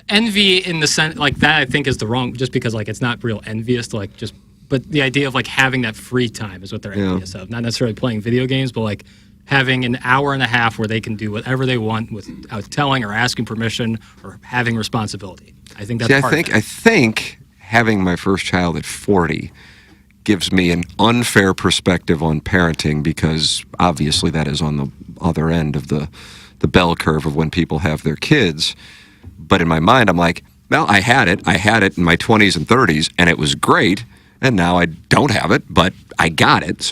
Envy in the sense, like that I think is the wrong, just because like it's not real envious to like just, but the idea of like having that free time is what they're envious of. Not necessarily playing video games, but like having an hour and a half where they can do whatever they want without telling or asking permission or having responsibility. I think that's part of it. I think having my first child at 40 gives me an unfair perspective on parenting because obviously that is on the other end of the bell curve of when people have their kids. But in my mind, I'm like, well, I had it in my 20s and 30s, and it was great. And now I don't have it, but I got it.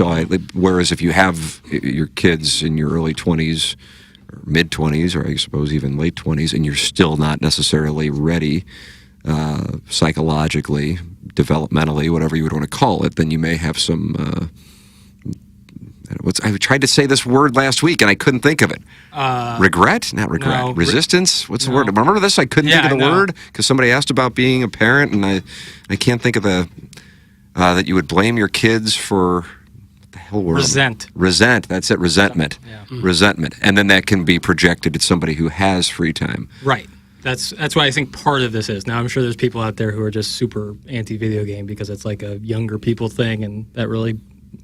Whereas if you have your kids in your early 20s or mid 20s, or I suppose even late 20s, and you're still not necessarily ready psychologically, developmentally, whatever you would want to call it, then you may have some. I tried to say this word last week and I couldn't think of it. Regret? Not regret. No, Resistance? What's the word? Remember this? I couldn't think of the word because somebody asked about being a parent, and I can't think of the that you would blame your kids for what the hell word? Resent. That's it. Resentment. Resentment, and then that can be projected at somebody who has free time. Right. That's why I think part of this is. Now I'm sure there's people out there who are just super anti-video game because it's like a younger people thing, and that really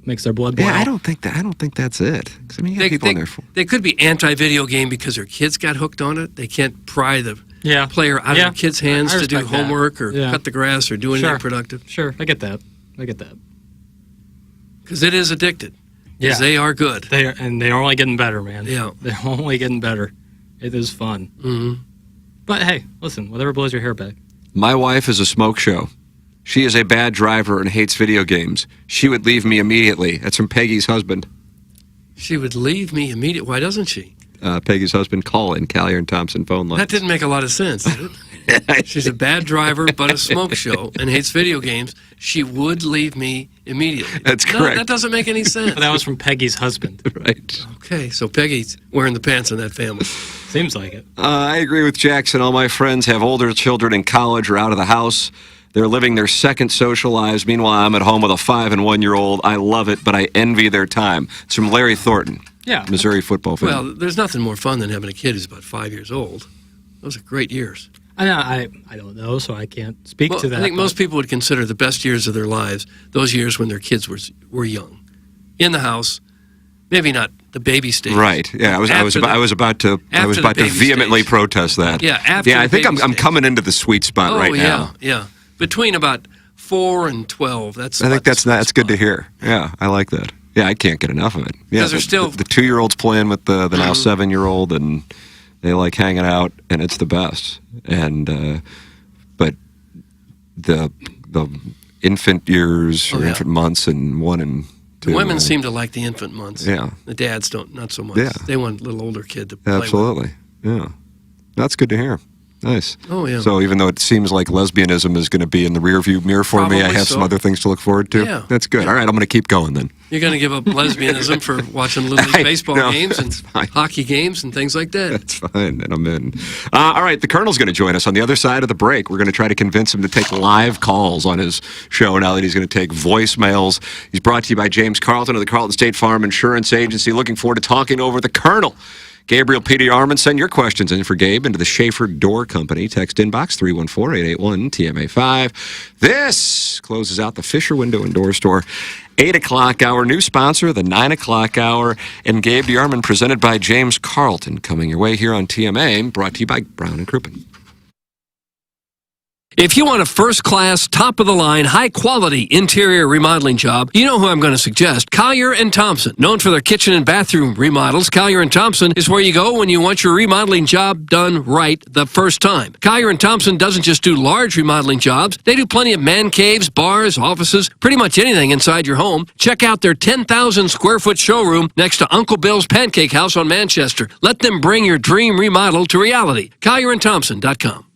makes their blood boil. Yeah, I don't think that's it. I mean, you got people in there. They could be anti-video game because their kids got hooked on it. They can't pry the player out of their kids' hands to do homework or cut the grass or do anything productive. Sure, I get that. Because it is addicted. Because they are good. They're only getting better, man. Yeah. They're only getting better. It is fun. Mm-hmm. But hey, listen, whatever blows your hair back. My wife is a smoke show. She is a bad driver and hates video games. She would leave me immediately. That's from Peggy's husband. She would leave me immediately. Why doesn't she? Peggy's husband, Colin, Callier and Thompson phone line. That didn't make a lot of sense, did it? She's a bad driver, but a smoke show, and hates video games. She would leave me immediately. That's correct. No, that doesn't make any sense. That was from Peggy's husband. Right. Okay, so Peggy's wearing the pants in that family. Seems like it. I agree with Jackson. All my friends have older children in college or out of the house. They're living their second social lives. Meanwhile, I'm at home with a 5- and 1-year-old. I love it, but I envy their time. It's from Larry Thornton. Yeah. Missouri football fan. Well, there's nothing more fun than having a kid who's about 5 years old. Those are great years. I don't know, so I can't speak to that. I think most people would consider the best years of their lives those years when their kids were young, in the house. Maybe not the baby stage. Right. Yeah. I was about to vehemently protest that. Yeah. After I think I'm coming into the sweet spot right now. Yeah. Between about 4 and 12. I think that's good to hear. Yeah, I like that. Yeah, I can't get enough of it. Yeah, because the 2-year-old's playing with the now 7-year-old, and they like hanging out, and it's the best. And but the infant years or infant months and 1 and 2. The women seem to like the infant months. Yeah. The dads don't, not so much. Yeah. They want a little older kid to play Absolutely. with. Yeah. That's good to hear. Nice. Oh, yeah. So even though it seems like lesbianism is going to be in the rearview mirror for me, I have some other things to look forward to. Yeah. That's good. All right, I'm going to keep going then. You're going to give up lesbianism for watching Little League baseball games and hockey games and things like that. That's fine, and I'm in. All right, the Colonel's going to join us on the other side of the break. We're going to try to convince him to take live calls on his show now that he's going to take voicemails. He's brought to you by James Carlton of the Carlton State Farm Insurance Agency. Looking forward to talking over the Colonel. Gabriel P.D. Armand, send your questions in for Gabe into the Schaefer Door Company. Text inbox 314-881-TMA5. This closes out the Fisher Window and Door Store 8 o'clock hour. New sponsor, the 9 o'clock hour. And Gabe D. Armand, presented by James Carlton. Coming your way here on TMA, brought to you by Brown and Crouppen. If you want a first-class, top-of-the-line, high-quality interior remodeling job, you know who I'm going to suggest. Collier & Thompson. Known for their kitchen and bathroom remodels, Collier & Thompson is where you go when you want your remodeling job done right the first time. Collier & Thompson doesn't just do large remodeling jobs. They do plenty of man caves, bars, offices, pretty much anything inside your home. Check out their 10,000-square-foot showroom next to Uncle Bill's Pancake House on Manchester. Let them bring your dream remodel to reality. CollierandThompson.com.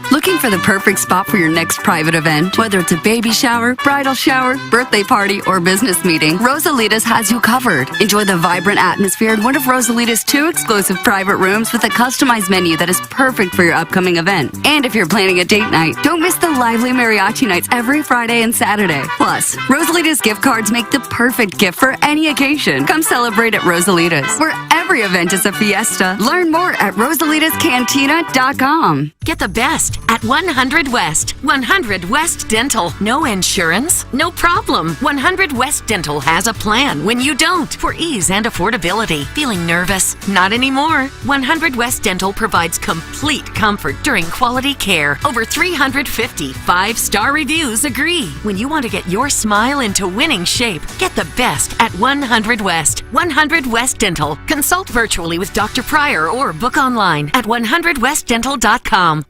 Looking for the perfect spot for your next private event? Whether it's a baby shower, bridal shower, birthday party, or business meeting, Rosalita's has you covered. Enjoy the vibrant atmosphere in one of Rosalita's 2 exclusive private rooms with a customized menu that is perfect for your upcoming event. And if you're planning a date night, don't miss the lively mariachi nights every Friday and Saturday. Plus, Rosalita's gift cards make the perfect gift for any occasion. Come celebrate at Rosalita's, where every event is a fiesta. Learn more at Rosalita'sCantina.com. Get the best at 100 West. 100 West Dental. No insurance? No problem. 100 West Dental has a plan when you don't, for ease and affordability. Feeling nervous? Not anymore. 100 West Dental provides complete comfort during quality care. Over 350 5-star reviews agree. When you want to get your smile into winning shape, get the best at 100 West. 100 West Dental. Consult virtually with Dr. Pryor or book online at 100westdental.com.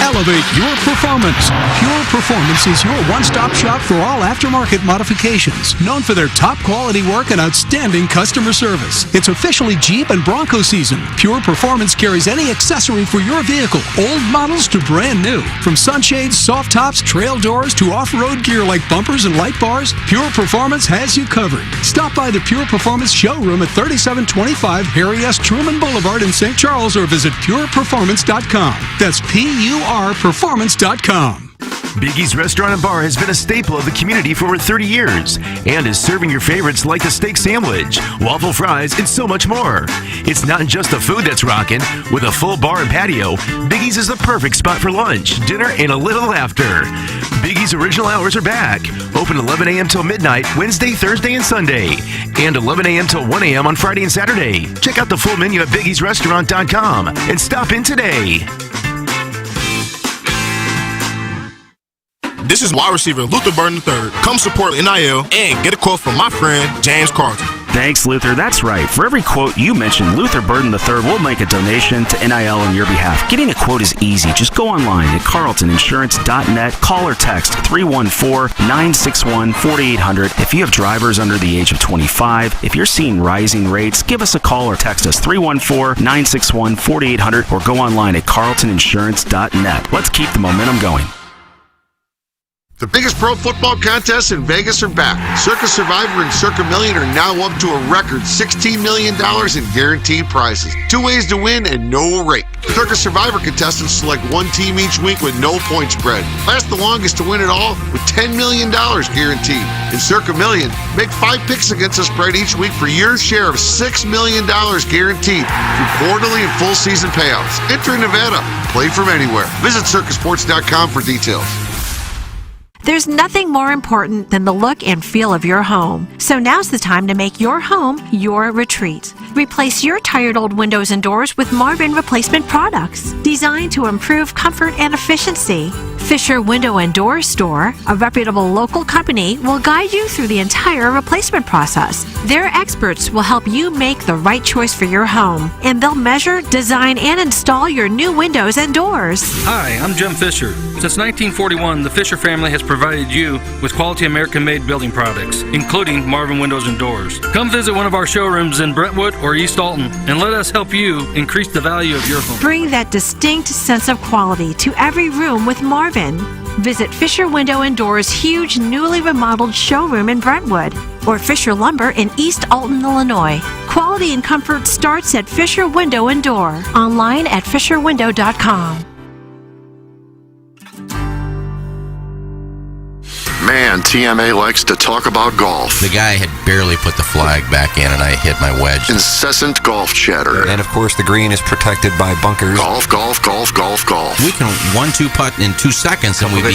Elevate your performance. Pure Performance is your one-stop shop for all aftermarket modifications. Known for their top quality work and outstanding customer service. It's officially Jeep and Bronco season. Pure Performance carries any accessory for your vehicle, old models to brand new. From sunshades, soft tops, trail doors, to off-road gear like bumpers and light bars, Pure Performance has you covered. Stop by the Pure Performance showroom at 3725 Harry S. Truman Boulevard in St. Charles or visit pureperformance.com. That's PURperformance.com. Biggie's Restaurant and Bar has been a staple of the community for over 30 years and is serving your favorites like the steak sandwich, waffle fries, and so much more. It's not just the food that's rocking. With a full bar and patio, Biggie's is the perfect spot for lunch, dinner, and a little laughter. Biggie's original hours are back. Open 11 a.m. till midnight, Wednesday, Thursday, and Sunday. And 11 a.m. till 1 a.m. on Friday and Saturday. Check out the full menu at biggiesrestaurant.com and stop in today. This is wide receiver Luther Burden III. Come support NIL and get a quote from my friend James Carlton. Thanks, Luther. That's right. For every quote you mention, Luther Burden III will make a donation to NIL on your behalf. Getting a quote is easy. Just go online at carltoninsurance.net. Call or text 314-961-4800. If you have drivers under the age of 25, if you're seeing rising rates, give us a call or text us 314-961-4800 or go online at carltoninsurance.net. Let's keep the momentum going. The biggest pro football contests in Vegas are back. Circa Survivor and Circa Million are now up to a record $16 million in guaranteed prizes. 2 ways to win and no rake. Circa Survivor contestants select one team each week with no point spread. Last the longest to win it all with $10 million guaranteed. In Circa Million, make 5 picks against the spread each week for your share of $6 million guaranteed through quarterly and full season payouts. Enter in Nevada. Play from anywhere. Visit circasports.com for details. There's nothing more important than the look and feel of your home. So now's the time to make your home your retreat. Replace your tired old windows and doors with Marvin replacement products designed to improve comfort and efficiency. Fisher Window and Door Store, a reputable local company, will guide you through the entire replacement process. Their experts will help you make the right choice for your home, and they'll measure, design, and install your new windows and doors. Hi, I'm Jim Fisher. Since 1941, the Fisher family has provided you with quality American-made building products, including Marvin Windows and Doors. Come visit one of our showrooms in Brentwood or East Alton, and let us help you increase the value of your home. Bring that distinct sense of quality to every room with Marvin. Visit Fisher Window and Doors' huge newly remodeled showroom in Brentwood or Fisher Lumber in East Alton, Illinois. Quality and comfort starts at Fisher Window and Door. Online at fisherwindow.com. Man, TMA likes to talk about golf. The guy had barely put the flag back in, and I hit my wedge. Incessant golf chatter. And of course, the green is protected by bunkers. Golf, golf, golf, golf, golf. We can 1-2 putt in 2 seconds, and we can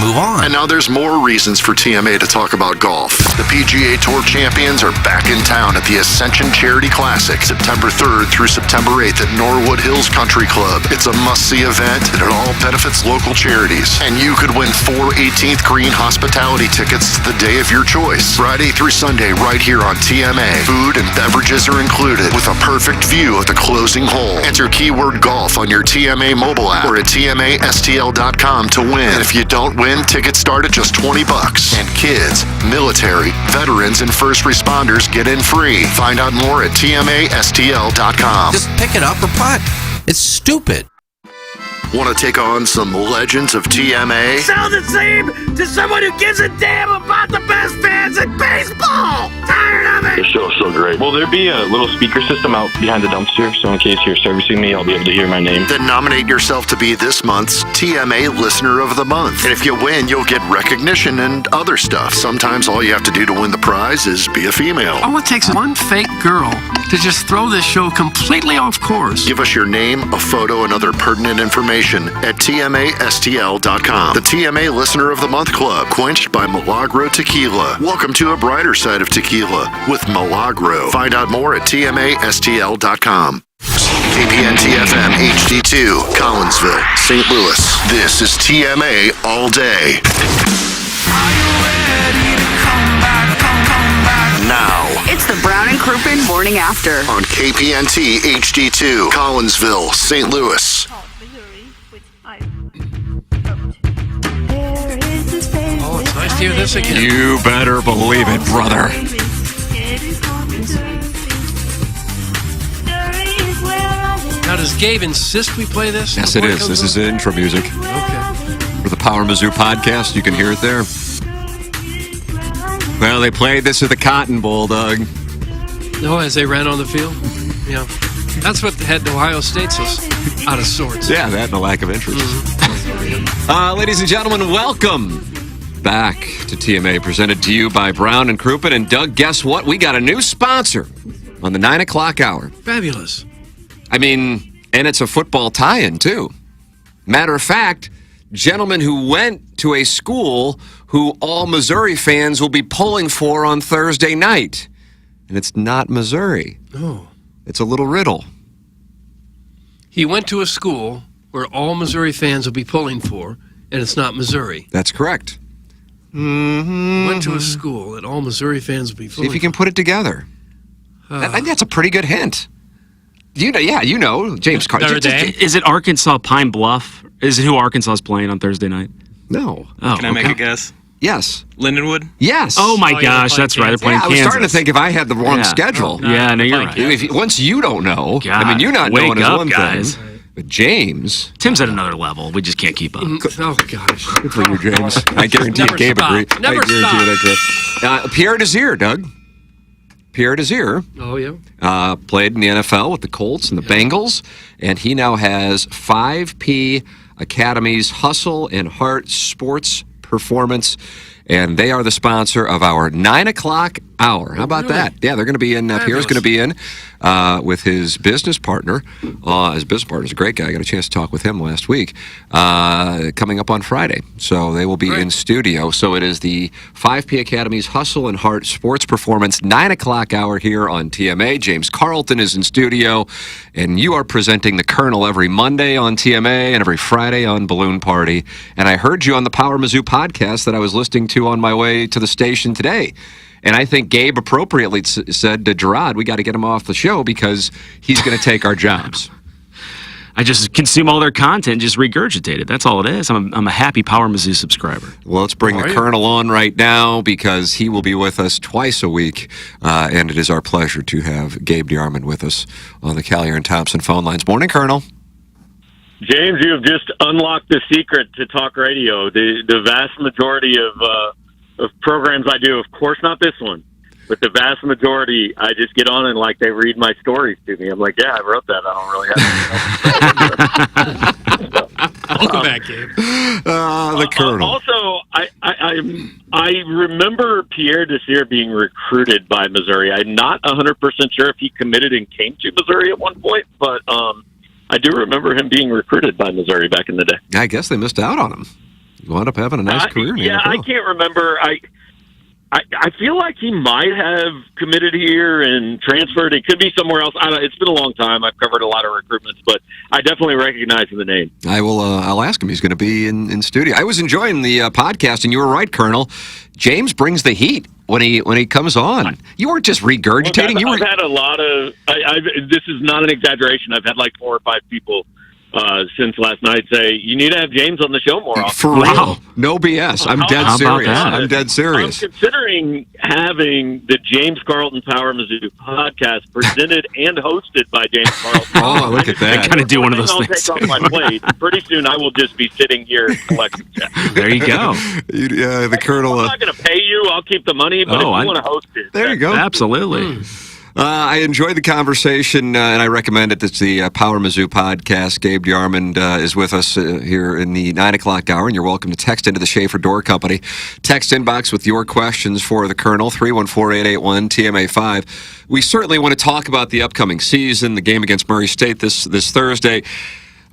move on. And now there's more reasons for TMA to talk about golf. The PGA Tour champions are back in town at the Ascension Charity Classic, September 3rd through September 8th at Norwood Hills Country Club. It's a must-see event, and it all benefits local charities. And you could win 4 18th Green hospitality tickets the day of your choice. Friday through Sunday right here on TMA. Food and beverages are included with a perfect view of the closing hole. Enter keyword golf on your TMA mobile app or at TMASTL.com to win. And if you don't win, tickets start at just $20. And kids, military, veterans, and first responders get in free. Find out more at TMASTL.com. Just pick it up or putt. It's stupid. Want to take on some legends of TMA? Sound the same to someone who gives a damn about the best fans in baseball! Tired of it! The show's so great. Will there be a little speaker system out behind the dumpster, so in case you're servicing me, I'll be able to hear my name? Then nominate yourself to be this month's TMA Listener of the Month. And if you win, you'll get recognition and other stuff. Sometimes all you have to do to win the prize is be a female. All it takes is one fake girl to just throw this show completely off course. Give us your name, a photo, and other pertinent information at TMASTL.com. The TMA Listener of the Month Club, quenched by Milagro Tequila. Welcome to a brighter side of tequila with Milagro. Find out more at TMASTL.com. KPNT-FM HD2, Collinsville, St. Louis. This is TMA All Day. Now, It's the Brown and Crouppen Morning After. on KPNT HD2, Collinsville, St. Louis. Oh, it's nice to hear this again. You better believe it, brother. Now, does Gabe insist we play this? Yes, it is. This is intro music. Okay. For the Power Mizzou podcast, you can hear it there. Well, they played this at the Cotton Bowl, Doug. No, as they ran on the field? Yeah. That's what the head to Ohio State's is out of sorts. Yeah, that and a lack of interest. Ladies and gentlemen, welcome back to TMA, presented to you by Brown and Crouppen. And Doug, guess what? We got a new sponsor on the 9 o'clock hour. Fabulous. I mean, and it's a football tie-in, too. Matter of fact, gentlemen who went to a school who all Missouri fans will be pulling for on Thursday night. And it's not Missouri. Oh. It's a little riddle. He went to a school where all Missouri fans will be pulling for, and it's not Missouri. That's correct. Mm-hmm. Went to a school that all Missouri fans will be See pulling if you can put it together. I think that's a pretty good hint. You know, James Carter. Is it Arkansas Pine Bluff? Is it who Arkansas is playing on Thursday night? No. Oh, Can I make a guess? Yes. Lindenwood? Yes. Oh my gosh, that's right. They're playing I was Kansas. starting to think if I had the wrong schedule. Yeah, no, you're right. Once you don't know, God, I mean, you not wake knowing is up, one guys. thing. But James. Tim's at another level. We just can't keep up. Oh, gosh. Good for you, James. I guarantee you, Gabe agrees. Never stop. Pierre Desir, Doug. Pierre Desir. Oh, yeah. Played in the NFL with the Colts and the Bengals, and he now has 5P Academy's Hustle and Heart Sports Performance, and they are the sponsor of our 9 o'clock hour. How about that? Yeah, they're going to be in, Pierre's going to be in with his business partner. His business partner's a great guy. I got a chance to talk with him last week, coming up on Friday. So they will be in studio. So it is the 5P Academy's Hustle and Heart Sports Performance 9 o'clock hour here on TMA. James Carlton is in studio, and you are presenting the Colonel every Monday on TMA and every Friday on Balloon Party. And I heard you on the Power Mizzou podcast that I was listening to on my way to the station today. And I think Gabe appropriately said to Gerard, we got to get him off the show because he's going to take our jobs. I just consume all their content, just regurgitate it. That's all it is. I'm a happy Power Mizzou subscriber. Well, let's bring the Colonel on right now because he will be with us twice a week. And it is our pleasure to have Gabe DeArmond with us on the Callier and Thompson phone lines. Morning, Colonel. James, you have just unlocked the secret to talk radio. The vast majority of programs I do, of course not this one, but the vast majority, I just get on and like they read my stories to me. I'm like, yeah, I wrote that. I don't really have anything else to say. Welcome back, Gabe. The Colonel. Also, I I remember Pierre Desir being recruited by Missouri. I'm not 100% sure if he committed and came to Missouri at one point, but I do remember him being recruited by Missouri back in the day. I guess they missed out on him. You wound up having a nice career in the Yeah, I NFL. can't remember. I feel like he might have committed here and transferred. It could be somewhere else. I don't, it's been a long time. I've covered a lot of recruitments, but I definitely recognize the name. I will. I'll ask him. He's going to be in studio. I was enjoying the podcast, and you were right, Colonel. James brings the heat when he comes on. You weren't just regurgitating. Look, I've had a lot of. This is not an exaggeration. I've had like 4 or 5 people since last night say you need to have James on the show more often. For real, no BS. I'm dead serious. I'm dead serious. I'm considering having the James Carlton Power Mizzou podcast presented and hosted by James Carlton. Oh, look at that! I kind of do one of those I'll things. take off my plate. Pretty soon, I will just be sitting here collecting checks. There you go. Yeah, the Colonel. I'm not going to pay you. I'll keep the money, but if you want to host it, there you go. Absolutely. I enjoyed the conversation, and I recommend it. It's the Power Mizzou podcast. Gabe DeArmond is with us here in the 9 o'clock hour, and you're welcome to text into the Schaefer Door Company. Text inbox with your questions for the Colonel, 314-881-TMA5. We certainly want to talk about the upcoming season, the game against Murray State this Thursday,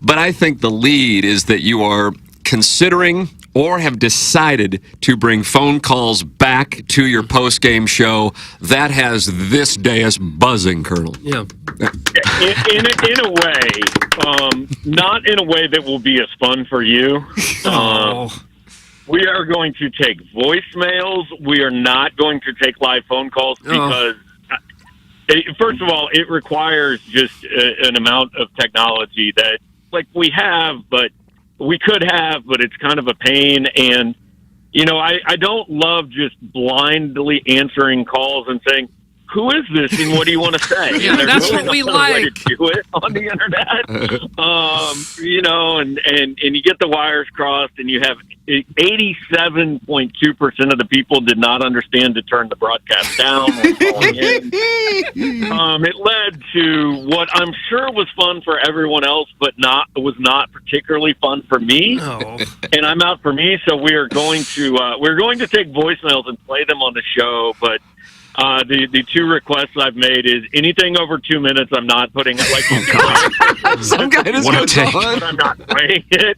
but I think the lead is that you are considering or have decided to bring phone calls back to your post-game show. That has this dais buzzing, Colonel. Yeah. in a way, not in a way that will be as fun for you. We are going to take voicemails. We are not going to take live phone calls because, first of all, it requires just an amount of technology that, like, we have, but we could have, but it's kind of a pain. And, you know, I don't love just blindly answering calls and saying, who is this and what do you want to say? Yeah, and that's really what we no other way like. to do it on the internet. You know, and you get the wires crossed and you have 87.2% of the people did not understand to turn the broadcast down when calling in. It led to what I'm sure was fun for everyone else, but was not particularly fun for me. No. And I'm out for me, so we're going to take voicemails and play them on the show, but the 2 requests I've made is anything over 2 minutes. I'm not putting it like some guy just but I'm not playing it.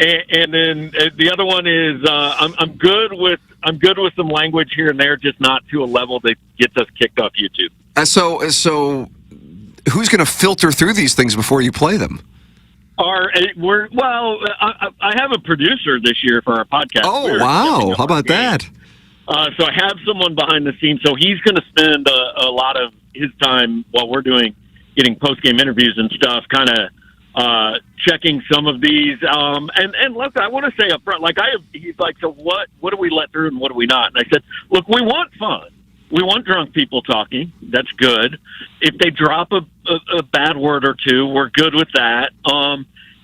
And then the other one is I'm good with some language here and there, just not to a level that gets us kicked off YouTube. So who's going to filter through these things before you play them? I have a producer this year for our podcast. Oh, wow. How about that? So I have someone behind the scenes. So he's going to spend a lot of his time while we're getting post-game interviews and stuff, kind of checking some of these. And look, I want to say up front, he's like, so what do we let through and what do we not? And I said, look, we want fun. We want drunk people talking. That's good. If they drop a bad word or two, we're good with that.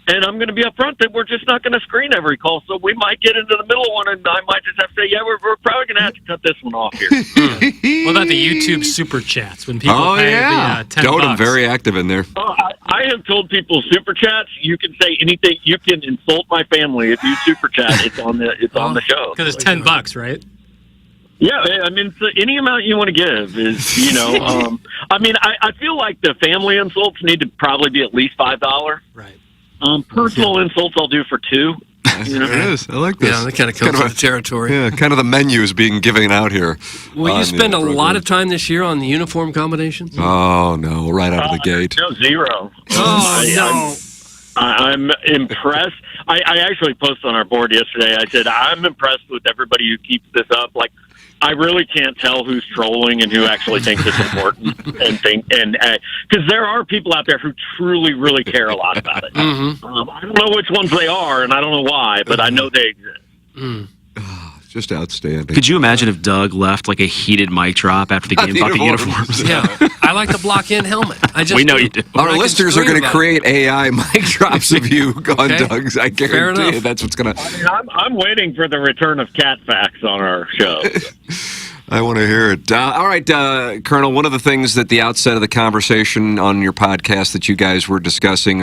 And I'm going to be upfront that we're just not going to screen every call. So we might get into the middle one, and I might just have to say, yeah, we're probably going to have to cut this one off here. What about the YouTube super chats when people pay the $10? Dotem, very active in there. I have told people super chats. You can say anything. You can insult my family if you super chat. It's on the show Because it's $10, right? Yeah, I mean, so any amount you want to give is, you know. I mean, I feel like the family insults need to probably be at least $5. Right. Personal insults I'll do for $2. You know? It is. I like this. Yeah, that kind of comes with the territory. Yeah, kind of the menu is being given out here. Will you spend a lot of time this year on the uniform combinations? Oh, no, right out of the gate. No, 0. Oh, I'm impressed. I actually posted on our board yesterday. I said, I'm impressed with everybody who keeps this up. Like, I really can't tell who's trolling and who actually thinks it's important and because there are people out there who truly, really care a lot about it. Mm-hmm. I don't know which ones they are, and I don't know why, but I know they exist. Just outstanding. Could you imagine if Doug left like a heated mic drop after the game about the uniforms? Yeah, I like the block-in helmet. We know you do. Our listeners are going to create AI mic drops of you on Doug's. I guarantee you that's what's going to... I mean, I'm waiting for the return of cat facts on our show. I want to hear it. All right, Colonel, one of the things that the outset of the conversation on your podcast that you guys were discussing,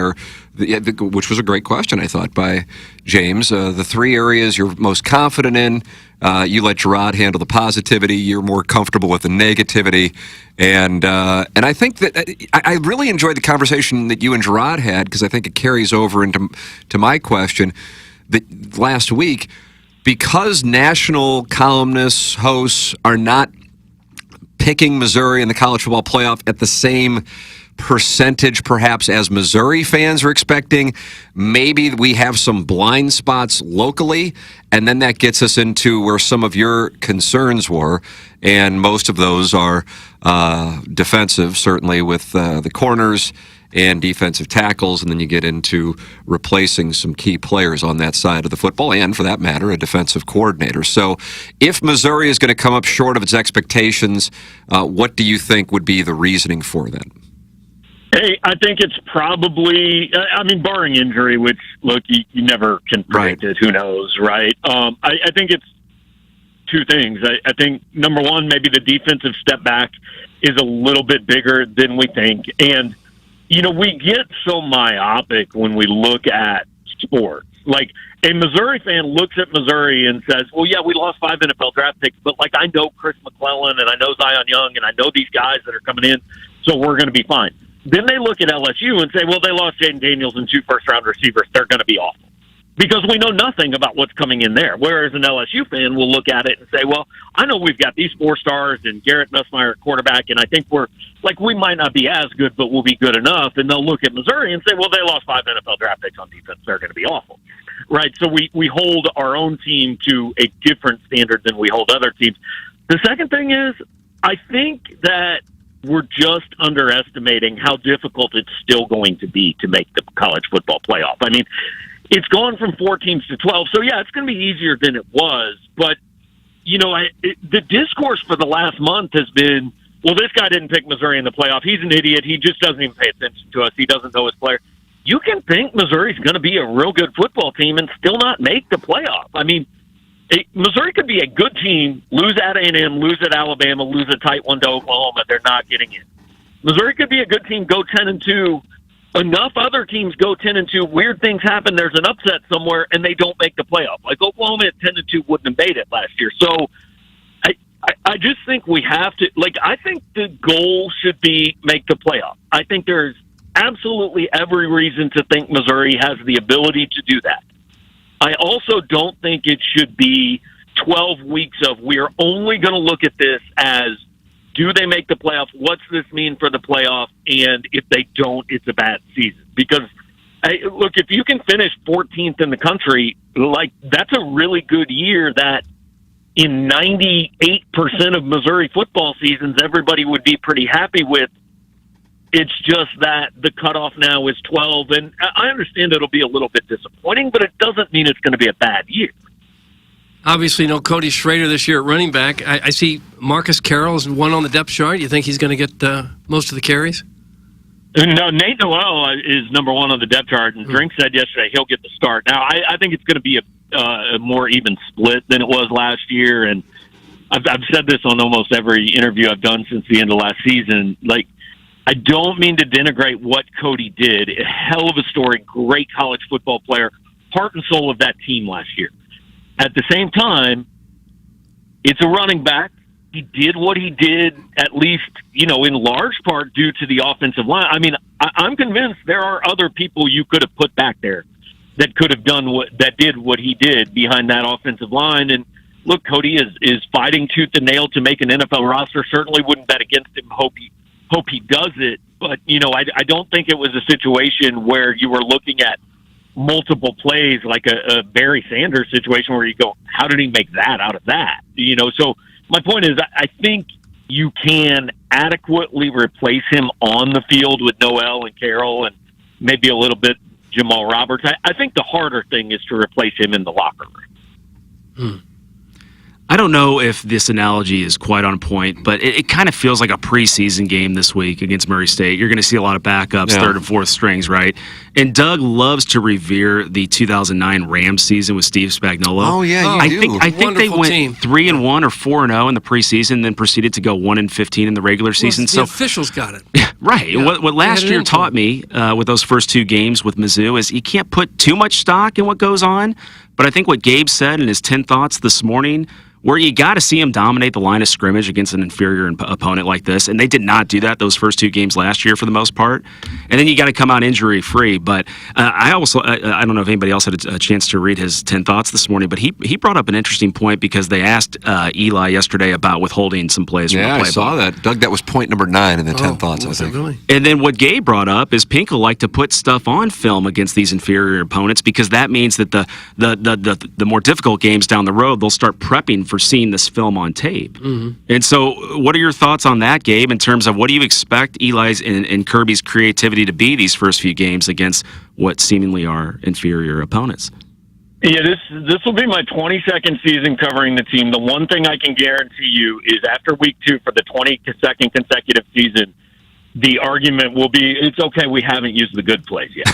which was a great question, I thought, by James, the 3 areas you're most confident in, You let Gerard handle the positivity. You're more comfortable with the negativity. And I think that I really enjoyed the conversation that you and Gerard had, because I think it carries over into my question that last week, because national columnists, hosts are not picking Missouri in the college football playoff at the same percentage perhaps as Missouri fans are expecting. Maybe we have some blind spots locally, and then that gets us into where some of your concerns were, and most of those are defensive, certainly with the corners and defensive tackles, and then you get into replacing some key players on that side of the football, and for that matter, a defensive coordinator. So if Missouri is going to come up short of its expectations, what do you think would be the reasoning for that? Hey, I think it's probably, barring injury, which, look, you never can predict it. Who knows, right? I think it's two things. I think, number one, maybe the defensive step back is a little bit bigger than we think. And, we get so myopic when we look at sports. Like, a Missouri fan looks at Missouri and says, well, yeah, we lost 5 NFL draft picks, but, I know Chris McClellan and I know Zion Young and I know these guys that are coming in, so we're going to be fine. Then they look at LSU and say, well, they lost Jaden Daniels and 2 first-round receivers. They're going to be awful. Because we know nothing about what's coming in there. Whereas an LSU fan will look at it and say, well, I know we've got these 4 stars and Garrett Nussmeier at quarterback, and I think we might not be as good, but we'll be good enough. And they'll look at Missouri and say, well, they lost 5 NFL draft picks on defense. They're going to be awful. Right? So we hold our own team to a different standard than we hold other teams. The second thing is, I think that we're just underestimating how difficult it's still going to be to make the college football playoff. I mean, it's gone from 4 teams to 12, so yeah, it's going to be easier than it was. But, the discourse for the last month has been, well, this guy didn't pick Missouri in the playoff. He's an idiot. He just doesn't even pay attention to us. He doesn't know his player. You can think Missouri's going to be a real good football team and still not make the playoff. I mean, Missouri could be a good team, lose at A&M, lose at Alabama, lose a tight one to Oklahoma. They're not getting in. Missouri could be a good team, go 10-2. Enough other teams go 10-2. Weird things happen. There's an upset somewhere, and they don't make the playoff. Like Oklahoma at 10-2 wouldn't have made it last year. So I just think we have to. I think the goal should be make the playoff. I think there's absolutely every reason to think Missouri has the ability to do that. I also don't think it should be 12 weeks of we're only going to look at this as, do they make the playoff? What's this mean for the playoff? And if they don't, it's a bad season. Because, look, if you can finish 14th in the country, that's a really good year that in 98% of Missouri football seasons, everybody would be pretty happy with. It's just that the cutoff now is 12, and I understand it'll be a little bit disappointing, but it doesn't mean it's going to be a bad year. Obviously, no Cody Schrader this year at running back. I see Marcus Carroll is one on the depth chart. You think he's going to get most of the carries? No, Nate Noel is number 1 on the depth chart, and Drink said yesterday he'll get the start. Now, I think it's going to be a more even split than it was last year, and I've said this on almost every interview I've done since the end of last season. I don't mean to denigrate what Cody did. A hell of a story, great college football player, heart and soul of that team last year. At the same time, it's a running back. He did what he did, at least, in large part due to the offensive line. I mean, I'm convinced there are other people you could have put back there that could have done that did what he did behind that offensive line. And look, Cody is fighting tooth and nail to make an NFL roster. Certainly wouldn't bet against him. Hope he does it. But, I don't think it was a situation where you were looking at multiple plays like a Barry Sanders situation where you go, how did he make that out of that? So my point is, I think you can adequately replace him on the field with Noel and Carroll and maybe a little bit Jamal Roberts. I think the harder thing is to replace him in the locker room. I don't know if this analogy is quite on point, but it kind of feels like a preseason game this week against Murray State. You're going to see a lot of backups, third and fourth strings, right? And Doug loves to revere the 2009 Rams season with Steve Spagnuolo. Oh, yeah, I think they went 3-1 or 4-0 in the preseason, then proceeded to go 1-15 in the regular season. The officials got it. Right. Yeah. What last year taught me with those first 2 games with Mizzou is you can't put too much stock in what goes on. But But I think what Gabe said in his 10 thoughts this morning, where you got to see him dominate the line of scrimmage against an inferior opponent like this, and they did not do that those first 2 games last year for the most part. And then you got to come out injury-free. But I don't know if anybody else had a chance to read his 10 thoughts this morning, but he brought up an interesting point because they asked Eli yesterday about withholding some plays from the playbook. I saw that. Doug, that was point number 9 in the 10 thoughts, I think. Really? And then what Gabe brought up is Pink will like to put stuff on film against these inferior opponents because that means that the more difficult games down the road, they'll start prepping for seeing this film on tape. And so what are your thoughts on that, Gabe, in terms of what do you expect Eli's and Kirby's creativity to be these first few games against what seemingly are inferior opponents? Yeah, this will be my 22nd season covering the team. The one thing I can guarantee you is after week 2 for the 22nd consecutive season, the argument will be, it's okay, we haven't used the good plays yet.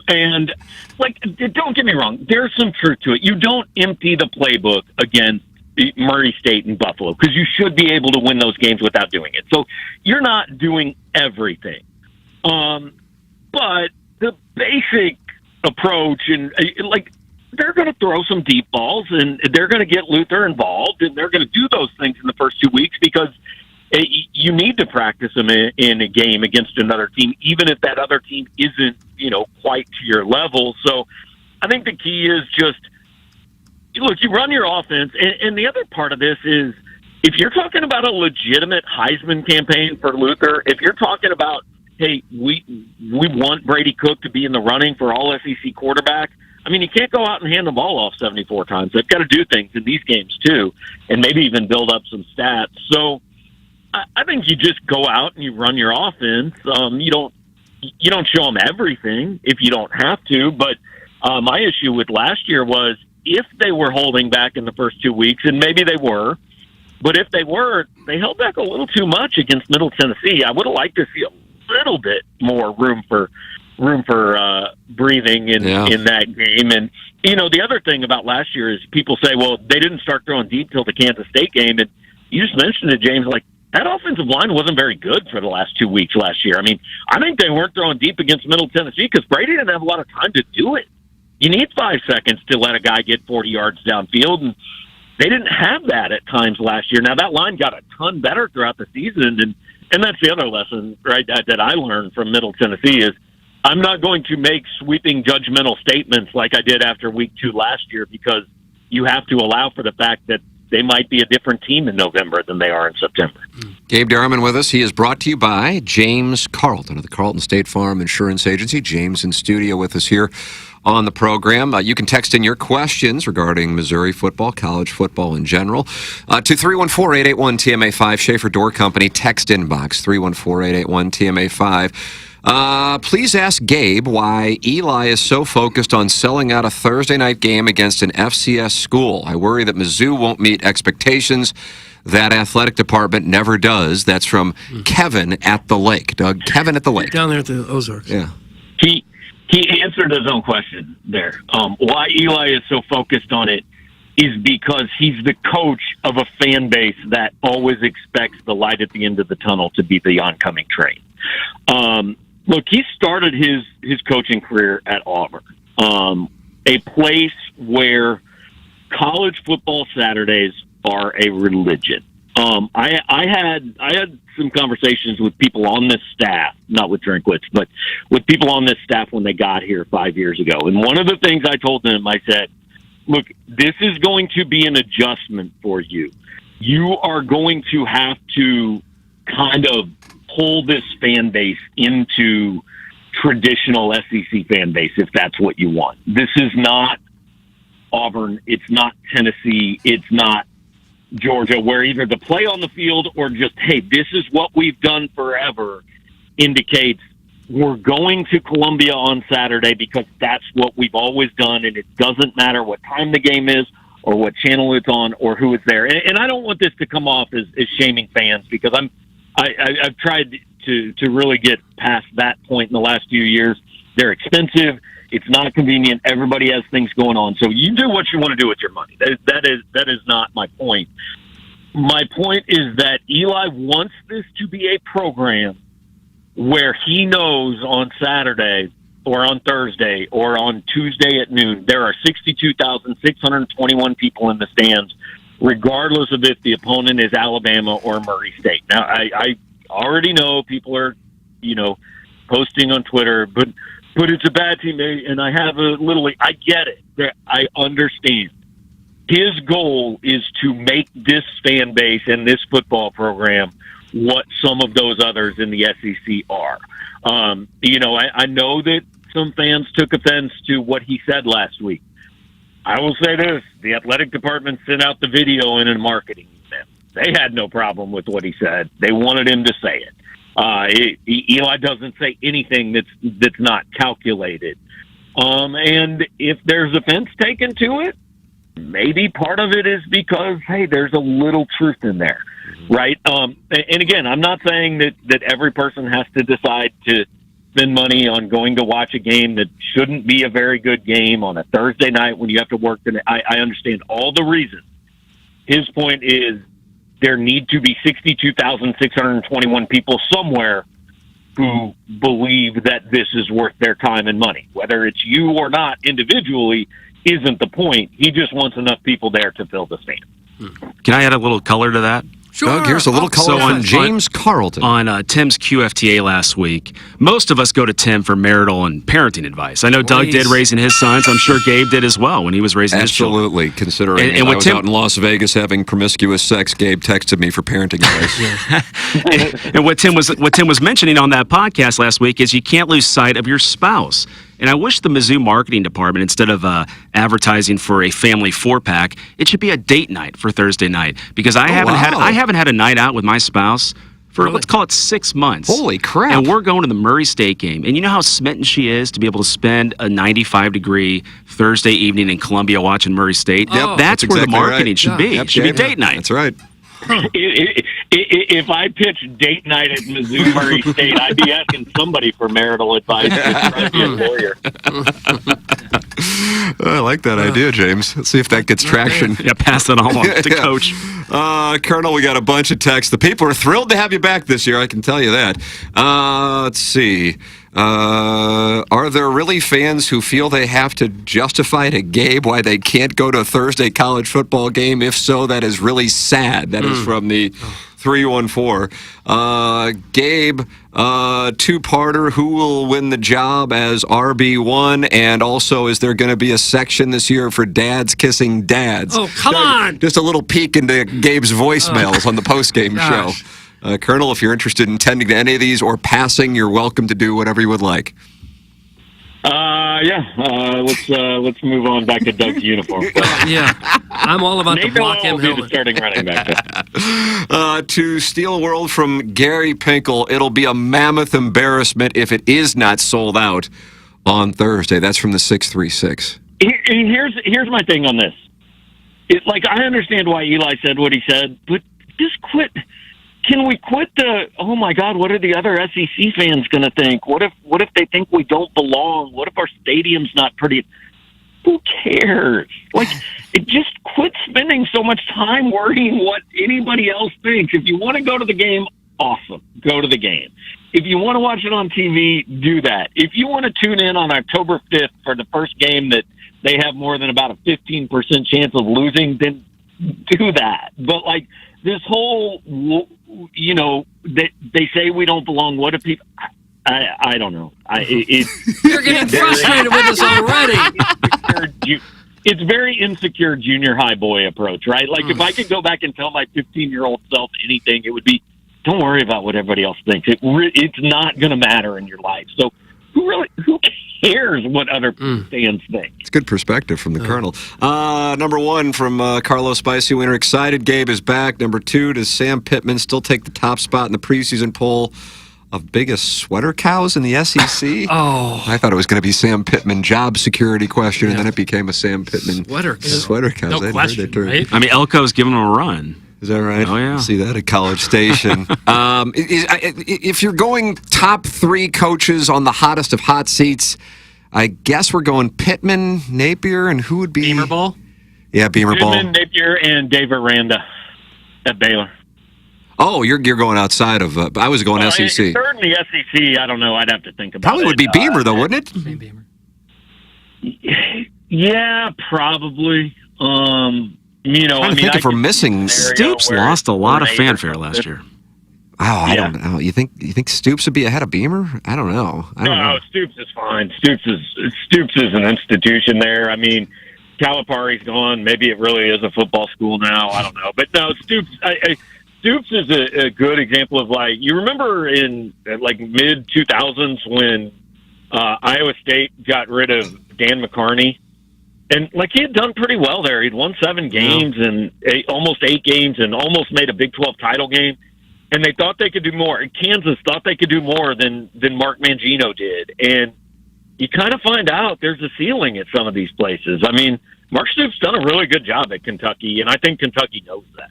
And like, don't get me wrong, there's some truth to it. You don't empty the playbook against Murray State and Buffalo because you should be able to win those games without doing it. So you're not doing everything. But the basic approach and like, they're going to throw some deep balls and they're going to get Luther involved and they're going to do those things in the first 2 weeks because you need to practice them in a game against another team, even if that other team isn't, quite to your level. So I think the key is just, look, you run your offense. And the other part of this is if you're talking about a legitimate Heisman campaign for Luther, if you're talking about, hey, we want Brady Cook to be in the running for all SEC quarterback, I mean, you can't go out and hand the ball off 74 times. They've got to do things in these games too, and maybe even build up some stats. So I think you just go out and you run your offense. You don't show them everything if you don't have to. But my issue with last year was if they were holding back in the first 2 weeks, and maybe they were, but if they were, they held back a little too much against Middle Tennessee. I would have liked to see a little bit more room for breathing in that game. And the other thing about last year is people say, well, they didn't start throwing deep till the Kansas State game, and you just mentioned it, James. Like, that offensive line wasn't very good for the last 2 weeks last year. I mean, I think they weren't throwing deep against Middle Tennessee because Brady didn't have a lot of time to do it. You need 5 seconds to let a guy get 40 yards downfield, and they didn't have that at times last year. Now, that line got a ton better throughout the season, and that's the other lesson, right, that I learned from Middle Tennessee is I'm not going to make sweeping judgmental statements like I did after week 2 last year because you have to allow for the fact that they might be a different team in November than they are in September. Gabe Derriman with us. He is brought to you by James Carlton of the Carlton State Farm Insurance Agency. James in studio with us here on the program. You can text in your questions regarding Missouri football, college football in general, to 314-881-TMA5, Schaefer Door Company, text inbox, 314-881-TMA5. Please ask Gabe why Eli is so focused on selling out a Thursday night game against an FCS school. I worry that Mizzou won't meet expectations. That athletic department never does. That's from Kevin at the Lake. Doug, Kevin at the Lake. Down there at the Ozarks. Yeah. He answered his own question there. Why Eli is so focused on it is because he's the coach of a fan base that always expects the light at the end of the tunnel to be the oncoming train. Look, he started his coaching career at Auburn, a place where college football Saturdays are a religion. I had some conversations with people on this staff, not with Drinkwitz, but with people on this staff when they got here 5 years ago. And one of the things I told them, I said, look, this is going to be an adjustment for you. You are going to have to kind of pull this fan base into traditional SEC fan base if that's what you want. This is not Auburn. It's not Tennessee. It's not Georgia, where either the play on the field or just, hey, this is what we've done forever indicates we're going to Columbia on Saturday because that's what we've always done, and it doesn't matter what time the game is or what channel it's on or who is there. And I don't want this to come off as shaming fans because I've tried to really get past that point in the last few years. They're expensive. It's not convenient. Everybody has things going on. So you do what you want to do with your money. That is not my point. My point is that Eli wants this to be a program where he knows on Saturday, or on Thursday or on Tuesday at noon, there are 62,621 people in the stands, regardless of if the opponent is Alabama or Murray State. Now, I already know people are, posting on Twitter, but it's a bad team, and I have a little. I get it. I understand. His goal is to make this fan base and this football program what some of those others in the SEC are. I know that some fans took offense to what he said last week. I will say this: the athletic department sent out the video in a marketing event. They had no problem with what he said. They wanted him to say it. Eli doesn't say anything that's not calculated. And if there's offense taken to it, maybe part of it is because, hey, there's a little truth in there, right? And again, I'm not saying that every person has to decide to spend money on going to watch a game that shouldn't be a very good game on a Thursday night when you have to work. I understand all the reasons. His point is, there need to be 62,621 people somewhere who believe that this is worth their time and money. Whether it's you or not individually isn't the point. He just wants enough people there to fill the stand. Can I add a little color to that? Sure. Doug, here's a little color on James Carlton. On Tim's QFTA last week, most of us go to Tim for marital and parenting advice. I know Doug did raising his sons. I'm sure Gabe did as well when he was raising his children. Absolutely. Considering I was out in Las Vegas having promiscuous sex, Gabe texted me for parenting advice. And what Tim was mentioning on that podcast last week is you can't lose sight of your spouse. And I wish the Mizzou marketing department, instead of advertising for a family 4-pack, it should be a date night for Thursday night. Because I haven't had a night out with my spouse for, let's call it 6 months. Holy crap. And we're going to the Murray State game. And you know how smitten she is to be able to spend a 95-degree Thursday evening in Columbia watching Murray State? Yep, that's where exactly the marketing right. should be. Yep, It should be date night. That's right. If I pitched date night at Mizzou Murray State, I'd be asking somebody for marital advice. I'd be a lawyer. I like that idea, James. Let's see if that gets traction. Yeah, pass it along to Coach. Colonel, we got a bunch of texts. The people are thrilled to have you back this year, I can tell you that. Let's see. Are there really fans who feel they have to justify to Gabe why they can't go to a Thursday college football game? If so, that is really sad. That is from the 314. Gabe, two-parter, who will win the job as RB1? And also, is there going to be a section this year for dads kissing dads? Oh, come on! Just a little peek into Gabe's voicemails on the postgame show. Colonel, if you're interested in tending to any of these or passing, you're welcome to do whatever you would like. Let's move on back to Doug's uniform. Yeah, I'm all about the block him be the helmet. starting running back. To Steel World from Gary Pinkel, it'll be a mammoth embarrassment if it is not sold out on Thursday. That's from the 636. Here's my thing on this. I understand why Eli said what he said, but just quit. Can we quit the, oh my God, what are the other SEC fans going to think? What if they think we don't belong? What if our stadium's not pretty? Who cares? Just quit spending so much time worrying what anybody else thinks. If you want to go to the game, awesome. Go to the game. If you want to watch it on TV, do that. If you want to tune in on October 5th for the first game that they have more than about a 15% chance of losing, then do that. But this whole, they say we don't belong. What if people? I don't know. You're getting frustrated with us already. It's very insecure junior high boy approach, right? If I could go back and tell my 15-year-old self anything, it would be, don't worry about what everybody else thinks. It's not going to matter in your life. So who cares what other fans think? It's good perspective from the Colonel. Number one from Carlos Spicy Winter. Excited Gabe is back. Number two, does Sam Pittman still take the top spot in the preseason poll of biggest sweater cows in the SEC? Oh. I thought it was going to be Sam Pittman job security question, and then it became a Sam Pittman sweater cows. No question, right? I mean, Elko's giving him a run. Is that right? Oh, yeah. See that at College Station. If you're going top three coaches on the hottest of hot seats, I guess we're going Pittman, Napier, and who would be? Beamer Ball? Yeah, Beamer Ball. Pittman, Napier, and Dave Aranda at Baylor. Oh, you're going outside of. I was going SEC. Third in the SEC, I don't know. I'd have to think about Probably it. would be Beamer, though, wouldn't it? Yeah, probably. I'm thinking if we're missing. Stoops lost a lot of fanfare last year. Oh, I don't know. You think Stoops would be ahead of Beamer? I don't know. No, Stoops is fine. Stoops is an institution there. I mean, Calipari's gone. Maybe it really is a football school now. I don't know. But no, Stoops. Stoops is a good example of, like, you remember in like mid 2000s when Iowa State got rid of Dan McCarney, and like he had done pretty well there. He'd won 7 games and almost 8 games, and almost made a Big 12 title game. And they thought they could do more. And Kansas thought they could do more than Mark Mangino did. And you kind of find out there's a ceiling at some of these places. I mean, Mark Stoops done a really good job at Kentucky, and I think Kentucky knows that.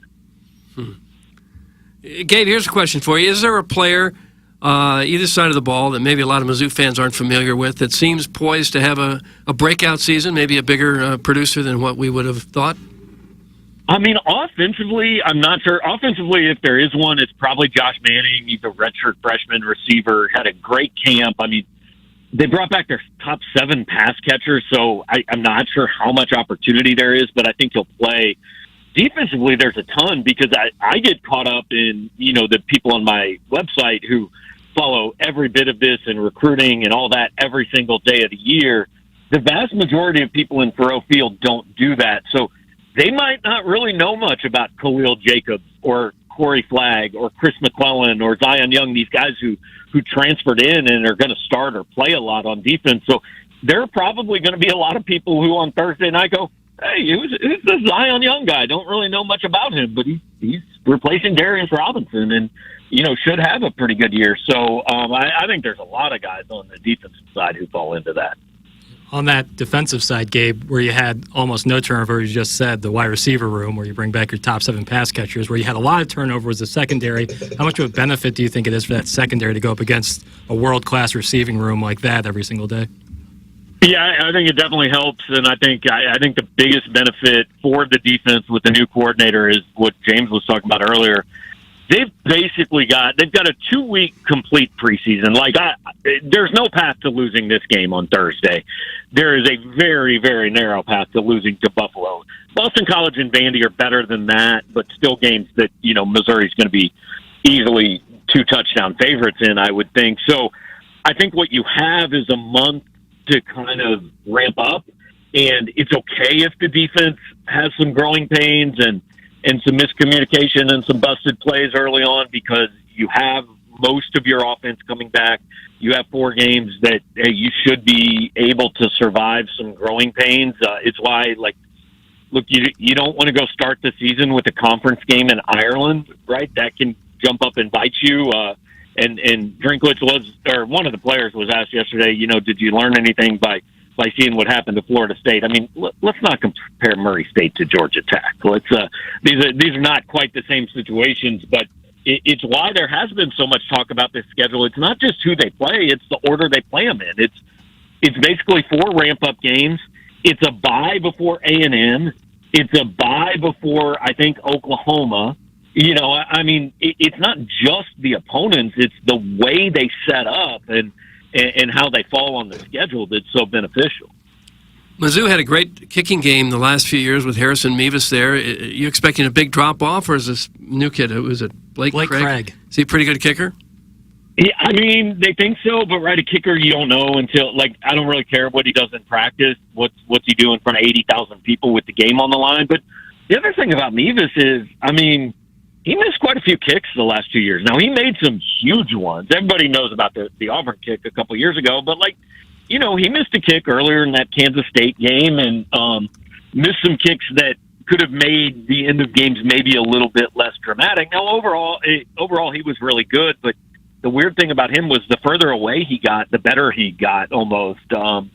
Gabe, here's a question for you. Is there a player either side of the ball that maybe a lot of Mizzou fans aren't familiar with that seems poised to have a breakout season, maybe a bigger producer than what we would have thought? I mean, offensively, I'm not sure. Offensively, if there is one, it's probably Josh Manning. He's a redshirt freshman receiver, had a great camp. I mean, they brought back their top 7 pass catchers, so I'm not sure how much opportunity there is, but I think he'll play. Defensively, there's a ton because I get caught up in, the people on my website who follow every bit of this and recruiting and all that every single day of the year. The vast majority of people in Faurot Field don't do that, so they might not really know much about Khalil Jacobs or Corey Flagg or Chris McClellan or Zion Young, these guys who transferred in and are going to start or play a lot on defense. So there are probably going to be a lot of people who on Thursday night go, hey, who's this Zion Young guy? Don't really know much about him, but he's replacing Darius Robinson and, should have a pretty good year. So I think there's a lot of guys on the defensive side who fall into that. On that defensive side, Gabe, where you had almost no turnover, you just said, the wide receiver room, where you bring back your top 7 pass catchers, where you had a lot of turnover was the secondary. How much of a benefit do you think it is for that secondary to go up against a world-class receiving room like that every single day? Yeah, I think it definitely helps, and I think the biggest benefit for the defense with the new coordinator is what James was talking about earlier. They've got a 2-week complete preseason. There's no path to losing this game on Thursday. There is a very, very narrow path to losing to Buffalo. Boston College and Vandy are better than that, but still games that, Missouri's going to be easily 2-touchdown favorites in, I would think. So I think what you have is a month to kind of ramp up, and it's okay if the defense has some growing pains and some miscommunication and some busted plays early on, because you have most of your offense coming back. You have 4 games that you should be able to survive some growing pains. It's why, look, you don't want to go start the season with a conference game in Ireland, right? That can jump up and bite you. And Drinkwitz one of the players was asked yesterday, did you learn anything by seeing what happened to Florida State? I mean, let's not compare Murray State to Georgia Tech. These are not quite the same situations, but it's why there has been so much talk about this schedule. It's not just who they play; it's the order they play them in. It's basically 4 ramp-up games. It's a bye before A&M. It's a bye before, I think, Oklahoma. I mean, it's not just the opponents; it's the way they set up and how they fall on the schedule that's so beneficial. Mizzou had a great kicking game the last few years with Harrison Mevis there. Are you expecting a big drop-off, or is this new kid, was it Blake Craig? Is he a pretty good kicker? Yeah, I mean, they think so, but a kicker you don't know until, I don't really care what he does in practice, what's he doing in front of 80,000 people with the game on the line. But the other thing about Mevis is, I mean, he missed quite a few kicks the last 2 years. Now, he made some huge ones. Everybody knows about the Auburn kick a couple years ago, but, he missed a kick earlier in that Kansas State game and missed some kicks that could have made the end of games maybe a little bit less dramatic. Now, overall, he was really good, but the weird thing about him was the further away he got, the better he got almost. So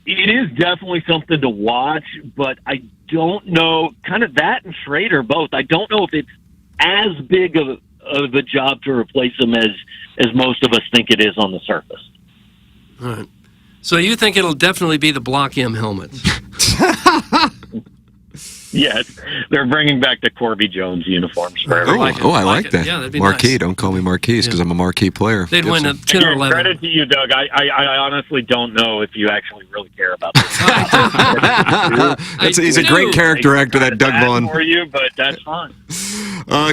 it is definitely something to watch, but I don't know, kind of that and Schrader both. I don't know if it's as big of a job to replace him as most of us think it is on the surface. All right. So you think it'll definitely be the Block M helmets? Yes, they're bringing back the Corby Jones uniforms for everyone. I like that. Yeah, that'd be Marquee. nice. Don't call me Marquise because I'm a marquee player. They'd win a 10 or Again, 11. credit to you, Doug. I honestly don't know if you actually really care about this. He's a great character actor, that Doug Vaughn. For you, but that's fine.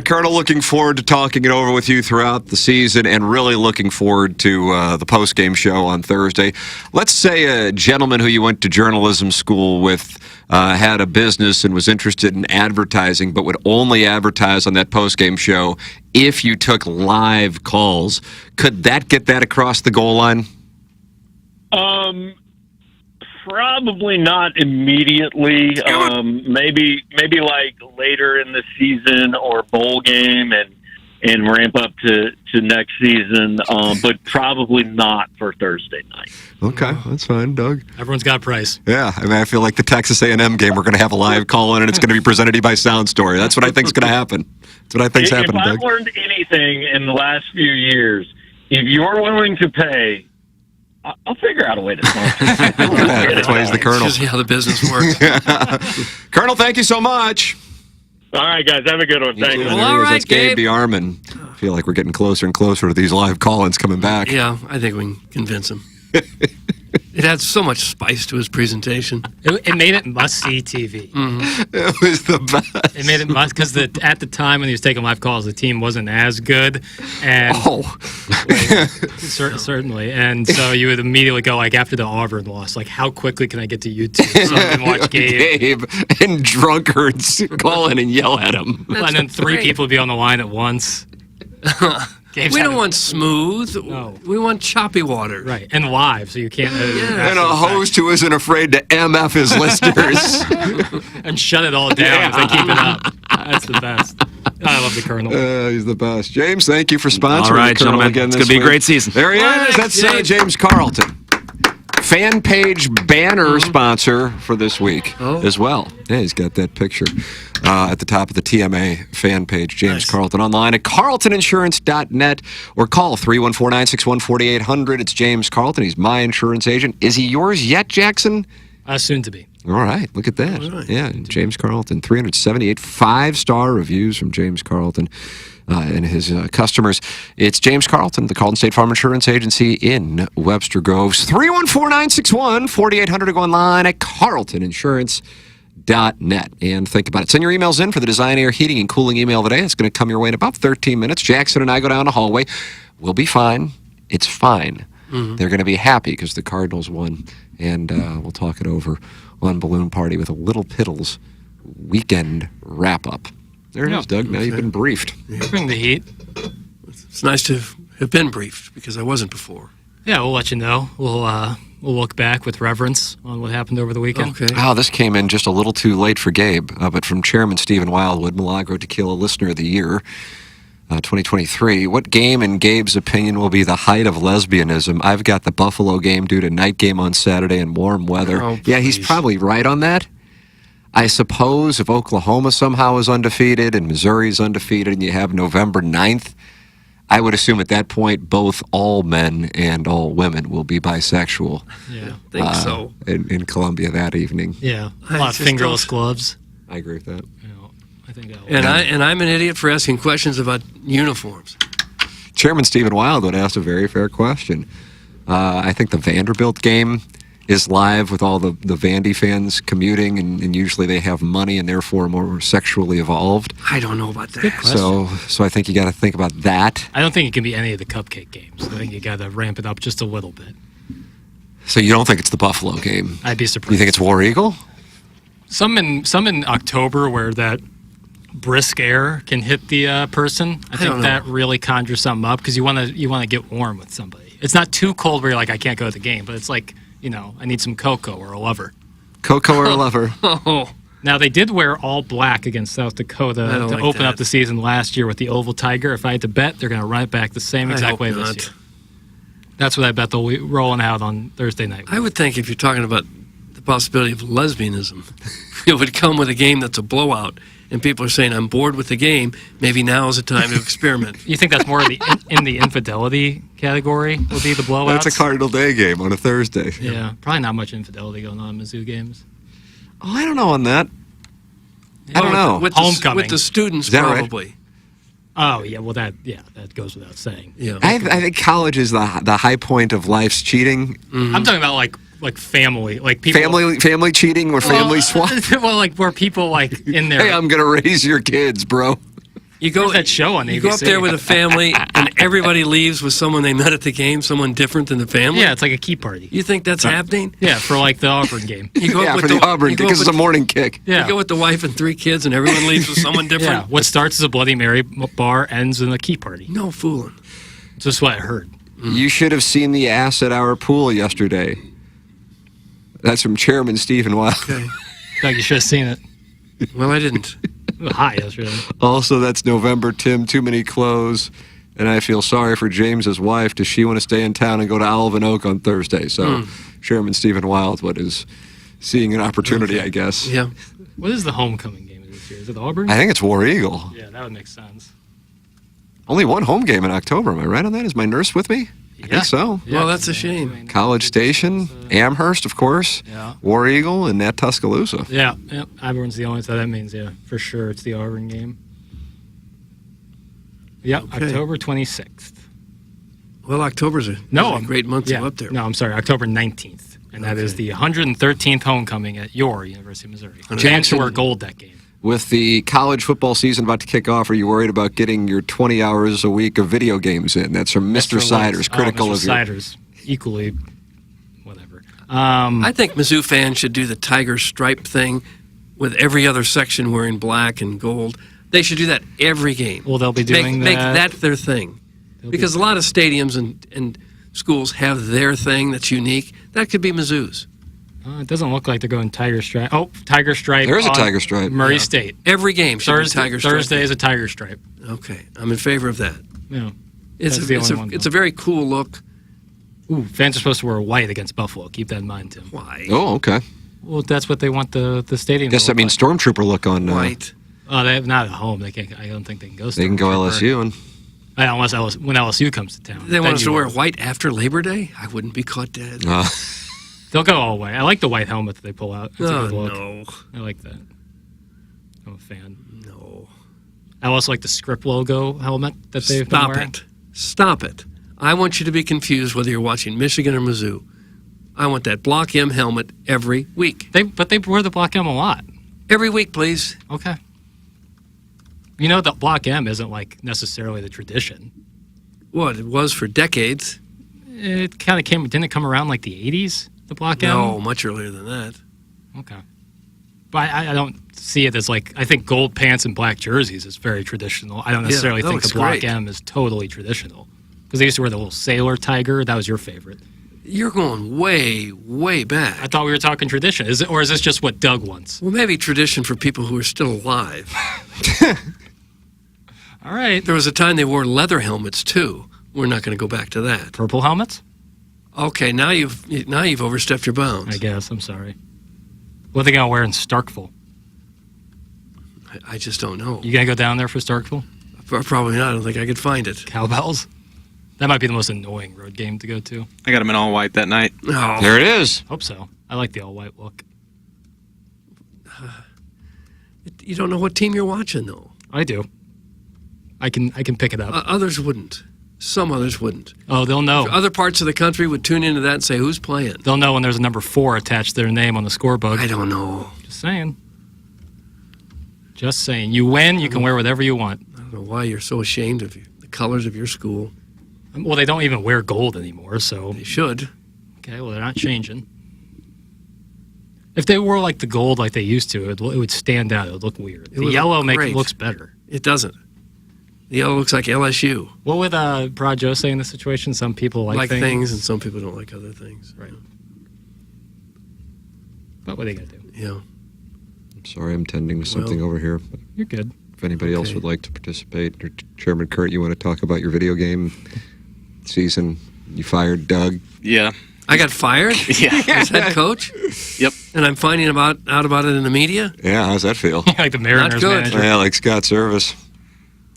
Colonel, looking forward to talking it over with you throughout the season and really looking forward to the post-game show on Thursday. Let's say a gentleman who you went to journalism school with had a business and was interested in advertising but would only advertise on that post-game show if you took live calls. Could that get that across the goal line? Probably not immediately. Maybe like later in the season or bowl game and ramp up to next season. But probably not for Thursday night. Okay, that's fine, Doug. Everyone's got a price. Yeah, I mean, I feel like the Texas A&M game, we're going to have a live call in, and it's going to be presented to you by Sound Story. That's what I think is going to happen. That's what I think's happening, If I've Doug. learned anything in the last few years, if you're willing to pay, I'll figure out a way to sponsor. That's why he's the Colonel. Shows you how the business works. Colonel, thank you so much. All right, guys, have a good one. Thanks. Well, all right, That's Gabe Gabe. Bjarman. I feel like we're getting closer and closer to these live call-ins coming back. Yeah, I think we can convince him. It had so much spice to his presentation. It made it must-see TV. It was the best. It made it must because at the time when he was taking live calls, the team wasn't as good, and certainly. And so you would immediately go like after the Auburn loss, like how quickly can I get to YouTube so I can watch Gabe and drunkards call in and yell at him. and then three people would be on the line at once. Gabe's We don't having- want smooth. No. We want choppy water. Right, and live, so you can't. And a host who isn't afraid to MF his listeners. and shut it all down if they keep it up. That's the best. I love the Colonel. He's the best. James, thank you for sponsoring All right, the Colonel gentlemen. again It's this gonna be a week. great season. There he All is. right, That's James. James Carlton. Fan page banner sponsor for this week as well. Yeah, he's got that picture at the top of the TMA fan page. James Carlton online at carltoninsurance.net or call 314-961-4800. It's James Carlton. He's my insurance agent. Is he yours yet, Jackson? Soon to be. All right, look at that. Yeah, James Carlton, 378 5-star reviews from James Carlton and his customers. It's James Carlton, the Carlton State Farm Insurance Agency in Webster Groves. 314-961-4800 to go online at carltoninsurance.net. And think about it. Send your emails in for the Design, Air, Heating, and Cooling email today. It's going to come your way in about 13 minutes. Jackson and I go down the hallway. We'll be fine. It's fine. They're going to be happy because the Cardinals won. And we'll talk it over on Balloon Party with a Little Piddles weekend wrap-up. There it is, Doug. Now you've been briefed. Bring the heat. It's nice to have been briefed because I wasn't before. Yeah, we'll let you know. We'll look back with reverence on what happened over the weekend. Okay. Oh, this came in just a little too late for Gabe, but from Chairman Stephen Wildwood, Milagro Tequila Listener of the Year, 2023. What game, in Gabe's opinion, will be the height of lesbianism? I've got the Buffalo game due to night game on Saturday and warm weather. Oh, yeah, he's probably right on that. I suppose if Oklahoma somehow is undefeated and Missouri's undefeated and you have November 9th, I would assume at that point both all men and all women will be bisexual. Yeah, I think so. In Columbia that evening. Yeah, a lot of fingerless gloves. I agree with that. I think that And I'm an idiot for asking questions about uniforms. Chairman Stephen Wildwood asked a very fair question. I think the Vanderbilt game is live with all the Vandy fans commuting, and usually they have money and therefore more sexually evolved. I don't know about that. So I think you got to think about that. I don't think it can be any of the cupcake games. I think you got to ramp it up just a little bit. So you don't think it's the Buffalo game? I'd be surprised. You think it's War Eagle? Some in October where that brisk air can hit the person. I think that really conjures something up because you want to get warm with somebody. It's not too cold where you're like, I can't go to the game, but it's like, I need some cocoa or a lover. Cocoa or a lover. Now, they did wear all black against South Dakota to open up the season last year with the Oval Tiger. If I had to bet, they're going to run it back the same exact way this year. That's what I bet they'll be rolling out on Thursday night. I would think if you're talking about the possibility of lesbianism, it would come with a game that's a blowout. And people are saying, I'm bored with the game. Maybe now is the time to experiment. You think that's more in the infidelity category would be the blowouts? That's a Cardinal Day game on a Thursday. Yeah, probably not much infidelity going on in Mizzou games. Oh, I don't know on that. I don't know. With Homecoming. with the students, Is that right? probably. Oh yeah, well that goes without saying. Yeah. I think college is the high point of life's cheating. I'm talking about like family, like people. Family cheating or family swap. Well, like where people like in there. Hey, I'm gonna raise your kids, bro. You go that show on ABC. You go up there with a family, and everybody leaves with someone they met at the game, someone different than the family. Yeah, it's like a key party. You think that's happening? Yeah, for like the Auburn game. You go up Yeah, with for the Auburn you go because up it's a with- morning kick. Yeah. You go with the wife and 3 kids, and everyone leaves with someone different. Yeah, what starts as a Bloody Mary bar ends in a key party. No fooling. It's just what I heard. You should have seen the ass at our pool yesterday. That's from Chairman Stephen Wild. Okay. Doug, you should have seen it. Well, I didn't. It was hot yesterday. Also, that's November, Tim. Too many clothes. And I feel sorry for James's wife. Does she want to stay in town and go to Alvin Oak on Thursday? So, Chairman Stephen Wildwood is seeing an opportunity, I guess. Yeah. What is the homecoming game this year? Is it Auburn? I think it's War Eagle. Yeah, that would make sense. Only one home game in October. Am I right on that? Is my nurse with me? I think so. Well, that's a shame. College Station, Amherst, of course, Yeah. War Eagle, and that Tuscaloosa. Yeah, Auburn's the only, so that means, yeah, for sure it's the Auburn game. Yeah, Okay. October 26th. Well, October's a great month to go up there. No, I'm sorry, October 19th. And that is the 113th homecoming at your University of Missouri. Chance to Jackson- wear gold that game. With the college football season about to kick off, are you worried about getting your 20 hours a week of video games in? That's from Mr. Siders, critical Mr. of your... Siders, equally, whatever. I think Mizzou fans should do the tiger stripe thing with every other section wearing black and gold. They should do that every game. Well, they'll be doing Make that. that their thing. Because a lot of stadiums and schools have their thing that's unique. That could be Mizzou's. It doesn't look like they're going tiger stripe. Oh, tiger stripe. There is a on tiger stripe. Murray Yeah. State. Every game should be tiger stripe. Thursday is a tiger stripe. Okay, I'm in favor of that. No, It's that's the only one. it's a very cool look. Ooh, fans are supposed to wear white against Buffalo. Keep that in mind, Tim. Why? Oh, okay. Well, that's what they want the stadium. Guess to that look means Stormtrooper look on... White. like. Oh, they have not at home. They can't. I don't think they can go. They can go LSU and... Unless when LSU comes to town. They want Then us you to wear will. white after Labor Day? I wouldn't be caught dead. They'll go all white. I like the white helmet that they pull out. It's a Oh, good look. no. I like that. I'm a fan. No. I also like the script logo helmet that they've been Stop wearing. it. Stop it. I want you to be confused whether you're watching Michigan or Mizzou. I want that Block M helmet every week. But they wear the Block M a lot. Every week, please. Okay. You know that Block M isn't like necessarily the tradition. What, it was for decades? It kind of didn't it come around like the 80s, the Block M? No, much earlier than that. Okay. But I don't see it as like, I think gold pants and black jerseys is very traditional. I don't Yeah, necessarily that think the looks Block great. M is totally traditional. Because they used to wear the little sailor tiger. That was your favorite. You're going way, way back. I thought we were talking tradition. Is it, or is this just what Doug wants? Well, maybe tradition for people who are still alive. All right. There was a time they wore leather helmets, too. We're not going to go back to that. Purple helmets? Okay, now you've overstepped your bounds. I guess. I'm sorry. What are they going to wear in Starkville? I just don't know. You going to go down there for Starkville? Probably not. I don't think I could find it. Cowbells? That might be the most annoying road game to go to. I got them in all white that night. Oh. There it is. Hope so. I like the all white look. You don't know what team you're watching, though. I do. I can pick it up. Others wouldn't. Some others wouldn't. Oh, they'll know. Other parts of the country would tune into that and say, who's playing? They'll know when there's a number 4 attached to their name on the scorebook. I don't know. Just saying. Just saying. You win, you can wear whatever you want. I don't know why you're so ashamed of the colors of your school. Well, they don't even wear gold anymore, so. They should. Okay, well, they're not changing. If they wore like the gold like they used to, it would stand out. It would look weird. It The would yellow look great. looks better. It doesn't. The yellow looks like LSU. What would Brad Joe say in this situation? Some people like things, and some people don't like other things. Right. But what are they going to do? Yeah. I'm sorry, I'm tending to something over here. But You're good. if anybody else would like to participate, or Chairman Kurt, you want to talk about your video game season? You fired Doug. Yeah. I got fired as head coach? Yep. And I'm finding out about it in the media? Yeah, how's that feel? Like the Mariners Not good. manager. Yeah, like Scott Service.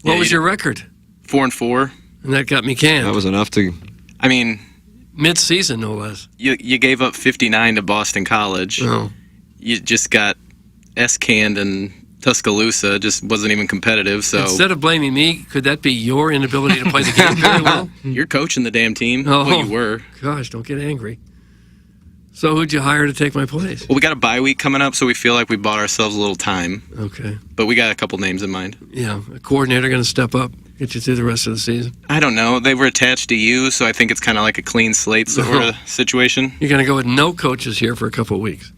What was your record? 4-4. And that got me canned. That was enough to... I mean, mid-season, no less. you gave up 59 to Boston College. Oh. You just got S-canned in Tuscaloosa just wasn't even competitive. So Instead of blaming me, could that be your inability to play the game very well? You're coaching the damn team. Oh, Well, you were. Gosh, don't get angry. So who'd you hire to take my place? Well, we got a bye week coming up, so we feel like we bought ourselves a little time. Okay. But we got a couple names in mind. Yeah, a coordinator going to step up, get you through the rest of the season. I don't know. They were attached to you, so I think it's kind of like a clean slate sort of situation. You're going to go with no coaches here for a couple of weeks.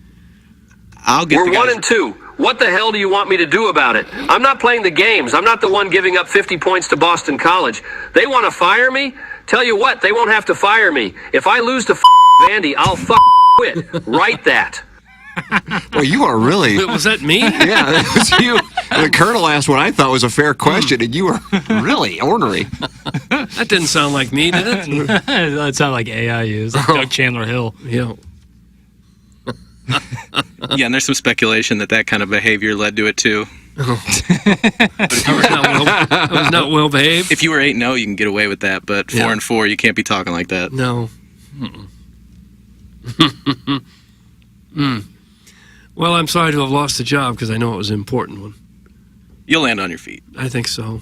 I'll get We're the guys. 1-2. What the hell do you want me to do about it? I'm not playing the games. I'm not the one giving up 50 points to Boston College. They want to fire me? Tell you what, they won't have to fire me. If I lose to Vandy, I'll quit. Write that. Well, you are really. Was that me? Yeah, that was you. The Colonel asked what I thought was a fair question, and you were really ornery. That didn't sound like me, did it? That sounded like AI used, like Doug Chandler Hill. Yeah. Yeah, and there's some speculation that kind of behavior led to it too. I was not well behaved. If you were 8-0, you can get away with that, but 4-4, you can't be talking like that. No. Well, I'm sorry to have lost the job because I know it was an important one. You'll land on your feet. I think so.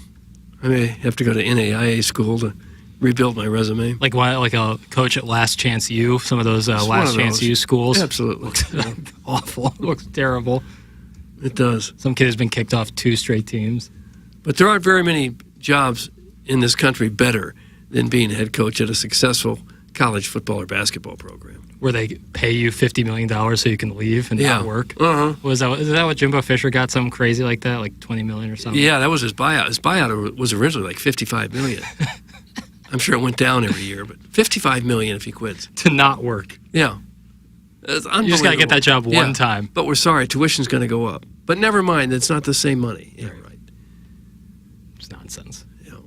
I may have to go to NAIA school to rebuild my resume. Like a coach at Last Chance U, some of those It's one Last of Chance those. U schools. Absolutely. Awful. Looks terrible. It does. Some kid has been kicked off 2 straight teams. But there aren't very many jobs in this country better than being a head coach at a successful college football or basketball program. Where they pay you $50 million so you can leave and not work. Uh-huh. Is that what Jimbo Fisher got? Something crazy like that, like $20 million or something? Yeah, that was his buyout. His buyout was originally like $55 million. I'm sure it went down every year, but $55 million if he quits. To not work. Yeah. It's You just got to get that job unbelievable. one time. But we're sorry, tuition's going to go up. But never mind, it's not the same money. Yeah, right. It's nonsense. Yeah.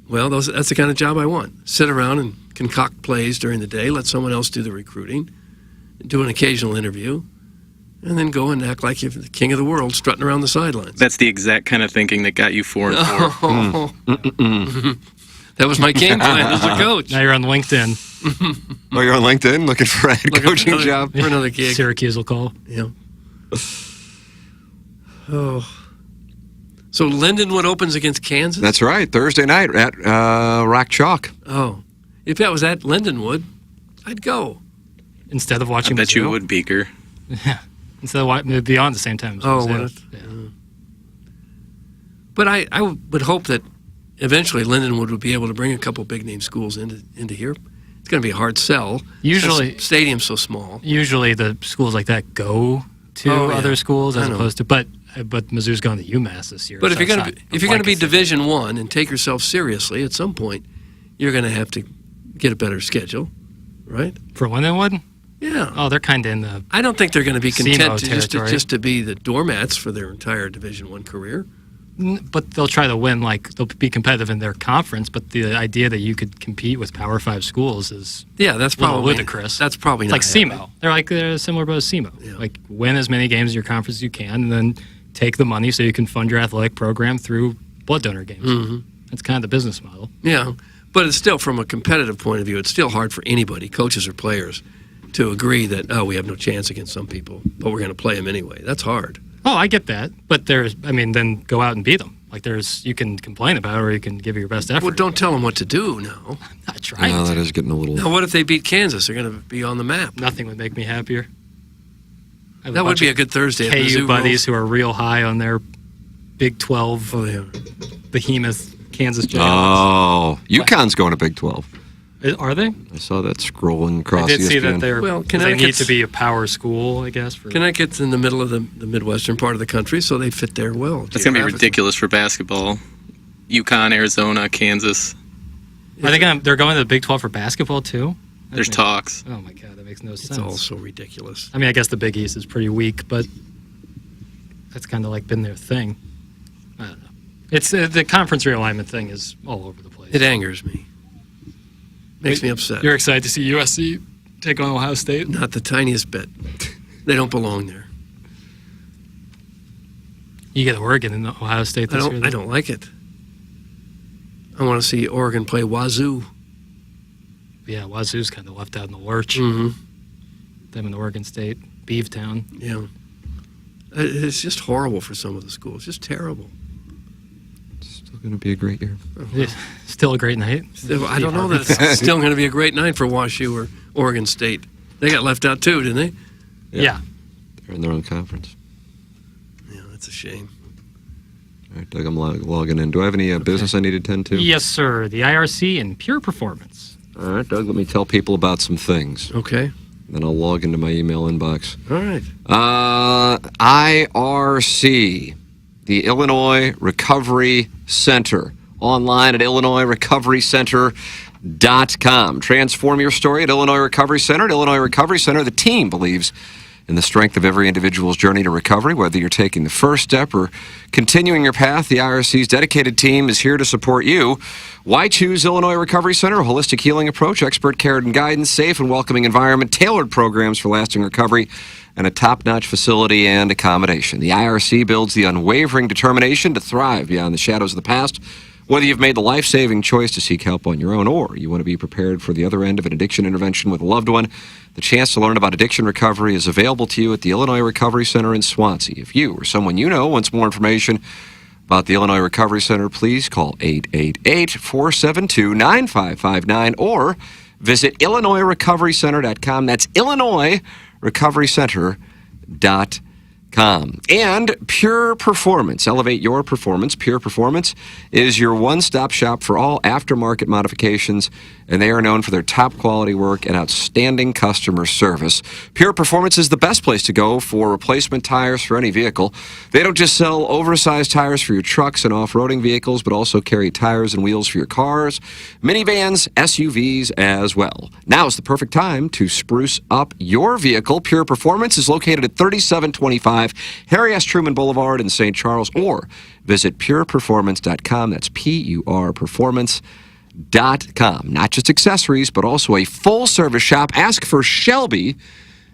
Well, that's the kind of job I want. Sit around and concoct plays during the day, let someone else do the recruiting, do an occasional interview, and then go and act like you're the king of the world strutting around the sidelines. That's the exact kind of thinking that got you 4-4. That was my game plan as a coach. Now you're on LinkedIn. Oh, you're on LinkedIn looking for a head coaching job? For another gig. Syracuse will call. Yeah. Oh. So Lindenwood opens against Kansas? That's right. Thursday night at Rock Chalk. Oh. If that was at Lindenwood, I'd go. Instead of watching I bet you Mizzou? would, Beaker. Yeah. Instead of it'd be on at the same time. as Oh, Mizzou. would it? But I would hope that eventually Lindenwood would be able to bring a couple big name schools into here. It's going to be a hard sell. Usually- The stadium's so small. Usually the schools like that go to Oh, yeah. other schools as I know. opposed to, but Mizzou's going to UMass this year. But if so you're it's going to not if you're going to be blanket Division I and take yourself seriously, at some point you're going to have to get a better schedule, right? for Lindenwood. Yeah. Oh, they're kind of in the. I don't think they're going to be SEMO content territory. just to be the doormats for their entire Division I career. But they'll try to win. Like they'll be competitive in their conference. But the idea that you could compete with Power 5 schools is Yeah, that's a little probably ludicrous. That's probably It's not like SEMO. They're similar to SEMO. Like win as many games in your conference as you can, and then take the money so you can fund your athletic program through blood donor games. Mhm. That's kind of the business model. Yeah, but it's still, from a competitive point of view, it's still hard for anybody, coaches or players, to agree that, we have no chance against some people, but we're going to play them anyway. That's hard. Oh, I get that. But then go out and beat them. Like you can complain about it or you can give it your best effort. Well, don't tell them what to do now. Not trying No, to. that is getting a little. Now, what if they beat Kansas? They're going to be on the map. Nothing would make me happier. I have That would bunch be of a good Thursday at KU Mizzou buddies who are real high on their Big 12 behemoth Kansas Jayhawks. Oh, UConn's going to Big 12. Are they? I saw that scrolling across I did see that ESPN. they're. Well, They need Connecticut's- to be a power school, I guess. For Connecticut's in the middle of the Midwestern part of the country, so they fit there well. That's going to be geographically. ridiculous for basketball. UConn, Arizona, Kansas. Are they they're going to the Big 12 for basketball too? There's talks. Oh my God, that makes no sense. It's all so ridiculous. I mean, I guess the Big East is pretty weak, but that's kind of like been their thing. I don't know. It's the conference realignment thing is all over the place. It angers me. Makes me upset. You're excited to see USC take on Ohio State? Not the tiniest bit. They don't belong there. You get Oregon and Ohio State this year. I don't like it. I want to see Oregon play Wazoo. Yeah, Wazoo's kind of left out in the lurch. Mm-hmm. Them in Oregon State, Beavetown. Yeah. It's just horrible for some of the schools. Just terrible. Still going to be a great year. Still a great night. I don't know that it's still going to be a great night for WashU or Oregon State. They got left out too, didn't they? Yeah. They're in their own conference. Yeah, that's a shame. All right, Doug, I'm logging in. Do I have any business I need to tend to? Yes, sir. The IRC and Pure Performance. All right, Doug, let me tell people about some things. Okay. Then I'll log into my email inbox. All right. IRC, the Illinois Recovery Center. Online at IllinoisRecoveryCenter.com. Transform your story at Illinois Recovery Center. At Illinois Recovery Center, the team believes in the strength of every individual's journey to recovery. Whether you're taking the first step or continuing your path, the IRC's dedicated team is here to support you. Why choose Illinois Recovery Center? A holistic healing approach, expert care and guidance, safe and welcoming environment, tailored programs for lasting recovery, and a top-notch facility and accommodation. The IRC builds the unwavering determination to thrive beyond the shadows of the past. Whether you've made the life-saving choice to seek help on your own or you want to be prepared for the other end of an addiction intervention with a loved one, the chance to learn about addiction recovery is available to you at the Illinois Recovery Center in Swansea. If you or someone you know wants more information about the Illinois Recovery Center, please call 888-472-9559 or visit IllinoisRecoveryCenter.com. That's IllinoisRecoveryCenter.com. And Pure Performance. Elevate your performance. Pure Performance is your one-stop shop for all aftermarket modifications, and they are known for their top quality work and outstanding customer service. Pure Performance is the best place to go for replacement tires for any vehicle. They don't just sell oversized tires for your trucks and off-roading vehicles, but also carry tires and wheels for your cars, minivans, SUVs as well. Now is the perfect time to spruce up your vehicle. Pure Performance is located at 3725 Harry S. Truman Boulevard in St. Charles, or visit pureperformance.com. That's P-U-R performance.com. Not just accessories, but also a full-service shop. Ask for Shelby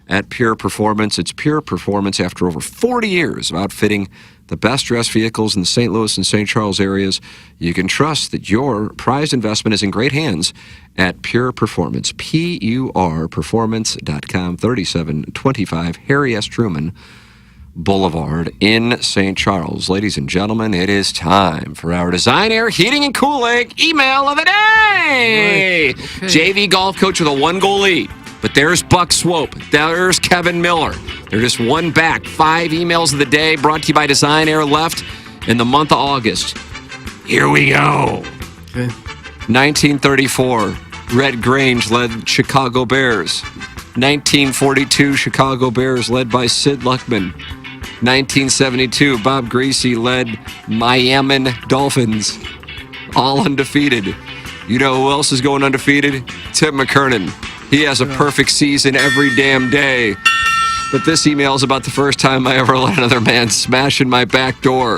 at Pure Performance. It's Pure Performance after over 40 years of outfitting the best-dressed vehicles in the St. Louis and St. Charles areas. You can trust that your prized investment is in great hands at Pure Performance. P-U-R performance.com, 3725 Harry S. Truman Boulevard in St. Charles. Ladies and gentlemen, it is time for our Design Air Heating and Cooling email of the day. Right. Okay. JV golf coach with a 1-goal lead. But there's Buck Swope. There's Kevin Miller. They're just one back. 5 emails of the day brought to you by Design Air left in the month of August. Here we go. Okay. 1934, Red Grange led Chicago Bears. 1942, Chicago Bears led by Sid Luckman. 1972, Bob Greasy led Miami Dolphins. All undefeated. You know who else is going undefeated? Tim McKernan. He has a perfect season every damn day. But this email is about the first time I ever let another man smash in my back door.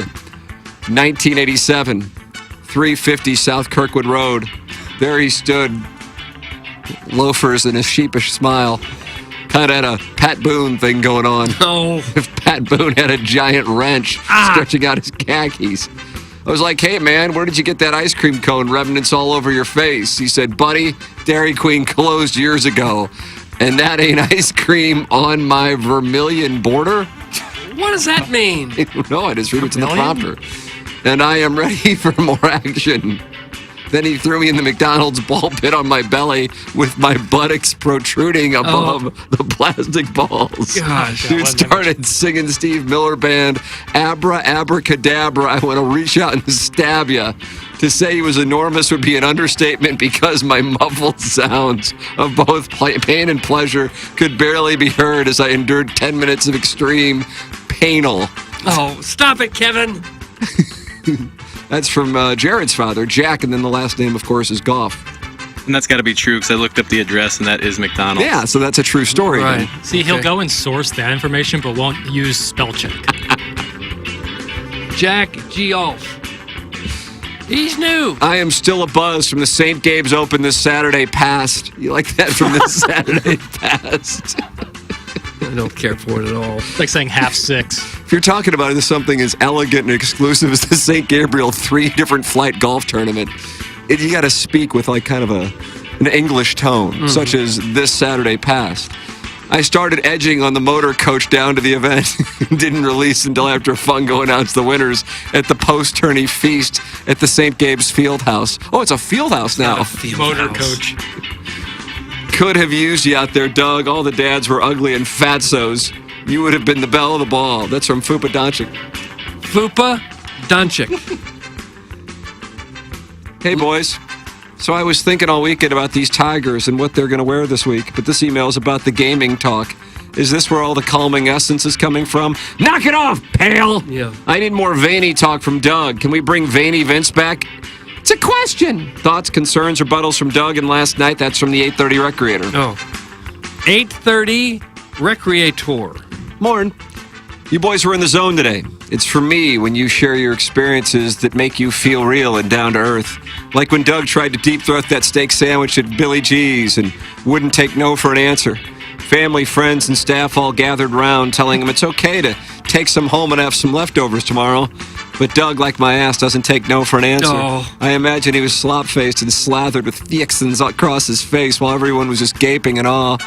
1987, 350 South Kirkwood Road. There he stood, loafers and a sheepish smile. Kind of had a Pat Boone thing going on. Oh. If Pat Boone had a giant wrench stretching out his khakis. I was like, hey, man, where did you get that ice cream cone remnants all over your face? He said, buddy, Dairy Queen closed years ago, and that ain't ice cream on my Vermilion border? What does that mean? I don't know. I just read what's in the prompter. And I am ready for more action. Then he threw me in the McDonald's ball pit on my belly with my buttocks protruding above the plastic balls. Gosh. Dude started singing Steve Miller Band, Abra Abracadabra. I want to reach out and stab ya. To say he was enormous would be an understatement because my muffled sounds of both pain and pleasure could barely be heard as I endured 10 minutes of extreme painal. Oh, stop it, Kevin. That's from Jared's father, Jack, and then the last name, of course, is Goff. And that's got to be true because I looked up the address and that is McDonald's. Yeah, so that's a true story. Right. Then. See, he'll go and source that information, but won't use spell check. Jack Geoff. He's new. I am still abuzz from the St. Gabe's Open this Saturday past. You like that from this Saturday past? I don't care for it at all. It's like saying half 6. If you're talking about something as elegant and exclusive as the St. Gabriel 3 different flight golf tournament, you got to speak with like kind of an English tone, such as this Saturday past. I started edging on the motor coach down to the event. Didn't release until after Fungo announced the winners at the post-tourney feast at the St. Gabe's Fieldhouse. Oh, it's a fieldhouse now. Motor coach. Could have used you out there, Doug. All the dads were ugly and fatsos. You would have been the belle of the ball. That's from Fupa Doncic. Fupa Doncic. Hey, boys. So I was thinking all weekend about these Tigers and what they're going to wear this week, but this email is about the gaming talk. Is this where all the calming essence is coming from? Knock it off, pal! Yeah. I need more veiny talk from Doug. Can we bring veiny Vince back? It's a question. Thoughts, concerns, rebuttals from Doug and last night? That's from the 8:30 Recreator. Oh. 8:30 Recreator. Morn. You boys were in the zone today. It's for me when you share your experiences that make you feel real and down to earth. Like when Doug tried to deep throat that steak sandwich at Billy G's and wouldn't take no for an answer. Family, friends, and staff all gathered round telling him it's okay to take some home and have some leftovers tomorrow. But Doug, like my ass, doesn't take no for an answer. Oh. I imagine he was slop-faced and slathered with Thiexins across his face while everyone was just gaping in awe.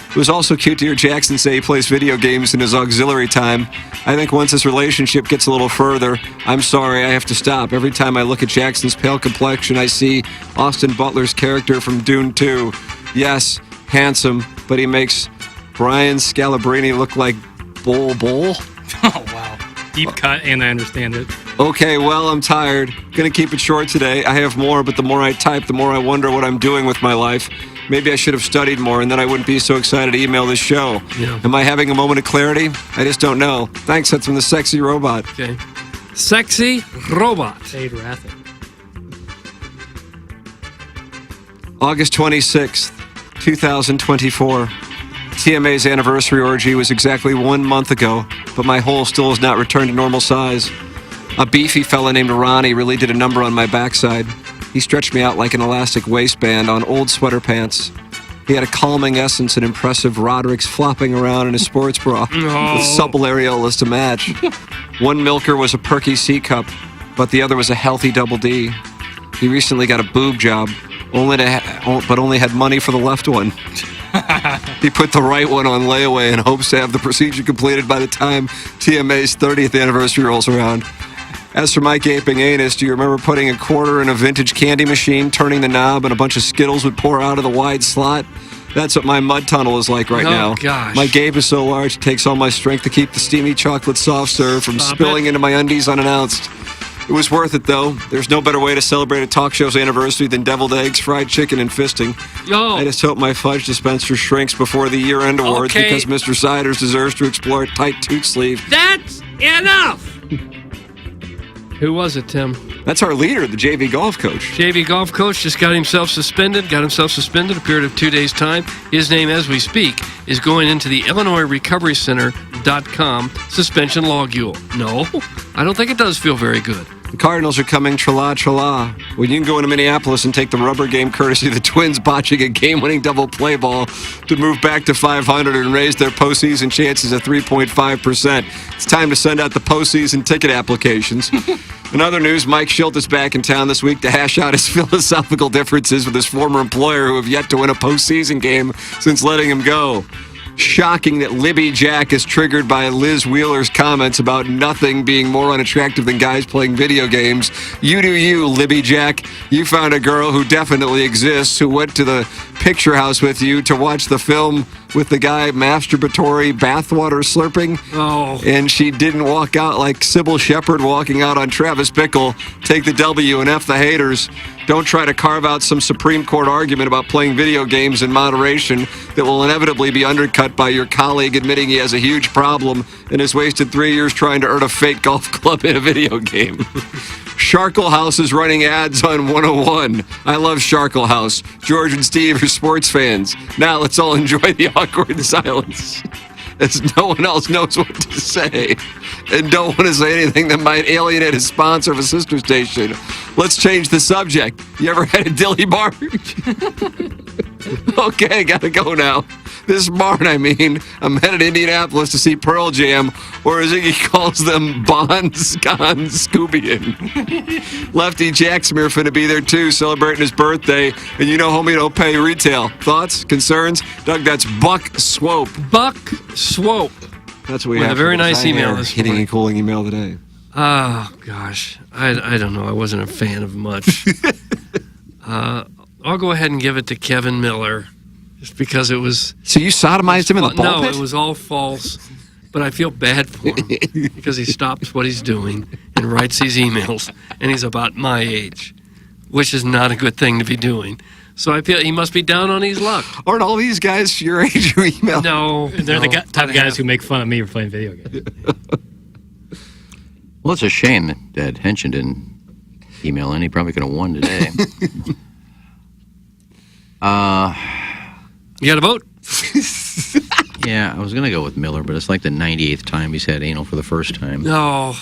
It was also cute to hear Jackson say he plays video games in his auxiliary time. I think once his relationship gets a little further, I'm sorry, I have to stop. Every time I look at Jackson's pale complexion, I see Austin Butler's character from Dune 2. Yes, handsome, but he makes Brian Scalabrine look like Bull. Oh, wow. Deep cut, and I understand it. Okay, well, I'm tired. Gonna keep it short today. I have more, but the more I type, the more I wonder what I'm doing with my life. Maybe I should have studied more, and then I wouldn't be so excited to email this show. Yeah. Am I having a moment of clarity? I just don't know. Thanks, that's from the Sexy Robot. Okay. Sexy Robot. Shade Rather. August 26th, 2024. TMA's anniversary orgy was exactly 1 month ago, but my hole still has not returned to normal size. A beefy fella named Ronnie really did a number on my backside. He stretched me out like an elastic waistband on old sweater pants. He had a calming essence and impressive Roderick's flopping around in a sports bra with supple areolas to match. One milker was a perky C cup, but the other was a healthy double D. He recently got a boob job, but only had money for the left one. He put the right one on layaway in hopes to have the procedure completed by the time TMA's 30th anniversary rolls around. As for my gaping anus, do you remember putting a quarter in a vintage candy machine, turning the knob, and a bunch of Skittles would pour out of the wide slot? That's what my mud tunnel is like right now. Gosh. My gape is so large it takes all my strength to keep the steamy chocolate soft serve from spilling into my undies unannounced. It was worth it, though. There's no better way to celebrate a talk show's anniversary than deviled eggs, fried chicken, and fisting. Oh. I just hope my fudge dispenser shrinks before the year-end awards because Mr. Siders deserves to explore a tight toot sleeve. That's enough! Who was it, Tim? That's our leader, the JV golf coach. JV golf coach just got himself suspended a period of 2 days' time. His name, as we speak, is going into the Illinois Recovery Center.com suspension logule. No, I don't think it does feel very good. The Cardinals are coming tra-la. When you can go into Minneapolis and take the rubber game courtesy of the Twins botching a game-winning double play ball to move back to 500 and raise their postseason chances at 3.5%. It's time to send out the postseason ticket applications. In other news, Mike Schilt is back in town this week to hash out his philosophical differences with his former employer who have yet to win a postseason game since letting him go. Shocking that Libby Jack is triggered by Liz Wheeler's comments about nothing being more unattractive than guys playing video games. You do you, Libby Jack. You found a girl who definitely exists, who went to the picture house with you to watch the film with the guy masturbatory bathwater slurping. Oh. And she didn't walk out like Sybil Shepherd walking out on Travis Bickle. Take the W and F the haters. Don't try to carve out some Supreme Court argument about playing video games in moderation that will inevitably be undercut by your colleague admitting he has a huge problem and has wasted 3 years trying to earn a fake golf club in a video game. Sharkle House is running ads on 101. I love Sharkle House. George and Steve are sports fans. Now let's all enjoy the awkward silence as no one else knows what to say and don't want to say anything that might alienate a sponsor of a sister station. Let's change the subject. You ever had a dilly bar? Okay, gotta go now. This barn, I'm headed to Indianapolis to see Pearl Jam, or as Iggy calls them, Bonds gone Scooby-in. Lefty Jacksmere finna be there too, celebrating his birthday. And you know, homie, don't pay retail. Thoughts? Concerns? Doug, that's Buck Swope. Buck Swope. That's what we With have. a very for nice Design email Air this Heating morning. and cooling email today. Oh, gosh. I don't know. I wasn't a fan of much. I'll go ahead and give it to Kevin Miller, just because it was... So you sodomized him in the ball No, pit? it was all false. But I feel bad for him because he stops what he's doing and writes these emails, and he's about my age, which is not a good thing to be doing. So I feel he must be down on his luck. Aren't all these guys your age who email? No. They're the type of guys who make fun of me for playing video games. Well, it's a shame that Henshin didn't email in. He probably could have won today. You got a vote? Yeah, I was going to go with Miller, but it's like the 98th time he's had anal for the first time. No.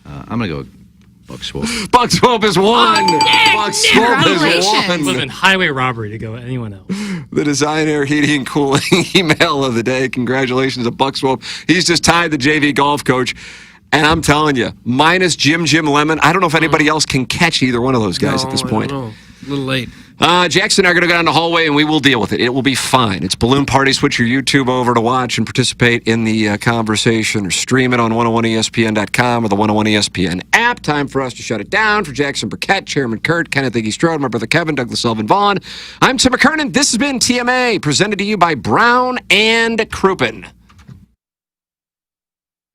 I'm going to go with Buck Swope. Buck Swope is one! Buck Swope is It would have one! been highway robbery to go with anyone else. The Design Air Heating and Cooling email of the day. Congratulations to Buck Swope. He's just tied the JV golf coach. And I'm telling you, minus Jim Lemon, I don't know if anybody else can catch either one of those guys at this point. I don't know. A little late. Jackson and I are going to go down the hallway, and we will deal with it. It will be fine. It's Balloon Party. Switch your YouTube over to watch and participate in the conversation, or stream it on 101ESPN.com or the 101ESPN app. Time for us to shut it down. For Jackson Burkett, Chairman Kurt, Kenneth Iggy Strode, my brother Kevin, Douglas Sullivan Vaughn. I'm Tim McKernan. This has been TMA, presented to you by Brown and Crouppen.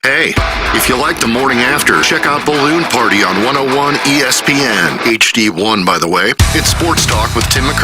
Hey, if you like the morning after, check out Balloon Party on 101 ESPN. HD1, by the way. It's Sports Talk with Tim McKernan.